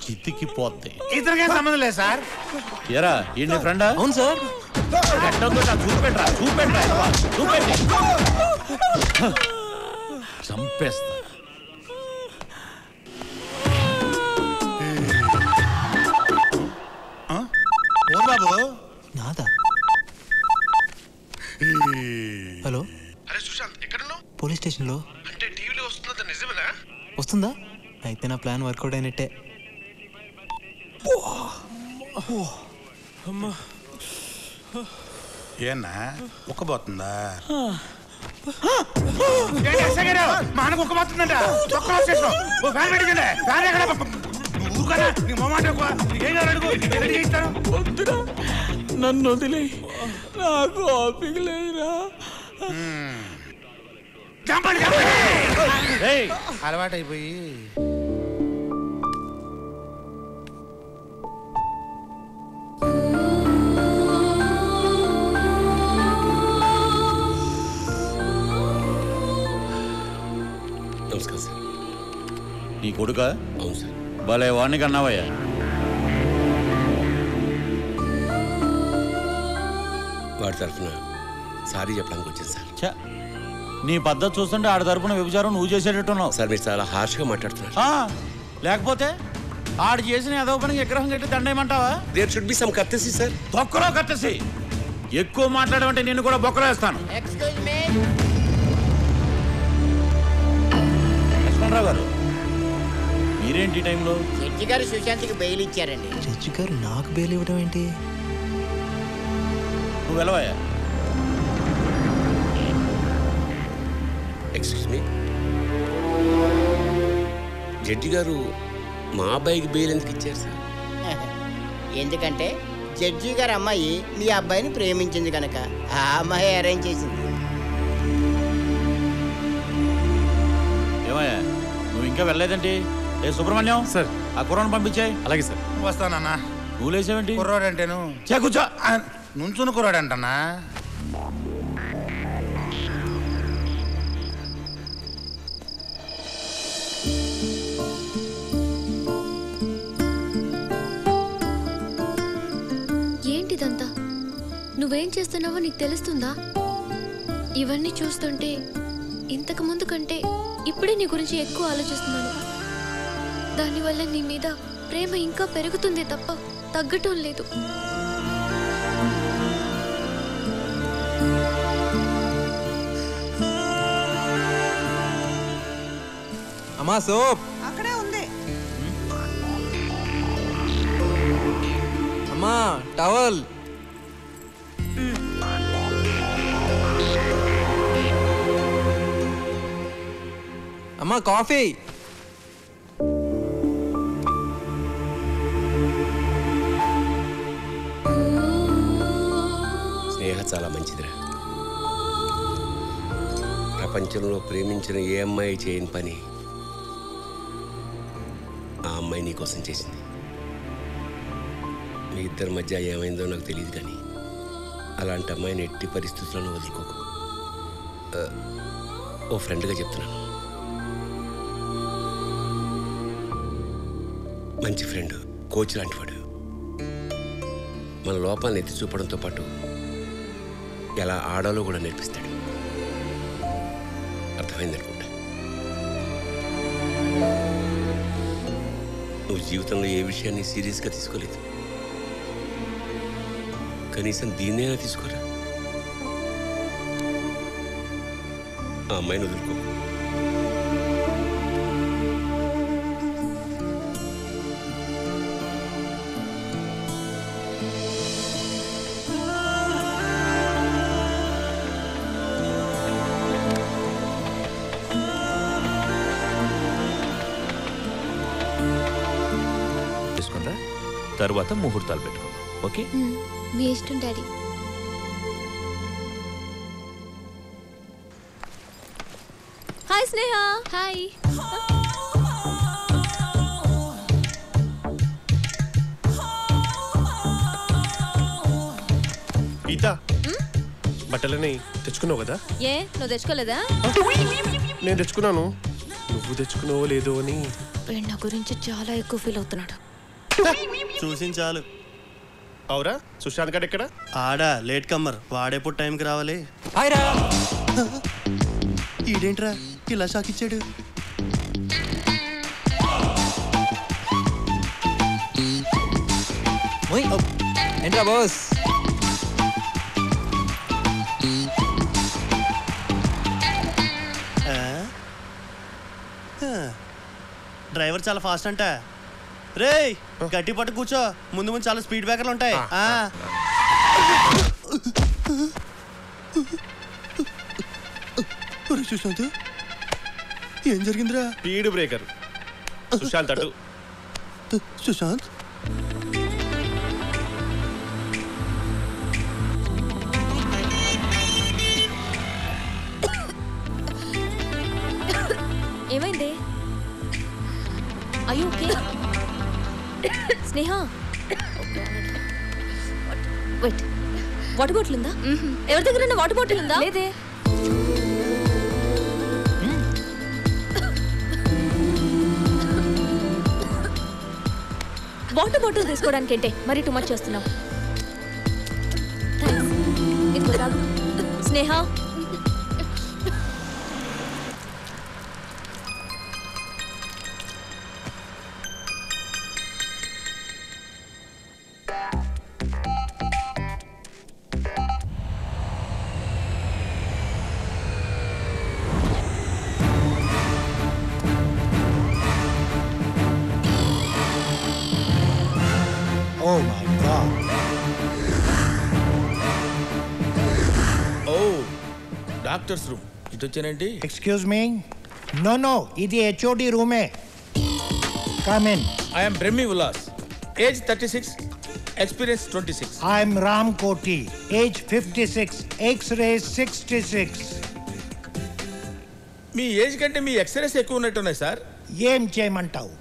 [SPEAKER 21] చిత్తికి పోద్ది.
[SPEAKER 9] ఇతనికే సంబంధం లేదు సార్.
[SPEAKER 21] ఎరా ఈ ఫ్రెండా?
[SPEAKER 4] అవును సార్.
[SPEAKER 21] చూపెట్రా చూపెట్రా చూపెట్టి చంపేస్తా.
[SPEAKER 9] బాబు
[SPEAKER 4] నాదా? హలో
[SPEAKER 9] అరే సుశాంత్ ఎక్కడున్నావు?
[SPEAKER 4] పోలీస్ స్టేషన్ లో.
[SPEAKER 9] అంటే టీవీలో వస్తుందా? నిజమేనా?
[SPEAKER 4] వస్తుందా? అయితే నా ప్లాన్ వర్కౌట్ అయినట్టే.
[SPEAKER 9] ఏనా ఉక్కబోతుందా? మా అన్నకు ఉక్కబోతుందంట. ఫ్యాన్ పెట్టించండి. ఫ్యాన్ ఎక్కడ? ఊరుకన్నా నీ మొమాట ఏం కావాలి అడుగు, రెడీ చేయిస్తాను.
[SPEAKER 10] నన్ను వదిలే, నాకు ఓపిక లేదురా.
[SPEAKER 9] అలవాటైపోయి
[SPEAKER 1] నమస్కారం సార్.
[SPEAKER 21] నీ కొడుక?
[SPEAKER 1] అవును సార్.
[SPEAKER 21] భలే వాణ్ణి కన్నావయ్యా.
[SPEAKER 1] వాడి తరఫున సారీ చెప్పడానికి వచ్చింది సార్.
[SPEAKER 21] నీ పద్ధతి చూస్తుంటే ఆడ తరపున వ్యభిచారం నువ్వు చేసేటట్టున్నావు.
[SPEAKER 1] సార్ మీరు చాలా హార్ష్గా మాట్లాడుతున్నారు.
[SPEAKER 21] లేకపోతే ఆడు చేసిన ఏదో పనికి విగ్రహం కట్టి దండేయమంటావా?
[SPEAKER 1] There should be some courtesy sir.
[SPEAKER 21] బొక్కలో కర్టసీ. ఎక్కువ మాట్లాడమంటే నిన్ను కూడా బొక్కలో వేస్తాను. లక్ష్మణరావు గారు మీరేంటి టైంలో?
[SPEAKER 12] జడ్జి గారు సుశాంత్కి బెయిల్ ఇచ్చారండి.
[SPEAKER 4] జడ్జి గారు నాకు బెయిల్ ఇవ్వడం ఏంటి?
[SPEAKER 21] నువ్వు వెళ్ళవయ్యా.
[SPEAKER 1] Excuse me. జడ్జి గారు మా అబ్బాయికి బెయిల్ ఎందుకు ఇచ్చారు సార్?
[SPEAKER 12] ఎందుకంటే జడ్జి గారు అమ్మాయి మీ అబ్బాయిని ప్రేమించింది కనుక ఆ అమ్మాయి అరేంజ్ చేసింది.
[SPEAKER 21] ఏమయ్యా నువ్వు ఇంకా వెళ్ళలేదండి? ఏ సుబ్రహ్మణ్యం సార్, ఆ కుర్రాన్ని పంపించాయి.
[SPEAKER 9] అలాగే సార్. వస్తానన్నా.
[SPEAKER 21] నువ్వు లేచావేంటి?
[SPEAKER 9] కుర్రాడు అంటేను
[SPEAKER 21] కూర్చో.
[SPEAKER 9] నుంచుని కుర్రాడు అంటన్నా.
[SPEAKER 7] ఏంటిదంతా? నువ్వేం చేస్తున్నావో నీకు తెలుస్తుందా? ఇవన్నీ చూస్తుంటే ఇంతకు ముందు కంటే ఇప్పుడే నీ గురించి ఎక్కువ ఆలోచిస్తున్నాను. దానివల్ల నీ మీద ప్రేమ ఇంకా పెరుగుతుంది తప్ప తగ్గటం లేదు.
[SPEAKER 4] అమ్మా సోప్.
[SPEAKER 2] అక్కడే ఉంది.
[SPEAKER 4] అమ్మా టవల్. అమ్మా కాఫీ.
[SPEAKER 1] స్నేహ చాలా మంచిదిరా. ప్రపంచంలో ప్రేమించిన ఏ అమ్మాయి చేయని పని ఆ అమ్మాయి నీకోసం చేసింది. మీ ఇద్దరి మధ్య ఏమైందో నాకు తెలియదు, కానీ అలాంటి అమ్మాయిని ఎట్టి పరిస్థితులను వదులుకోకు. ఓ ఫ్రెండ్గా చెప్తున్నాను. మంచి ఫ్రెండ్, కోచ్ లాంటివాడు. మన లోపాలను ఎత్తి చూపడంతో పాటు ఎలా ఆడాలో కూడా నేర్పిస్తాడు. అర్థమైందనుకుంటా. నువ్వు జీవితంలో ఏ విషయాన్ని సీరియస్గా తీసుకోలేదు. కనీసం దీన్నైనా తీసుకోరా. ఆ అమ్మాయిని వదులుకో.
[SPEAKER 11] తర్వాత ముహూర్తాలు పెట్టుకో. ఓకే?
[SPEAKER 7] మీ ఇష్టం డాడీ.
[SPEAKER 18] హాయ్ స్నేహ.
[SPEAKER 7] హాయ్.
[SPEAKER 13] గీత, బట్టలని తెచ్చుకున్నావు కదా?
[SPEAKER 18] ఏ నువ్వు తెచ్చుకోలేదా?
[SPEAKER 13] నేను తెచ్చుకున్నాను. నువ్వు తెచ్చుకున్నావో లేదో అని.
[SPEAKER 18] నా గురించి చాలా ఎక్కువ ఫీల్ అవుతున్నాడు.
[SPEAKER 14] చూసి చాలు.
[SPEAKER 13] అవురా, సుశాంత్ గడ్ ఎక్కడ?
[SPEAKER 14] ఆడా లేట్ కమ్మర్, వాడేప్పుడు టైంకి రావాలి. ఈడేంట్రా ఇలా షాక్ ఇచ్చాడు?
[SPEAKER 4] ఏంట్రా బాస్?
[SPEAKER 14] డ్రైవర్ చాలా ఫాస్ట్ అంట. రేయ్ గట్టి పట్టు కూర్చో, ముందు ముందు చాలా స్పీడ్ బ్రేకర్లు ఉంటాయి. సుశాంత్ ఏం జరిగిందిరా?
[SPEAKER 13] Speed breaker. సుశాంత్ అటు.
[SPEAKER 14] సుశాంత్
[SPEAKER 18] ఏమైంది? అయ్యో ఓకే. స్నేహ వెయిట్, వాటర్ బాటిల్ ఉందా? ఎవరి దగ్గర వాటర్ బాటిల్ ఉందా? లేదే. వాటర్ బాటిల్ తీసుకోవడానికి ఏంటే మరీ టూ మచ్ చేస్తున్నావు. స్నేహ
[SPEAKER 9] Oh my God.
[SPEAKER 21] Doctors room ఇటు వచ్చానండి.
[SPEAKER 9] Excuse me? No, ఇది HOD రూమే.
[SPEAKER 17] Come in.
[SPEAKER 19] I am Brahmi Ullas. Age 36, experience 26.
[SPEAKER 17] I'm Ram Koti. Age 56. X-ray 66.
[SPEAKER 19] Me age కంటే మీ ఎక్స్రేస్ ఎక్కువ ఉన్నట్టున్నాయి సార్.
[SPEAKER 17] ఏం చేయమంటావు?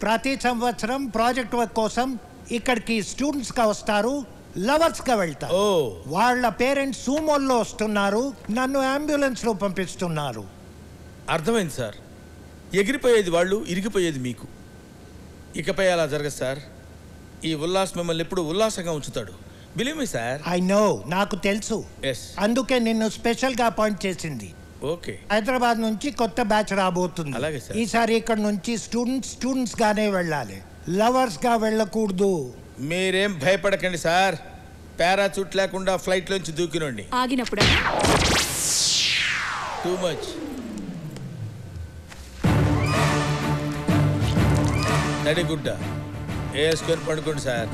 [SPEAKER 17] ప్రతి సంవత్సరం ప్రాజెక్ట్ వర్క్ కోసం ఇక్కడికి స్టూడెంట్స్ గా వస్తారు, లవర్స్ గా వెళ్తారు. వాళ్ళ పేరెంట్స్ సూమోల్లో వస్తున్నారు, నన్ను అంబులెన్స్ లో పంపిస్తున్నారు.
[SPEAKER 19] అర్థమైంది సార్. ఎగిరిపోయేది వాళ్ళు, ఇరిగిపోయేది మీకు. ఇకపై అలా జరగదు సార్. ఈ ఉల్లాస్ మిమ్మల్ని ఎప్పుడు ఉల్లాసంగా ఉంచుతాడు. Believe me sir.
[SPEAKER 17] I know, నాకు తెలుసు. అందుకే నిన్ను స్పెషల్ గా అపాయింట్ చేసింది.
[SPEAKER 19] ఓకే.
[SPEAKER 17] హైదరాబాద్ నుంచి కొత్త బ్యాచ్ రాబోతుంది.
[SPEAKER 19] అలాగే సార్.
[SPEAKER 17] ఈసారి ఇక్కడ నుంచి స్టూడెంట్స్ గానే వెళ్ళాలి, లవర్స్ గా వెళ్ళకూడదు.
[SPEAKER 19] మీరేం భయపడకండి సార్. పారాచూట్ లేకుండా ఫ్లైట్ లోంచి దూకినండి.
[SPEAKER 20] ఆగినప్పుడు
[SPEAKER 19] టూ మచ్. నడిగుడ్డ వేసుకొని పడుకోండి సార్.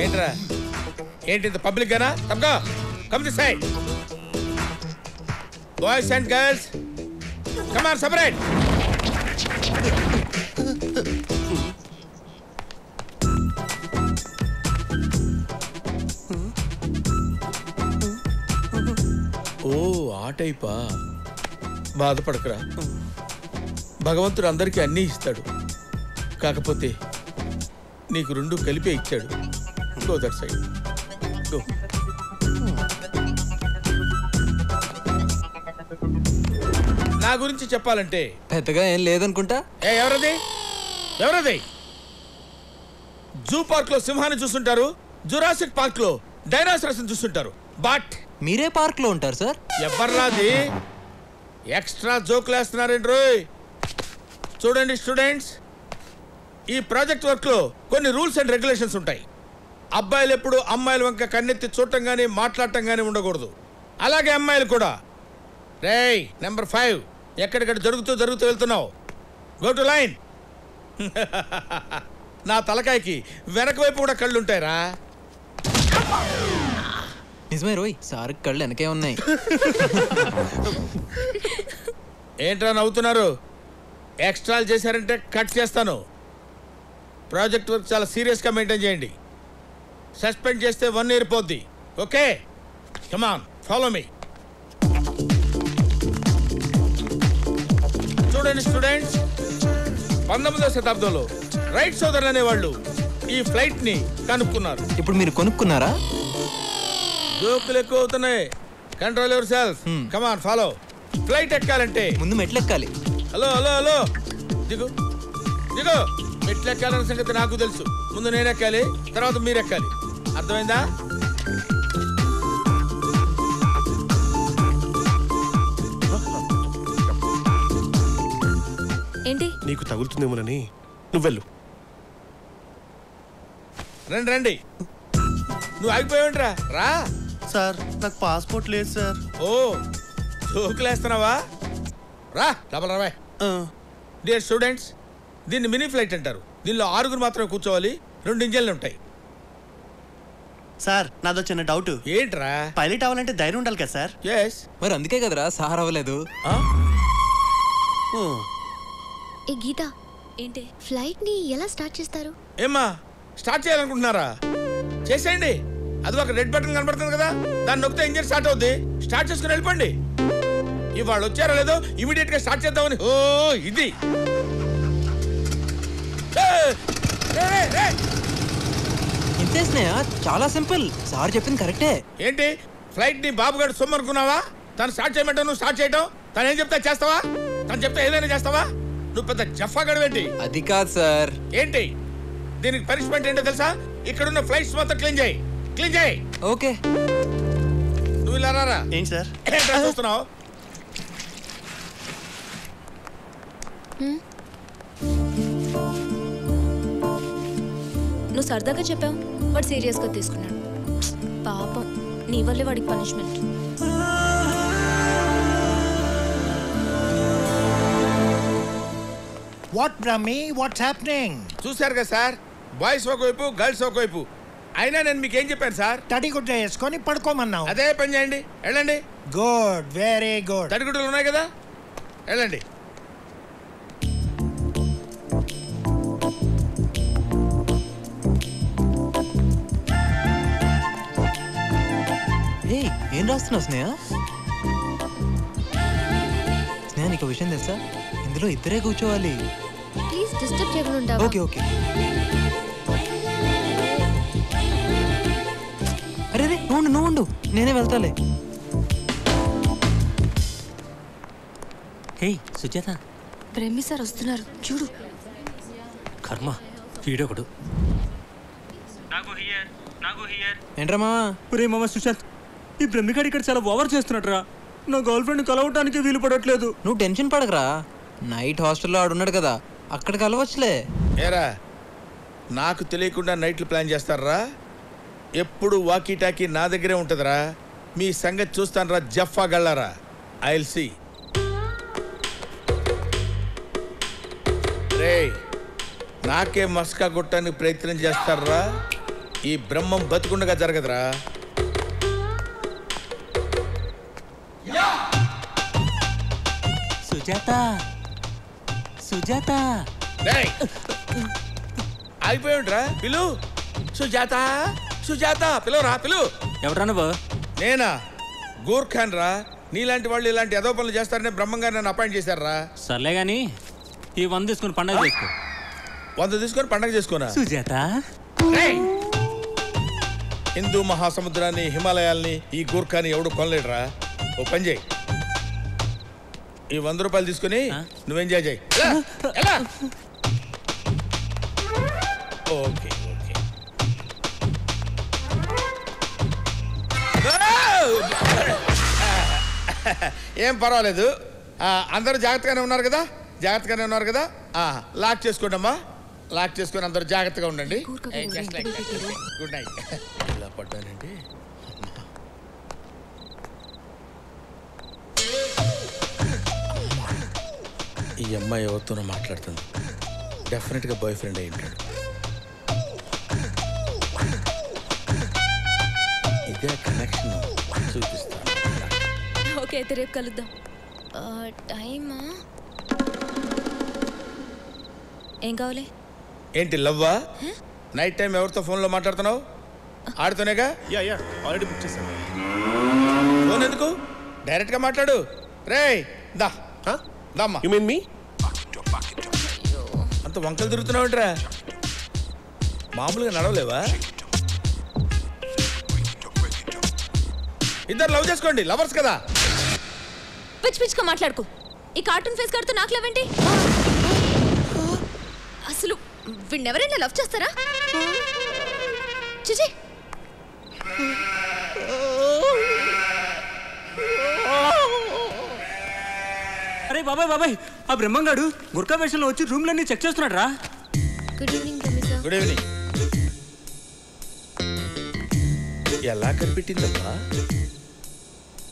[SPEAKER 19] ఏంట్రా ఏంటి ఇంత పబ్లిక్ గానా? తప్పగా come this side. Boys and girls come on separate. ఓ ఆ టైపా? బాధపడకరా, భగవంతుడు అందరికీ అన్నీ ఇస్తాడు. కాకపోతే నీకు రెండు కలిపే ఇచ్చాడు. Go that side, go. నా గురించి చెప్పాలంటే
[SPEAKER 4] పెద్దగా ఏం లేదనుకుంటా.
[SPEAKER 19] ఎవరది? జూ పార్క్ లో సింహాన్ని చూస్తుంటారు, జురాసిక్ పార్క్ లో డైనోసార్స్ చూస్తుంటారు. బట్
[SPEAKER 4] మీరే పార్క్ లో ఉంటారు సార్.
[SPEAKER 19] ఎవర్రాది ఎక్స్ట్రా జోకులు వేస్తున్నారండి రోయ్. చూడండి స్టూడెంట్స్, ఈ ప్రాజెక్ట్ వర్క్ లో కొన్ని రూల్స్ అండ్ రెగ్యులేషన్స్ ఉంటాయి. అబ్బాయిలు ఎప్పుడు అమ్మాయిల వంక కన్నెత్తి చూడటం కానీ మాట్లాడటం కానీ ఉండకూడదు. అలాగే అమ్మాయిలు కూడా. రేయ్ నెంబర్ 5, ఎక్కడిక్కడ జరుగుతూ వెళ్తున్నావు. Go to line. నా తలకాయకి వెనక వైపు కూడా కళ్ళు ఉంటాయిరా.
[SPEAKER 4] నిజమే రోయ్, సార్ కళ్ళు వెనకే ఉన్నాయి.
[SPEAKER 19] ఏంట్రా నవ్వుతున్నారు? ఎక్స్ట్రాలు చేశారంటే కట్ చేస్తాను. ప్రాజెక్ట్ వర్క్ చాలా సీరియస్గా మెయింటైన్ చేయండి. సస్పెండ్ చేస్తే 1 year పోద్ది. Okay, come on follow me. చూడండి స్టూడెంట్స్, 19వ శతాబ్దంలో రైట్ సోదరులు అనేవాళ్ళు ఈ ఫ్లైట్ ని కనుక్కున్నారు.
[SPEAKER 4] ఇప్పుడు మీరు కొనుక్కున్నారా?
[SPEAKER 19] జోకులు ఎక్కువ అవుతున్నాయి. Control yourself. Come on follow. Flight ఎక్కాలంటే
[SPEAKER 4] ముందు మెట్లు ఎక్కాలి.
[SPEAKER 19] హలో దిగు. మెట్లు ఎక్కాలన్న సంగతి నాకు తెలుసు. ముందు నేను ఎక్కాలి, తర్వాత మీరు ఎక్కాలి. అర్థమైందా?
[SPEAKER 18] ఏంటి?
[SPEAKER 13] నీకు తగులుతుందేమోనని నువ్వు వెళ్ళు.
[SPEAKER 19] రండి. నువ్వు ఆగిపోయావుంట్రా, రా.
[SPEAKER 14] సార్ నాకు పాస్పోర్ట్ లేదు సార్.
[SPEAKER 19] ఓ జోకులేస్తున్నావా? రా డబల్ రావా. డియర్ స్టూడెంట్స్, దీన్ని మినీ ఫ్లైట్ అంటారు. దీనిలో 6 మాత్రమే కూర్చోవాలి. 2 ఇంజన్లు ఉంటాయి.
[SPEAKER 14] సార్ నాదో చిన్న డౌట్.
[SPEAKER 19] ఏంట్రా?
[SPEAKER 14] పైలట్ అవ్వాలంటే ధైర్యం ఉండాలి కదా సార్?
[SPEAKER 19] ఎస్.
[SPEAKER 4] మరి అందుకే కదరా సార్ అవ్వలేదు.
[SPEAKER 7] ఏ గీత, ఏంటి ఫ్లైట్ ని ఎలా స్టార్ట్ చేస్తారు?
[SPEAKER 19] ఏమ్మా స్టార్ట్ చేయాలనుకుంటున్నారా? చేసేయండి. అది ఒక రెడ్ బటన్ కనబడుతుంది కదా, దాన్ని నొక్కితే ఇంజిన్ స్టార్ట్ అవుద్ది. స్టార్ట్ చేసుకుని వెళ్ళిపోండి. ఇవాళ వచ్చారో లేదో ఇమీడియట్ గా స్టార్ట్ చేద్దామని. ఓ ఇది
[SPEAKER 4] ఇంతే స్నేహ, చాలా సింపుల్. సార్ చెప్పింది కరెక్టే.
[SPEAKER 19] ఏంటి ఫ్లైట్ ని బాబుగారు సొమ్ము అనుకున్నావా? తను స్టార్ట్ చేయమంటావు, నువ్వు స్టార్ట్ చేయటం. తను ఏం చెప్తా చేస్తావా? తను చెప్తే ఏదైనా చేస్తావా? నువ్వు పెద్ద జఫా గడవేంటి?
[SPEAKER 4] అది కాదు సార్.
[SPEAKER 19] ఏంటి దీనికి పనిష్మెంట్ ఏంటో తెలుసా? ఇక్కడున్న ఫ్లైట్స్ మొత్తం క్లీన్ చేయి.
[SPEAKER 4] ఓకే.
[SPEAKER 19] నువ్వు ఇలా రారా.
[SPEAKER 14] ఏం సార్
[SPEAKER 19] ఏంట్రా చూస్తున్నావు?
[SPEAKER 18] నువ్వు సరదాగా చెప్పావు, వాడు సీరియస్గా తీసుకున్నాడు. పాపం, నీ వల్లే వాడికి punishment.
[SPEAKER 17] What Brahmi what's happening?
[SPEAKER 19] చూశారు కదా సార్, బాయ్స్ ఒకవైపు గర్ల్స్ ఒకవైపు. అయినా నేను మీకు ఏం చెప్పాను సార్?
[SPEAKER 17] తడిగుడ్డ వేసుకొని పడుకోమన్నావు.
[SPEAKER 19] అదే పని చేయండి, వెళ్ళండి.
[SPEAKER 17] Good, very good.
[SPEAKER 19] తడిగుడ్డలు ఉన్నాయి కదా, వెళ్ళండి.
[SPEAKER 4] ఏం రాస్తున్నావు స్నేహ? స్నేహ నీకు విషయం తెలుసా, ఇందులో ఇద్దరే కూర్చోవాలి.
[SPEAKER 7] ప్లీజ్ డిస్టర్బ్ చేయకుండా ఉంటావా?
[SPEAKER 4] Okay okay. అరే రే నువ్వు ఉండు, నేనే వెళ్తాలే.
[SPEAKER 5] హే సుజాత,
[SPEAKER 22] బ్రహ్మి సార్ వస్తున్నారు చూడు.
[SPEAKER 5] కర్మ, వీడొకడు.
[SPEAKER 4] ఏంట్రా మావా?
[SPEAKER 5] ఒరే మామ సుశాంత్, ఈ బ్రహ్మిగాడు ఇక్కడ చాలా ఓవర్ చేస్తున్నట్రా. నా గర్ల్ ఫ్రెండ్ కలవటానికి వీలు పడట్లేదు.
[SPEAKER 4] నువ్వు టెన్షన్ పడకరా, నైట్ హాస్టల్లో ఆడున్నాడు కదా, అక్కడ కలవచ్చులే.
[SPEAKER 19] ఏరా, నాకు తెలియకుండా నైట్లు ప్లాన్ చేస్తారా? ఎప్పుడు వాకీ టాకీ నా దగ్గరే ఉంటుందిరా. మీ సంగతి చూస్తాను రా జఫా గళ్ళారా. I will see. రే, నాకే మస్కా కొట్టడానికి ప్రయత్నం చేస్తారా? ఈ బ్రహ్మం బతుకుండగా జరగదురా.
[SPEAKER 5] సుజాత, సుజాత.
[SPEAKER 19] అయిపోయిండ్రా, పిలు. సుజాత, సుజాత, పిలువరా, పిలు.
[SPEAKER 5] ఎవరా నువ్వు?
[SPEAKER 19] నేనా, గూర్ఖాన్ రా. నీలాంటి వాళ్ళు ఇలాంటి ఏదో పనులు చేస్తారని బ్రహ్మంగా నన్ను అపాయింట్ చేశారా?
[SPEAKER 5] సర్లే గాని ఈ 100 తీసుకుని పండగ చేసుకో.
[SPEAKER 19] 100 తీసుకొని పండగ చేసుకోనా?
[SPEAKER 5] సుజాత,
[SPEAKER 19] హిందూ మహాసముద్రాన్ని, హిమాలయాల్ని, ఈ గూర్ఖాని ఎవడు కొనలేడురా. ఓ పని చేయి, ఈ 100 రూపాయలు తీసుకుని నువ్వు ఎంజాయ్ చేయి. Okay okay. ఏం పర్వాలేదు, అందరూ జాగ్రత్తగానే ఉన్నారు కదా, జాగ్రత్తగానే ఉన్నారు కదా. లాక్ చేసుకోండి అమ్మా, లాక్ చేసుకొని అందరూ జాగ్రత్తగా ఉండండి. Good night. ఇలా పడ్డానండి. ఈ అమ్మాయి ఎవరితోనో మాట్లాడుతుంది, డెఫినెట్గా బాయ్ ఫ్రెండ్ అయి ఉంటాడు. ఇదే కనెక్షన్ చూపిస్తాను.
[SPEAKER 18] ఓకే అయితే రేపు కలుద్దాం.
[SPEAKER 7] టైమా?
[SPEAKER 18] ఏం కావాలి?
[SPEAKER 19] ఏంటి లవ్వా? నైట్ టైం ఎవరితో ఫోన్లో మాట్లాడుతున్నావు? ఆడుతూనేగా.
[SPEAKER 13] ఆల్రెడీ బుక్ చేశాను.
[SPEAKER 19] ఫోన్ ఎందుకు, డైరెక్ట్గా మాట్లాడు. రే దా దమ్మా.
[SPEAKER 13] యు మీన్ మీ?
[SPEAKER 19] అంత వంకలు తిరుగుతున్నావుంట్రా, మామూలుగా నడవలేవా? ఇద్దరు లవ్ చేసుకోండి, లవర్స్ కదా.
[SPEAKER 18] పిచ్ పిచ్గా మాట్లాడుకో. ఈ కార్టూన్ ఫేస్ కడుతూ నాకు లవ్ ఏంటి? అసలు వీణెవరైనా లవ్ చేస్తారా? చిచి.
[SPEAKER 5] అరే బాబాయ్ బాబాయ్, ఆ బ్రహ్మంగాడు గుర్కా వేషంలో వచ్చి రూమ్లన్నీ చెక్ చేస్తున్నాడు రా.
[SPEAKER 7] గుడ్ ఈవినింగ్ కమిసా.
[SPEAKER 19] Good evening. ఎలా కనిపెట్టిందమ్మా?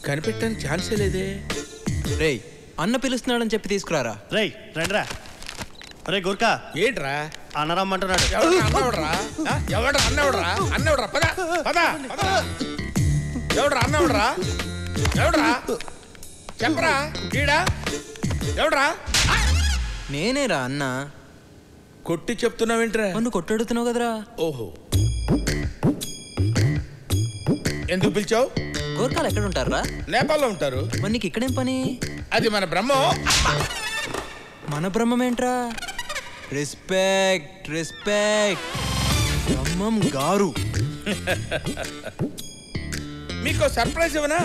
[SPEAKER 19] కనిపెట్టడానికి ఛాన్సే లేదే.
[SPEAKER 4] రేయ్, అన్న పిలుస్తున్నాడని చెప్పి తీసుకురారా.
[SPEAKER 14] రేయ్ రండిరా. రే గుర్కా,
[SPEAKER 19] ఏంట్రా
[SPEAKER 14] అన్నరమ్మంటున్నాడు.
[SPEAKER 19] ఎవడ్రా అన్నవడరా? పద పద పద. ఎవడ్రా అన్నవడరా? ఎవడ్రా చెప్పరా? ఈడా ఎవడ్రా?
[SPEAKER 4] నేనేరా అన్న.
[SPEAKER 19] కొట్టి చెప్తున్నావేంట్రా?
[SPEAKER 4] నువ్వు కొట్టడుతున్నావు కదరా.
[SPEAKER 19] ఓహో, ఎందుకు పిలిచావు?
[SPEAKER 4] గోర్ఖాలు ఎక్కడ ఉంటారా?
[SPEAKER 19] నేపాల్లో ఉంటారు.
[SPEAKER 4] మరి నీకు ఇక్కడేం పని?
[SPEAKER 19] అది మన బ్రహ్మం.
[SPEAKER 4] మన బ్రహ్మం ఏంట్రా? Respect respect. బ్రహ్మం గారు.
[SPEAKER 19] మీకు సర్ప్రైజ్ ఇవ్వనా?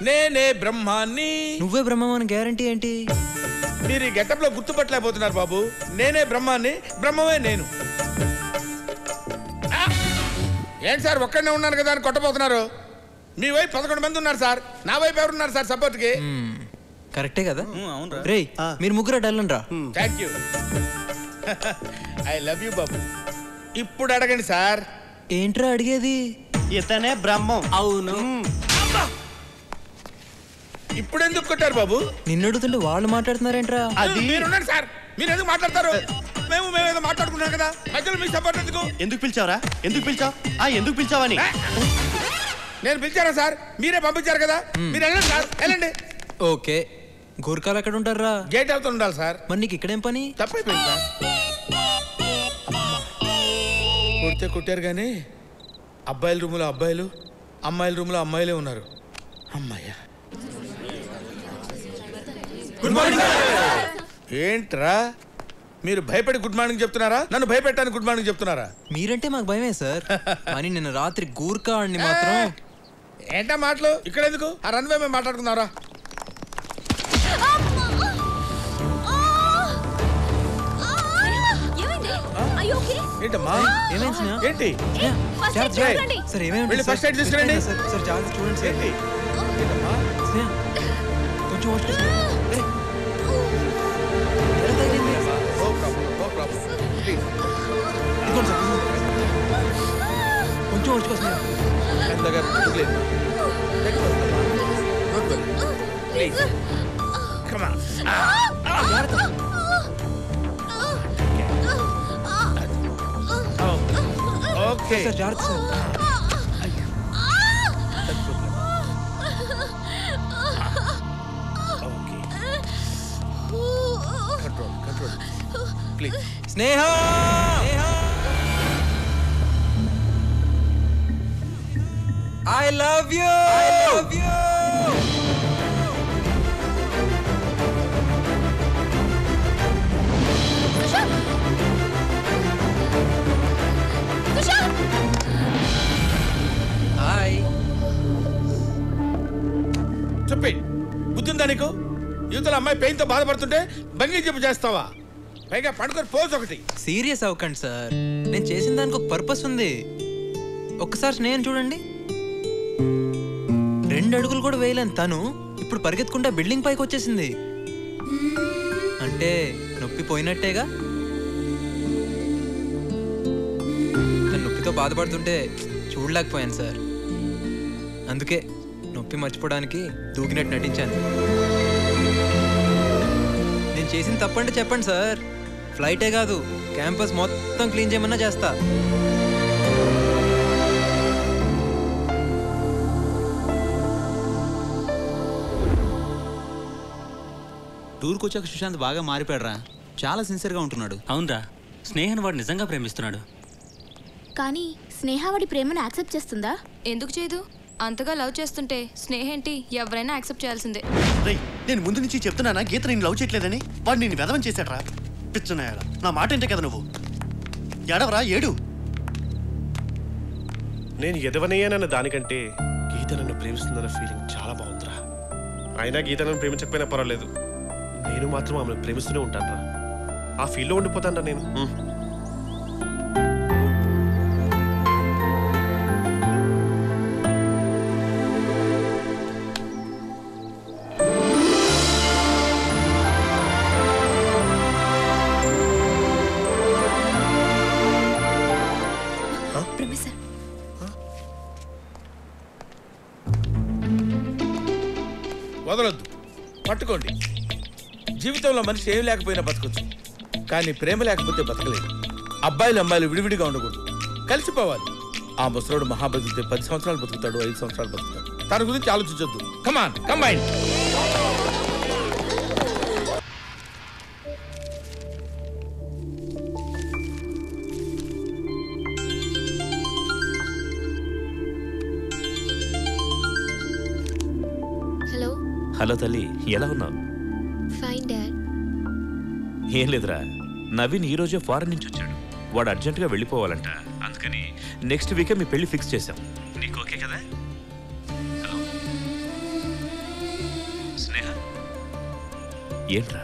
[SPEAKER 19] నేనే బ్రహ్మాన్ని.
[SPEAKER 4] నువ్వే బ్రహ్మం అని గ్యారంటీ ఏంటి?
[SPEAKER 19] మీరు ఈ గెటప్ లో గుర్తుపట్టలేకపోతున్నారు బాబు. నేనే బ్రహ్మాన్ని, బ్రహ్మమే నేను. ఏంటి సార్, ఒక్కడనే ఉన్నాను కదా అని కొట్టబోతున్నారు? మీ వైపు 11 మంది ఉన్నారు సార్, నా వైపు ఎవరున్నారు సార్ సపోర్ట్ కి?
[SPEAKER 4] కరెక్టే కదా. రేయ్, మీరు ముగ్గురు అడ్డాలండి రా.
[SPEAKER 19] Thank you. I love you బాబు. ఇప్పుడు అడగండి సార్.
[SPEAKER 4] ఏంట్రా అడిగేది?
[SPEAKER 14] ఇతనే బ్రహ్మం.
[SPEAKER 5] అవును.
[SPEAKER 19] ఇప్పుడు ఎందుకు కొట్టారు బాబు?
[SPEAKER 4] నిన్ను అడుగుతుంటే వాళ్ళు మాట్లాడుతున్నారేంట్రా?
[SPEAKER 19] అది మీరున్నారు సార్, మీరు ఎందుకు మాట్లాడతారు? మేమేదో మాట్లాడుకున్నాం కదా, మధ్యలో మీ సపోర్ట్ ఎందుకు?
[SPEAKER 14] ఎందుకు పిలిచావరా? ఎందుకు పిలిచావు? ఎందుకు పిలిచావని
[SPEAKER 19] నేను పిలిచారా సార్? మీరే పంపించారు కదా, మీరు వెళ్ళండి సార్, వెళ్ళండి.
[SPEAKER 4] ఓకే, గోర్ఖాలు ఎక్కడ ఉంటారా?
[SPEAKER 19] గేట్ అవుతూ ఉండాలి సార్.
[SPEAKER 4] మరి నీకు ఇక్కడేం పని?
[SPEAKER 19] తప్పైపోయింది సార్. కొడితే కొట్టారు కానీ అబ్బాయిల రూములో అబ్బాయిలు, అమ్మాయిల రూములో అమ్మాయిలే ఉన్నారు. అమ్మాయ్యా. Good morning. ఏంట్రా మీరు భయపడి గుడ్ మార్నింగ్ చెప్తున్నారా? నన్ను భయపెట్టాను గుడ్ మార్నింగ్ చెప్తున్నారా?
[SPEAKER 4] మీరంటే మాకు భయమే సార్. కానీ నిన్న రాత్రి గూర్ఖా ఆడిని మాత్రం.
[SPEAKER 19] ఏంటా మాటలు? ఇక్కడ ఎందుకు? ఆ రన్వే మేము మాట్లాడుకున్నారా? ఏంటమ్మా ఏంటి?
[SPEAKER 4] సార్ ఏమైంది?
[SPEAKER 19] ఫస్ట్ ఎయిడ్ తీసుకురండి.
[SPEAKER 4] సార్ జాగ్రత్త చూడండి సార్. కొంచెం కొంచెం వచ్చుకోసం
[SPEAKER 19] ఓకే
[SPEAKER 4] సార్ జాగ్రత్త sir. Sneha I love you. Hi.
[SPEAKER 19] చెప్పి బుద్ధిందా నీకు? యువతల అమ్మాయి పెయిన్తో బాధపడుతుంటే బంగీ చెప్పు చేస్తావా? పైగా పడుకొని పోజ్ ఒకటి.
[SPEAKER 4] సీరియస్ అవ్వకండి సార్, నేను చేసిన దానికి ఒక పర్పస్ ఉంది. ఒక్కసారి స్నేహం చూడండి. 2 అడుగులు కూడా వేయలేని తను ఇప్పుడు పరిగెత్తుకుంటా బిల్డింగ్ పైకి వచ్చేసింది. అంటే నొప్పి పోయినట్టేగా. తను నొప్పితో బాధపడుతుంటే చూడలేకపోయాను సార్. అందుకే నొప్పి మర్చిపోవడానికి దూకినట్టు నటించాను. నేను చేసిన తప్పంటే చెప్పండి సార్. ఫ్లైటే కాదు, క్యాంపస్ మొత్తం క్లీన్ చేయమన్నా చేస్తా.
[SPEAKER 8] టూర్కి వచ్చాక సుశాంత్ బాగా మారిపోయాడురా. చాలా సిన్సియర్గా ఉంటున్నాడు.
[SPEAKER 5] అవునరా, స్నేహను వాడు నిజంగా ప్రేమిస్తున్నాడు.
[SPEAKER 7] కానీ స్నేహ వాడి ప్రేమను యాక్సెప్ట్ చేస్తుందా?
[SPEAKER 18] ఎందుకు చేయదు? అంతగా లవ్ చేస్తుంటే స్నేహ ఏంటి, ఎవరైనా యాక్సెప్ట్ చేయాల్సిందే.
[SPEAKER 14] రేయ్, నేను ముందు నుంచి చెప్తున్నానా గీత నేను లవ్ చేయట్లేదని? వాడు నేను వెదవం చేశాడ్రా. పిచ్చున్నాయాడా, నా మాట ఏంటే కదా నువ్వు. ఏడవరా, ఏడు.
[SPEAKER 13] నేను ఎదవనయ్యానన్న దానికంటే గీత నన్ను ప్రేమిస్తుందన్న ఫీలింగ్ చాలా బాగుందిరా. అయినా గీత నన్ను ప్రేమించకపోయినా పర్వాలేదు, నేను మాత్రం ఆమెను ప్రేమిస్తూనే ఉంటాను రా. ఆ ఫీల్లో ఉండిపోతాను నేను.
[SPEAKER 19] వదలొద్దు, పట్టుకోండి. జీవితంలో మనిషి ఏం లేకపోయినా బతకొచ్చు, కానీ ప్రేమ లేకపోతే బతకలేదు. అబ్బాయిలు అమ్మాయిలు విడివిడిగా ఉండకూడదు, కలిసిపోవాలి. ఆ ముసలోడు మహాబతితే 10 సంవత్సరాలు బతుకుతాడు, 5 సంవత్సరాలు బతుకుతాడు. తన గురించి ఆలోచించొద్దు. కమాన్ కంబైన్.
[SPEAKER 7] హలో.
[SPEAKER 11] హలో తల్లి, ఎలా ఉన్నావు?
[SPEAKER 7] Fine dad.
[SPEAKER 11] ఏం లేదురా, నవీన్ ఈ రోజే ఫారెన్ నుంచి వచ్చాడు. వాడు అర్జెంటుగా వెళ్ళిపోవాలంట. అందుకని నెక్స్ట్ వీకే మీ పెళ్లి ఫిక్స్ చేశాం. నీకు ఓకే కదా? హలో స్నేహ, ఏంట్రా,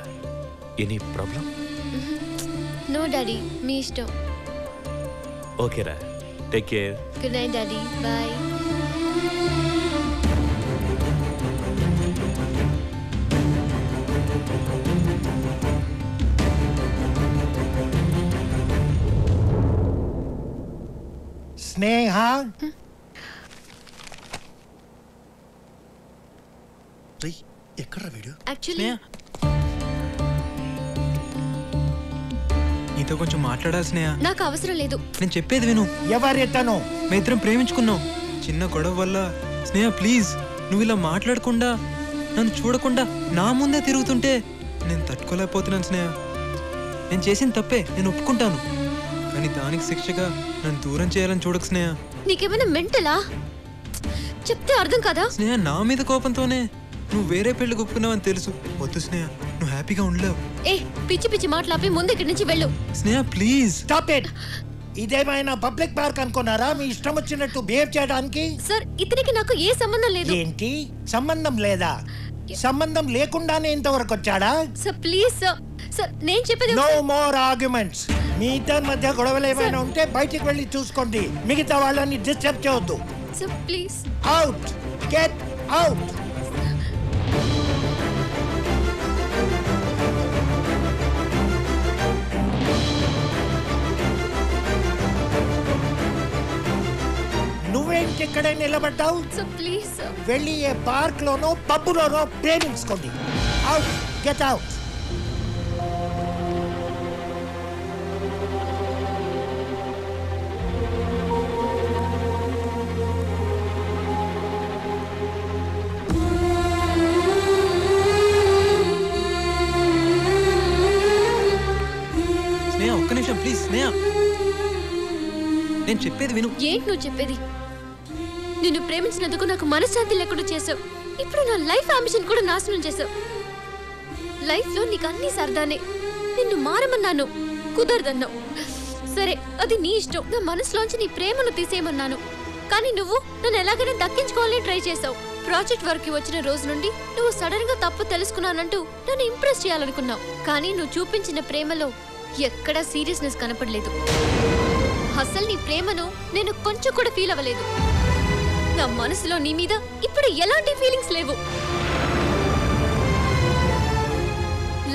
[SPEAKER 11] ఎనీ ప్రాబ్లం?
[SPEAKER 7] నో డాడీ, మీ ఇష్టం.
[SPEAKER 11] ఓకేరా, take care.
[SPEAKER 7] Good night daddy, bye.
[SPEAKER 17] Sneha,
[SPEAKER 14] ఎక్కడ వీడు
[SPEAKER 7] యాక్చువల్లీ
[SPEAKER 4] నీతో కొంచెం మాట్లాడాలి స్నేహ.
[SPEAKER 7] నాకు అవసరం లేదు.
[SPEAKER 4] నేను చెప్పేది విను.
[SPEAKER 17] ఎవరెతను?
[SPEAKER 4] మేము ఇద్దరం ప్రేమించుకున్నాం. చిన్న గొడవ వల్ల స్నేహ ప్లీజ్ నువ్వు ఇలా మాట్లాడకుండా నన్ను చూడకుండా నా ముందే తిరుగుతుంటే నేను తట్టుకోలేకపోతున్నాను స్నేహ. నేను చేసిన తప్పే, నేను ఒప్పుకుంటాను. కానీ దానికి శిక్షగా నన్ను దూరం చేయాలని చూడకు స్నేహ.
[SPEAKER 7] నీకేమైనా మెంటలా? చెప్తే అర్థం కదా.
[SPEAKER 4] స్నేహ నా మీద కోపంతోనే నువ్వు వేరే పెళ్లి ఒప్పుకున్నావని తెలుసు. వద్దు స్నేహ, నువ్వు హ్యాపీగా ఉండలేవు.
[SPEAKER 7] ఏ పిచ్చి పిచ్చి మాట్లాపి ముందు ఇక్కడి నుంచి వెళ్ళు.
[SPEAKER 4] స్నేహ ప్లీజ్
[SPEAKER 17] స్టాప్ ఇట్. ఇదేమైనా పబ్లిక్ పార్క్ అనుకున్నారా మీ ఇష్టం వచ్చినట్టు బిహేవ్ చేయడానికి?
[SPEAKER 7] సార్ ఇతనికి నాకు ఏ సంబంధం లేదు.
[SPEAKER 17] ఏంటి సంబంధం లేదా? సంబంధం లేకుండానే ఇంతవరకు వచ్చాడా?
[SPEAKER 7] Sir please sir. సార్ నేను చెప్పేది
[SPEAKER 17] నో మోర్ ఆర్గ్యుమెంట్స్. మీ ఇద్దరి మధ్య గొడవలు ఏమైనా ఉంటే బయటికి వెళ్ళి చూసుకోండి. మిగతా వాళ్ళని డిస్టర్బ్ చేయొద్దు.
[SPEAKER 7] Sir please.
[SPEAKER 17] Out. Get out. నువ్వేంటి ఇక్కడే నిలబడ్డావు?
[SPEAKER 7] ప్లీజ్
[SPEAKER 17] వెళ్ళి ఏ పార్క్ లోనో పబ్బులోనో ప్రేమించుకోండి. అవుట్. Get out.
[SPEAKER 4] స్నేహ ఒక్క నిమిషం ప్లీజ్. స్నేహ నేను చెప్పేది విను.
[SPEAKER 7] ఏంటి నువ్వు చెప్పేది? నిన్ను ప్రేమించినందుకు నాకు మనశ్శాంతి లేకుండా చేసావు. ఇప్పుడు నా లైఫ్ అంబిషన్ కూడా నాశనం చేసావు. లైఫ్ లో నీకు అన్ని సరదానే. నిన్ను మారమన్నాను, కుదరదన్నావు. సరే అది నీ ఇష్టం. నా మనసులోంచి నీ ప్రేమను తీసేయమన్నాను. కానీ నువ్వు నన్ను ఎలాగైనా దక్కించుకోవాలని ట్రై చేసావు. ప్రాజెక్ట్ వర్క్ కి వచ్చిన రోజు నుండి నువ్వు సడన్ గా తప్పు తెలుసుకున్నానంటూ నన్ను ఇంప్రెస్ చేయాలనుకున్నావు. కానీ నువ్వు చూపించిన ప్రేమలో ఎక్కడా సీరియస్నెస్ కనపడలేదు. అసలు నీ ప్రేమను నేను కొంచెం కూడా ఫీల్ అవ్వలేదు. నా మనసులో నీ మీద ఇప్పుడు ఎలాంటి ఫీలింగ్స్ లేవు.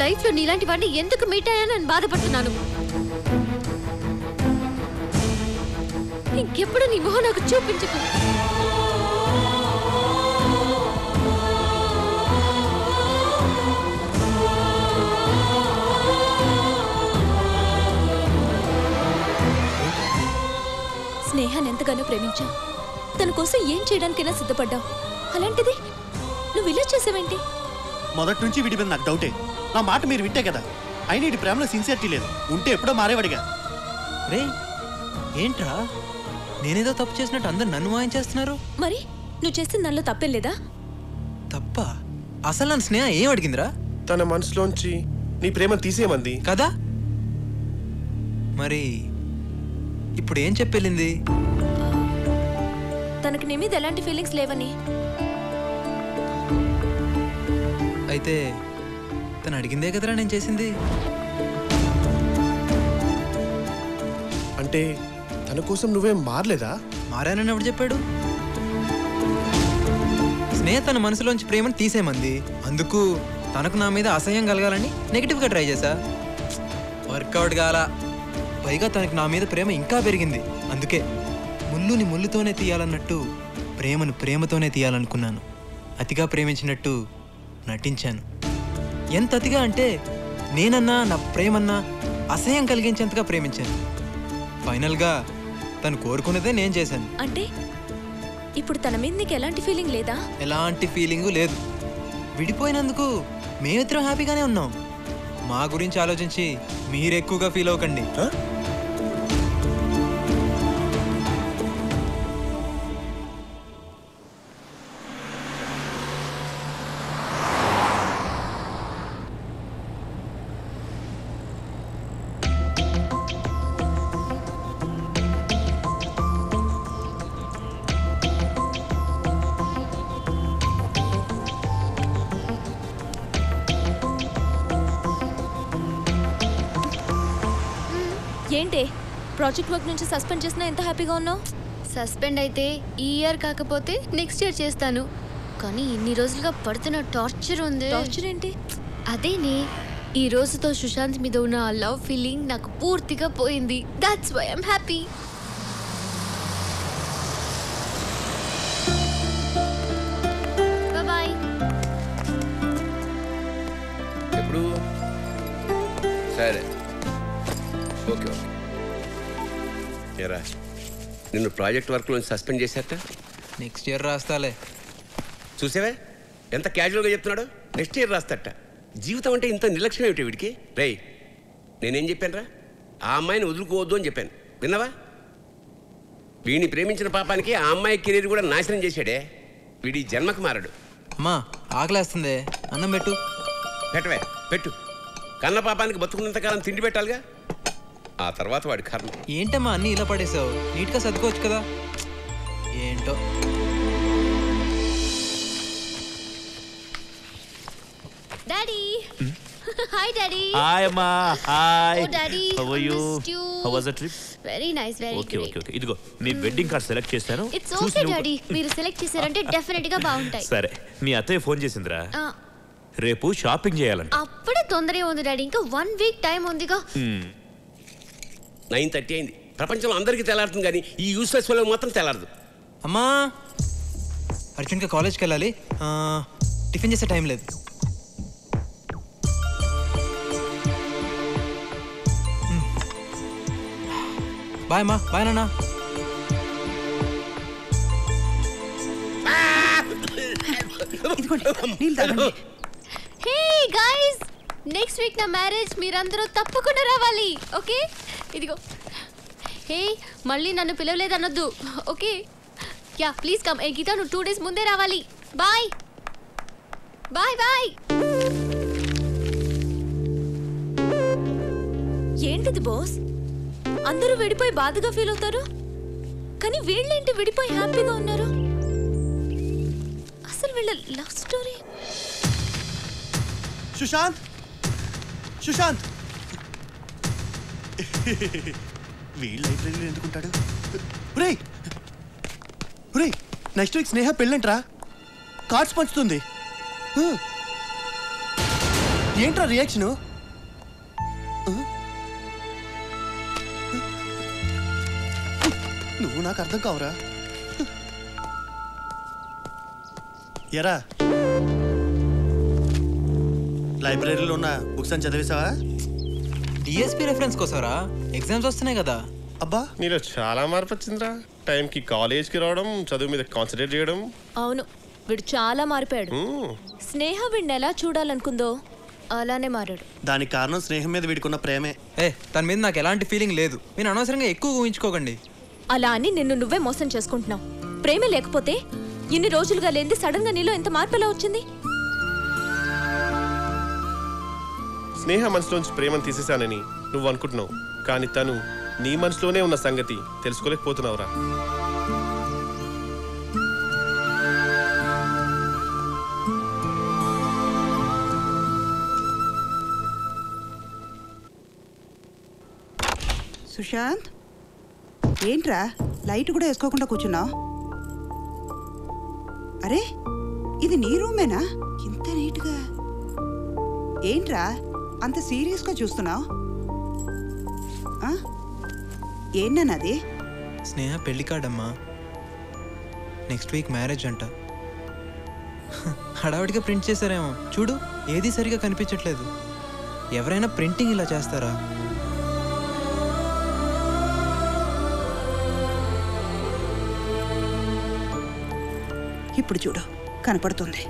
[SPEAKER 7] లైఫ్ లో నీలాంటి వాడిని ఎందుకు మీట్ అయ్యానని బాధపడుతున్నాను. ఇంకెప్పుడు నీ మొహం నాకు చూపించకు.
[SPEAKER 18] స్నేహాన్ని ఎంతగానో ప్రేమించావు. తన కోసం ఏం చేయడానికైనా సిద్ధపడ్డావు. అలాంటిది నువ్వు ఇలా చేసావేంటి?
[SPEAKER 14] మొదటి నుంచి వీడి మీద నాకు డౌటే. నా మాట మీరు వింటే కదా. అయినా ఇటు ప్రేమలో సిన్సియరిటీ లేదు. ఉంటే ఎప్పుడో మారేవాడిగా.
[SPEAKER 4] రే ఏంట్రా నేనేదో తప్పు చేసినట్టు అందరు నన్ను వాయించేస్తున్నారు.
[SPEAKER 18] మరి నువ్వు చేసిన దానిలో తప్పేం లేదా?
[SPEAKER 4] తప్ప? అసలు నన్ను స్నేహ ఏం అడిగిందిరా?
[SPEAKER 13] తన మనసులోంచి నీ ప్రేమ తీసేయమంది
[SPEAKER 4] కదా. మరి ఇప్పుడు ఏం చెప్పెళ్ళింది?
[SPEAKER 18] తనకి నీ మీద ఎలాంటి ఫీలింగ్స్ లేవని.
[SPEAKER 4] అయితే తను అడిగిందే కదరా నేను చేసింది.
[SPEAKER 13] అంటే తన కోసం నువ్వేం మారలేదా?
[SPEAKER 4] మారానని ఎవడు చెప్పాడు? స్నేహ తన మనసులోంచి ప్రేమను తీసేమంది. అందుకు తనకు నా మీద అసహ్యం కలగాలని నెగిటివ్గా ట్రై చేశా. వర్కౌట్ కాల. పైగా తనకు నా మీద ప్రేమ ఇంకా పెరిగింది. అందుకే ముళ్ళుని ముళ్ళుతోనే తీయాలన్నట్టు ప్రేమను ప్రేమతోనే తీయాలనుకున్నాను. అతిగా ప్రేమించినట్టు నటించాను. ఎంత అతిగా అంటే నేనన్నా నా ప్రేమన్నా అసహ్యం కలిగించేంతగా ప్రేమించాను. ఫైనల్గా తను కోరుకున్నదే నేను చేశాను.
[SPEAKER 18] అంటే ఇప్పుడు తన మీద నీకు ఎలాంటి ఫీలింగ్ లేదా?
[SPEAKER 4] ఎలాంటి ఫీలింగు లేదు. విడిపోయినందుకు మేమిద్దరం హ్యాపీగానే ఉన్నాం. మా గురించి ఆలోచించి మీరెక్కువగా ఫీల్ అవ్వకండి.
[SPEAKER 18] ఏంటి ప్రాజెక్ట్ వర్క్ నుంచి సస్పెండ్ చేసినా ఎంత హ్యాపీగా ఉన్నావు?
[SPEAKER 7] సస్పెండ్ అయితే ఈ ఇయర్ కాకపోతే నెక్స్ట్ ఇయర్ చేస్తాను. కానీ ఇన్ని రోజులుగా పడుతున్న టార్చర్ ఉంది.
[SPEAKER 18] టార్చర్ ఏంటి?
[SPEAKER 7] అదేనే ఈ రోజుతో సుశాంత్ మీద ఉన్న ఆ లవ్ ఫీలింగ్ నాకు పూర్తిగా పోయింది. That's why I'm happy. Bye.
[SPEAKER 1] ఏరా నిన్ను ప్రాజెక్ట్ వర్క్లో సస్పెండ్ చేశారట.
[SPEAKER 4] Next year రాస్తాలే.
[SPEAKER 1] చూసావే ఎంత క్యాజువల్గా చెప్తున్నాడు. నెక్స్ట్ ఇయర్ రాస్తాట. జీవితం అంటే ఇంత నిర్లక్ష్యం ఏమిటి వీడికి? రేయ్ నేనేం చెప్పానురా, ఆ అమ్మాయిని వదులుకోవద్దు అని చెప్పాను, విన్నావా? వీడిని ప్రేమించిన పాపానికి ఆ అమ్మాయి కెరీర్ కూడా నాశనం చేశాడే. వీడి జన్మకు మారడు.
[SPEAKER 4] అమ్మా ఆకలేస్తుంది, అన్నం పెట్టు.
[SPEAKER 1] పెట్టవే పెట్టు. కన్న పాపానికి బతుకున్నంతకాలం తిండి పెట్టాలిగా, ఆ తర్వాత వాడి కర్మ.
[SPEAKER 4] ఏంటమ్మా అన్నీ ఇలా పడేసావు? నీట్గా సర్దుకోవచ్చు కదా. ఏంటో
[SPEAKER 7] డాడీ. Hi daddy.
[SPEAKER 11] హాయ్ అమ్మా. Hi.
[SPEAKER 7] Oh daddy,
[SPEAKER 11] how are you? How was the trip?
[SPEAKER 7] Very nice, very
[SPEAKER 11] okay okay okay. ఇదిగో నీ వెడ్డింగ్ కార్డ్ సెలెక్ట్ చేశాను.
[SPEAKER 7] ఇట్స్ ఓకే డాడీ, మీరు సెలెక్ట్ చేశారంటే డెఫినెట్ గా బాగుంటాయి.
[SPEAKER 11] సరే మీ అత్తయ్య ఫోన్ చేసిందిరా, రేపు షాపింగ్ చేయాలంట.
[SPEAKER 7] అప్పుడే తొందరగా ఉంది డాడీ, ఇంకా 1 వీక్ టైం ఉందిగా.
[SPEAKER 1] 9:30 అయింది. ప్రపంచంలో అందరికీ తెల్లారుతుంది కానీ ఈ యూస్లెస్ వాళ్ళు మాత్రం తెల్లారదు.
[SPEAKER 4] అమ్మా అర్జున్గా కాలేజ్కి వెళ్ళాలి, టిఫిన్ చేసే టైం లేదు. బాయ్ అమ్మా. బాయ్ నాన్న.
[SPEAKER 7] హే గైస్, నెక్స్ట్ వీక్ నా మ్యారేజ్, మీరందరూ తప్పకుండా రావాలి. ఓకే ఇదిగో. హే మళ్ళీ నన్ను పిలవలేదు అనొద్దు, ఓకే? Yeah please come. ఏ గీత నువ్వు 2 డేస్ ముందే రావాలి. Bye bye bye.
[SPEAKER 18] ఏంటిది బాస్, అందరూ విడిపోయి బాధగా ఫీల్ అవుతారు, కానీ వీళ్ళేంటి విడిపోయి హ్యాపీగా ఉన్నారు? అసలు వీళ్ళ లవ్ స్టోరీ.
[SPEAKER 14] సుశాంత్, సుశాంత్ వీళ్ళు లైబ్రరీలో ఎందుకుంటాడు? ఒరేయ్ ఒరేయ్, నెక్స్ట్ వీక్ స్నేహ పెళ్ళంట్రా, కార్డ్స్ పంచుతుంది. ఏంట్రా రియాక్షను? నువ్వు నాకు అర్థం కావురా. ఎరా లైబ్రరీలో ఉన్న బుక్స్ అని చదివేశావా?
[SPEAKER 4] డిఎస్పీ రెఫరెన్స్ కోసరా, ఎగ్జామ్స్ వస్తున్నాయి కదా.
[SPEAKER 14] అబ్బా
[SPEAKER 13] నీలో చాలా మార్పు వచ్చిందిరా. టైంకి కాలేజ్కి రావడం, చదువు మీద కాన్సన్ట్రేట్ చేయడం.
[SPEAKER 18] అవును, వీడు చాలా మారిపోయాడు. స్నేహ వీడిని ఎలా చూడాలనుకుందో అలానే మారాడు.
[SPEAKER 14] దానికి కారణం స్నేహం మీద వీడుకున్న ప్రేమే.
[SPEAKER 4] తన మీద నాకు ఎలాంటి ఫీలింగ్ లేదు. నేను అనవసరంగా ఎక్కువ ఊహించుకోకండి.
[SPEAKER 18] అలా అని నిన్ను నువ్వే మోసం చేసుకుంటున్నావు. ప్రేమ లేకపోతే ఇన్ని రోజులుగా లేనిది సడన్ గా నీలో ఎంత మార్పు ఎలా వచ్చింది?
[SPEAKER 13] స్నేహ మనసులోంచి ప్రేమను తీసేశానని నువ్వు అనుకుంటున్నావు, కానీ తను నీ మనసులోనే ఉన్న సంగతి తెలుసుకోలేకపోతున్నావురా.
[SPEAKER 2] సుశాంత్, ఏంట్రా లైట్ కూడా వేసుకోకుండా కూర్చున్నావు? అరే ఇది నీ రూమేనా? ఇంత నీట్గా ఏంట్రా అంత సీరియస్గా చూస్తున్నావు? ఏంటన్నది?
[SPEAKER 4] స్నేహ పెళ్లి కార్డమ్మా, నెక్స్ట్ వీక్ మ్యారేజ్ అంట. హడావిడిగా ప్రింట్ చేశారేమో, చూడు ఏది సరిగా కనిపించట్లేదు. ఎవరైనా ప్రింటింగ్ ఇలా చేస్తారా?
[SPEAKER 2] ఇప్పుడు చూడు కనపడుతుంది.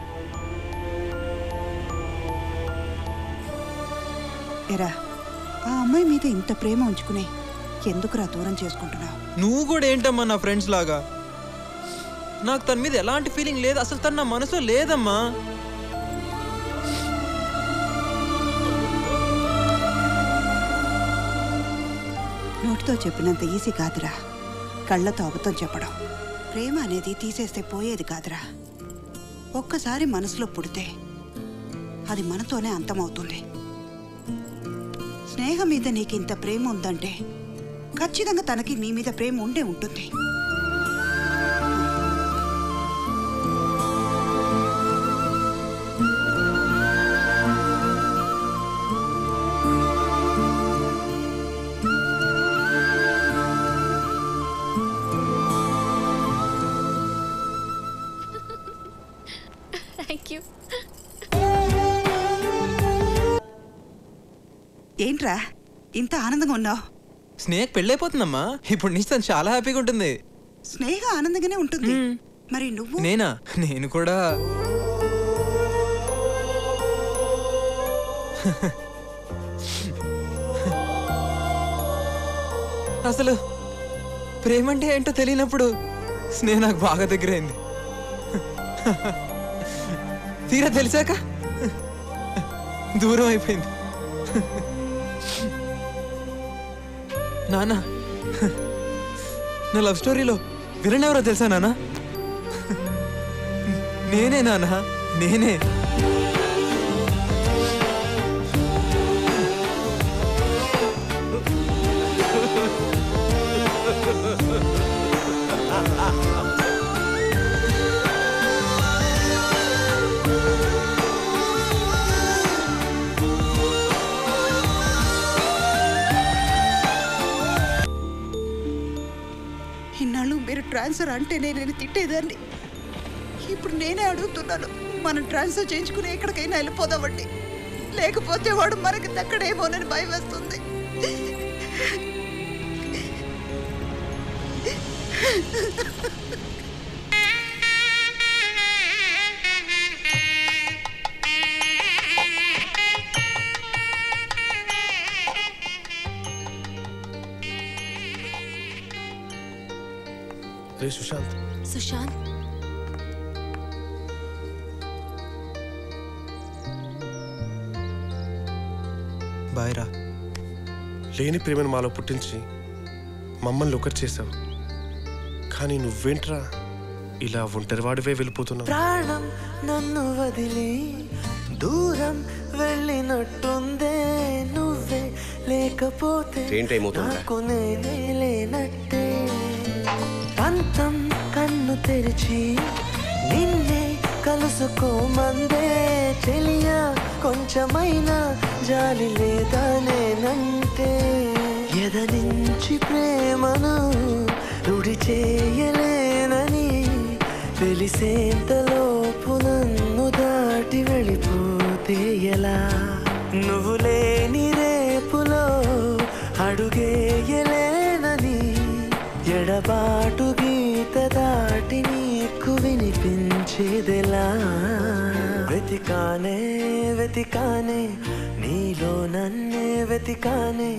[SPEAKER 2] ఎరా ఆ అమ్మాయి మీద ఇంత ప్రేమ ఉంచుకుని ఎందుకురా దూరం చేసుకుంటున్నావు?
[SPEAKER 4] నువ్వు కూడా ఏంటమ్మా నా ఫ్రెండ్స్ లాగా? నాకు తన మీద ఎలాంటి ఫీలింగ్ లేదు, అసలు తన నా మనసులో లేదమ్మా.
[SPEAKER 2] నోటితో చెప్పినంత ఈజీ కాదురా కళ్ళతో అబద్ధం చెప్పడం. ప్రేమ అనేది తీసేస్తే పోయేది కాదురా. ఒక్కసారి మనసులో పుడితే అది మనతోనే అంతమవుతుంది. స్నేహం మీద నీకు ఇంత ప్రేమ ఉందంటే ఖచ్చితంగా తనకి నీ మీద ప్రేమ ఉండే ఉంటుంది. ఏంట్రా ఇంత ఆనందంగా ఉన్నావు?
[SPEAKER 4] స్నేహ పెళ్ళైపోతుందమ్మా. ఇప్పుడు నుంచి తను చాలా హ్యాపీగా ఉంటుంది.
[SPEAKER 2] స్నేహ ఆనందంగానే ఉంటుంది. మరి నువ్వు?
[SPEAKER 4] నేనా? నేను కూడా అసలు ప్రేమంటే ఏంటో తెలియనప్పుడు స్నేహ నాకు బాగా దగ్గరైంది. తీరా తెలిసాక దూరం అయిపోయింది. నాన్న, నా లవ్ స్టోరీలో విలన్ ఎవరో తెలుసా నాన్న? నేనే నాన్న, నేనే.
[SPEAKER 2] ఇన్నాళ్ళు మీరు ట్రాన్స్ఫర్ అంటే నేను తిట్టేదాన్ని. ఇప్పుడు నేనే అడుగుతున్నాను, మనం ట్రాన్స్ఫర్ చేయించుకుని ఎక్కడికైనా వెళ్ళిపోదామండి. లేకపోతే వాడు మనకి దక్కడేమోనని భయం వేస్తుంది.
[SPEAKER 13] రే సుశాంత్.
[SPEAKER 18] సుశాంత్,
[SPEAKER 4] బాయ్ రా.
[SPEAKER 13] లేని ప్రేమను మాలో పుట్టించి మమ్మల్ని ఒకటి చేసావు. కానీ నువ్వేంట్రా ఇలా ఒంటరివాడివే వెళ్ళిపోతున్నావు?
[SPEAKER 3] ప్రాణం నన్ను వదిలి దూరం వెళ్ళినట్టుందే, నువ్వే లేకపోతే నాకు నేనే లేనట్టే. పంతం కన్ను తెరిచి నిన్నే కలుసుకోమందే, తెలియా కొంచెమైనా జాలి లేదా నేనంటే. ఎదనించి ప్రేమను రుడి చేయలేనని తెలిసేంతలోపు నన్ను దాటి వెళ్ళిపోతే ఎలా? నువ్వు లేని రేపులో అడుగేయలేనని ఎడబాటు గీత దాటి నీకు వినిపించేదెలా? వెతికానే వెతికానే నీలో నన్నే వెతికానే,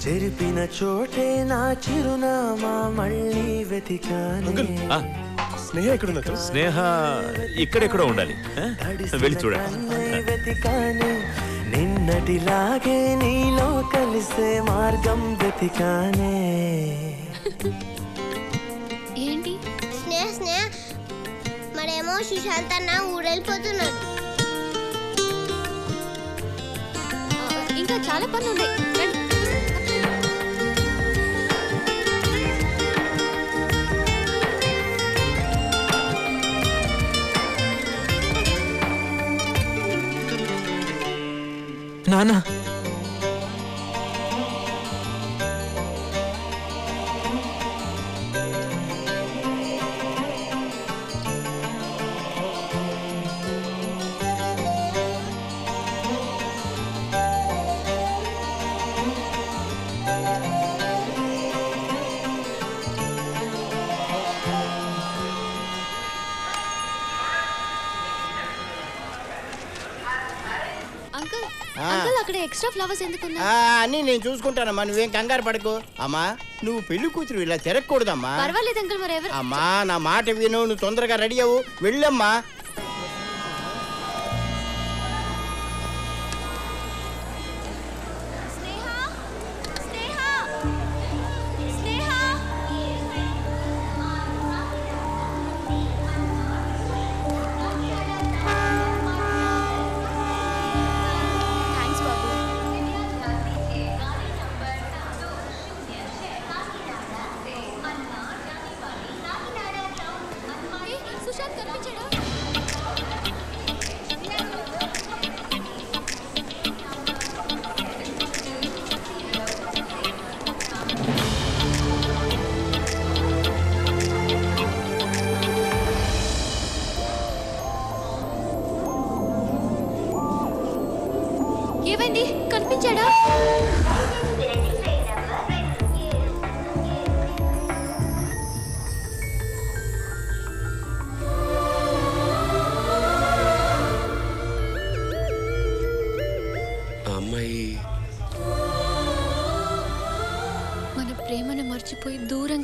[SPEAKER 3] చెరిపిన చోటే నా చిరునామా మళ్ళీ వెతికానే.
[SPEAKER 13] స్నేహ ఎక్కడున్నా?
[SPEAKER 11] స్నేహ ఇక్కడెక్కడో ఉండాలి, వెళ్ళి చూడండి.
[SPEAKER 3] వెతికానే నిన్నటిలాగే నీలో కలిసే మార్గం వెతికానే.
[SPEAKER 7] ఏంటి?
[SPEAKER 16] స్నేహ మరేమో సుశాంత్ అన్న ఊరెళ్ళిపోతున్నాడు.
[SPEAKER 7] ఇంకా చాలా పనులు ఉన్నాయి.
[SPEAKER 4] నాన్న,
[SPEAKER 7] అంకుల్ అక్కడ ఎక్స్ట్రా ఫ్లవర్స్ ఎందుకున్నా?
[SPEAKER 12] అన్నీ నేను చూసుకుంటానమ్మా, నువ్వేం కంగారు పడకు. అమ్మా నువ్వు పెళ్లి కూతురు ఇలా తిరగకూడదమ్మా.
[SPEAKER 7] పర్వాలేదు అంకుల్, మరి ఎవరు?
[SPEAKER 12] అమ్మా నా మాట విను, నువ్వు తొందరగా రెడీ అవ్వు, వెళ్ళమ్మా.
[SPEAKER 7] సుశాంత్ కనిపించాడు.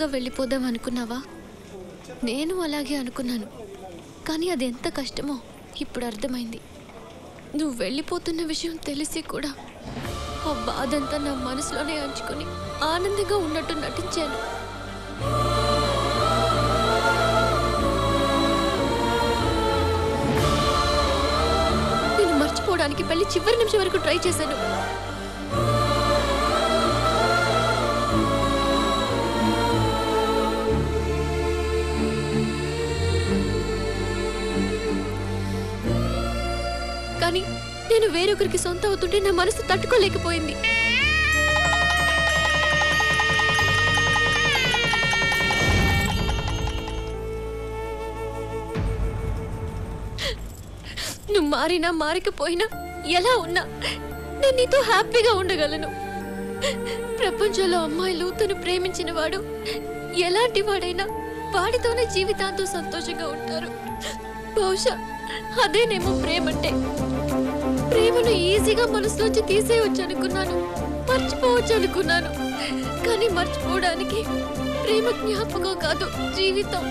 [SPEAKER 7] త్వరగా వెళ్ళిపోదాం అనుకున్నావా? నేను అలాగే అనుకున్నాను, కానీ అది ఎంత కష్టమో ఇప్పుడు అర్థమైంది. నువ్వు వెళ్ళిపోతున్న విషయం తెలిసి కూడా ఆ బాధంతా నా మనసులోనే అంచుకొని ఆనందంగా ఉన్నట్టు నటించాను. నేను మర్చిపోవడానికి పెళ్లి చివరి నిమిషం వరకు ట్రై చేశాను. కానీ నేను వేరొకరికి సొంత అవుతుంటే నా మనసు తట్టుకోలేకపోయింది. నువ్వు మారినా మారకపోయినా ఎలా ఉన్నా నేను నీతో హ్యాపీగా ఉండగలను. ప్రపంచంలో అమ్మాయిలు తను ప్రేమించిన వాడు ఎలాంటి వాడైనా వాడితోనే జీవితాంతం సంతోషంగా ఉంటారు. బహుశా అదేనేమో ప్రేమంటే. ప్రేమను ఈజీగా మనసులోంచి తీసేయవచ్చు అనుకున్నాను, మర్చిపోవచ్చు అనుకున్నాను. కానీ మర్చిపోవడానికి ప్రేమ జ్ఞాపకం కాదు, జీవితం.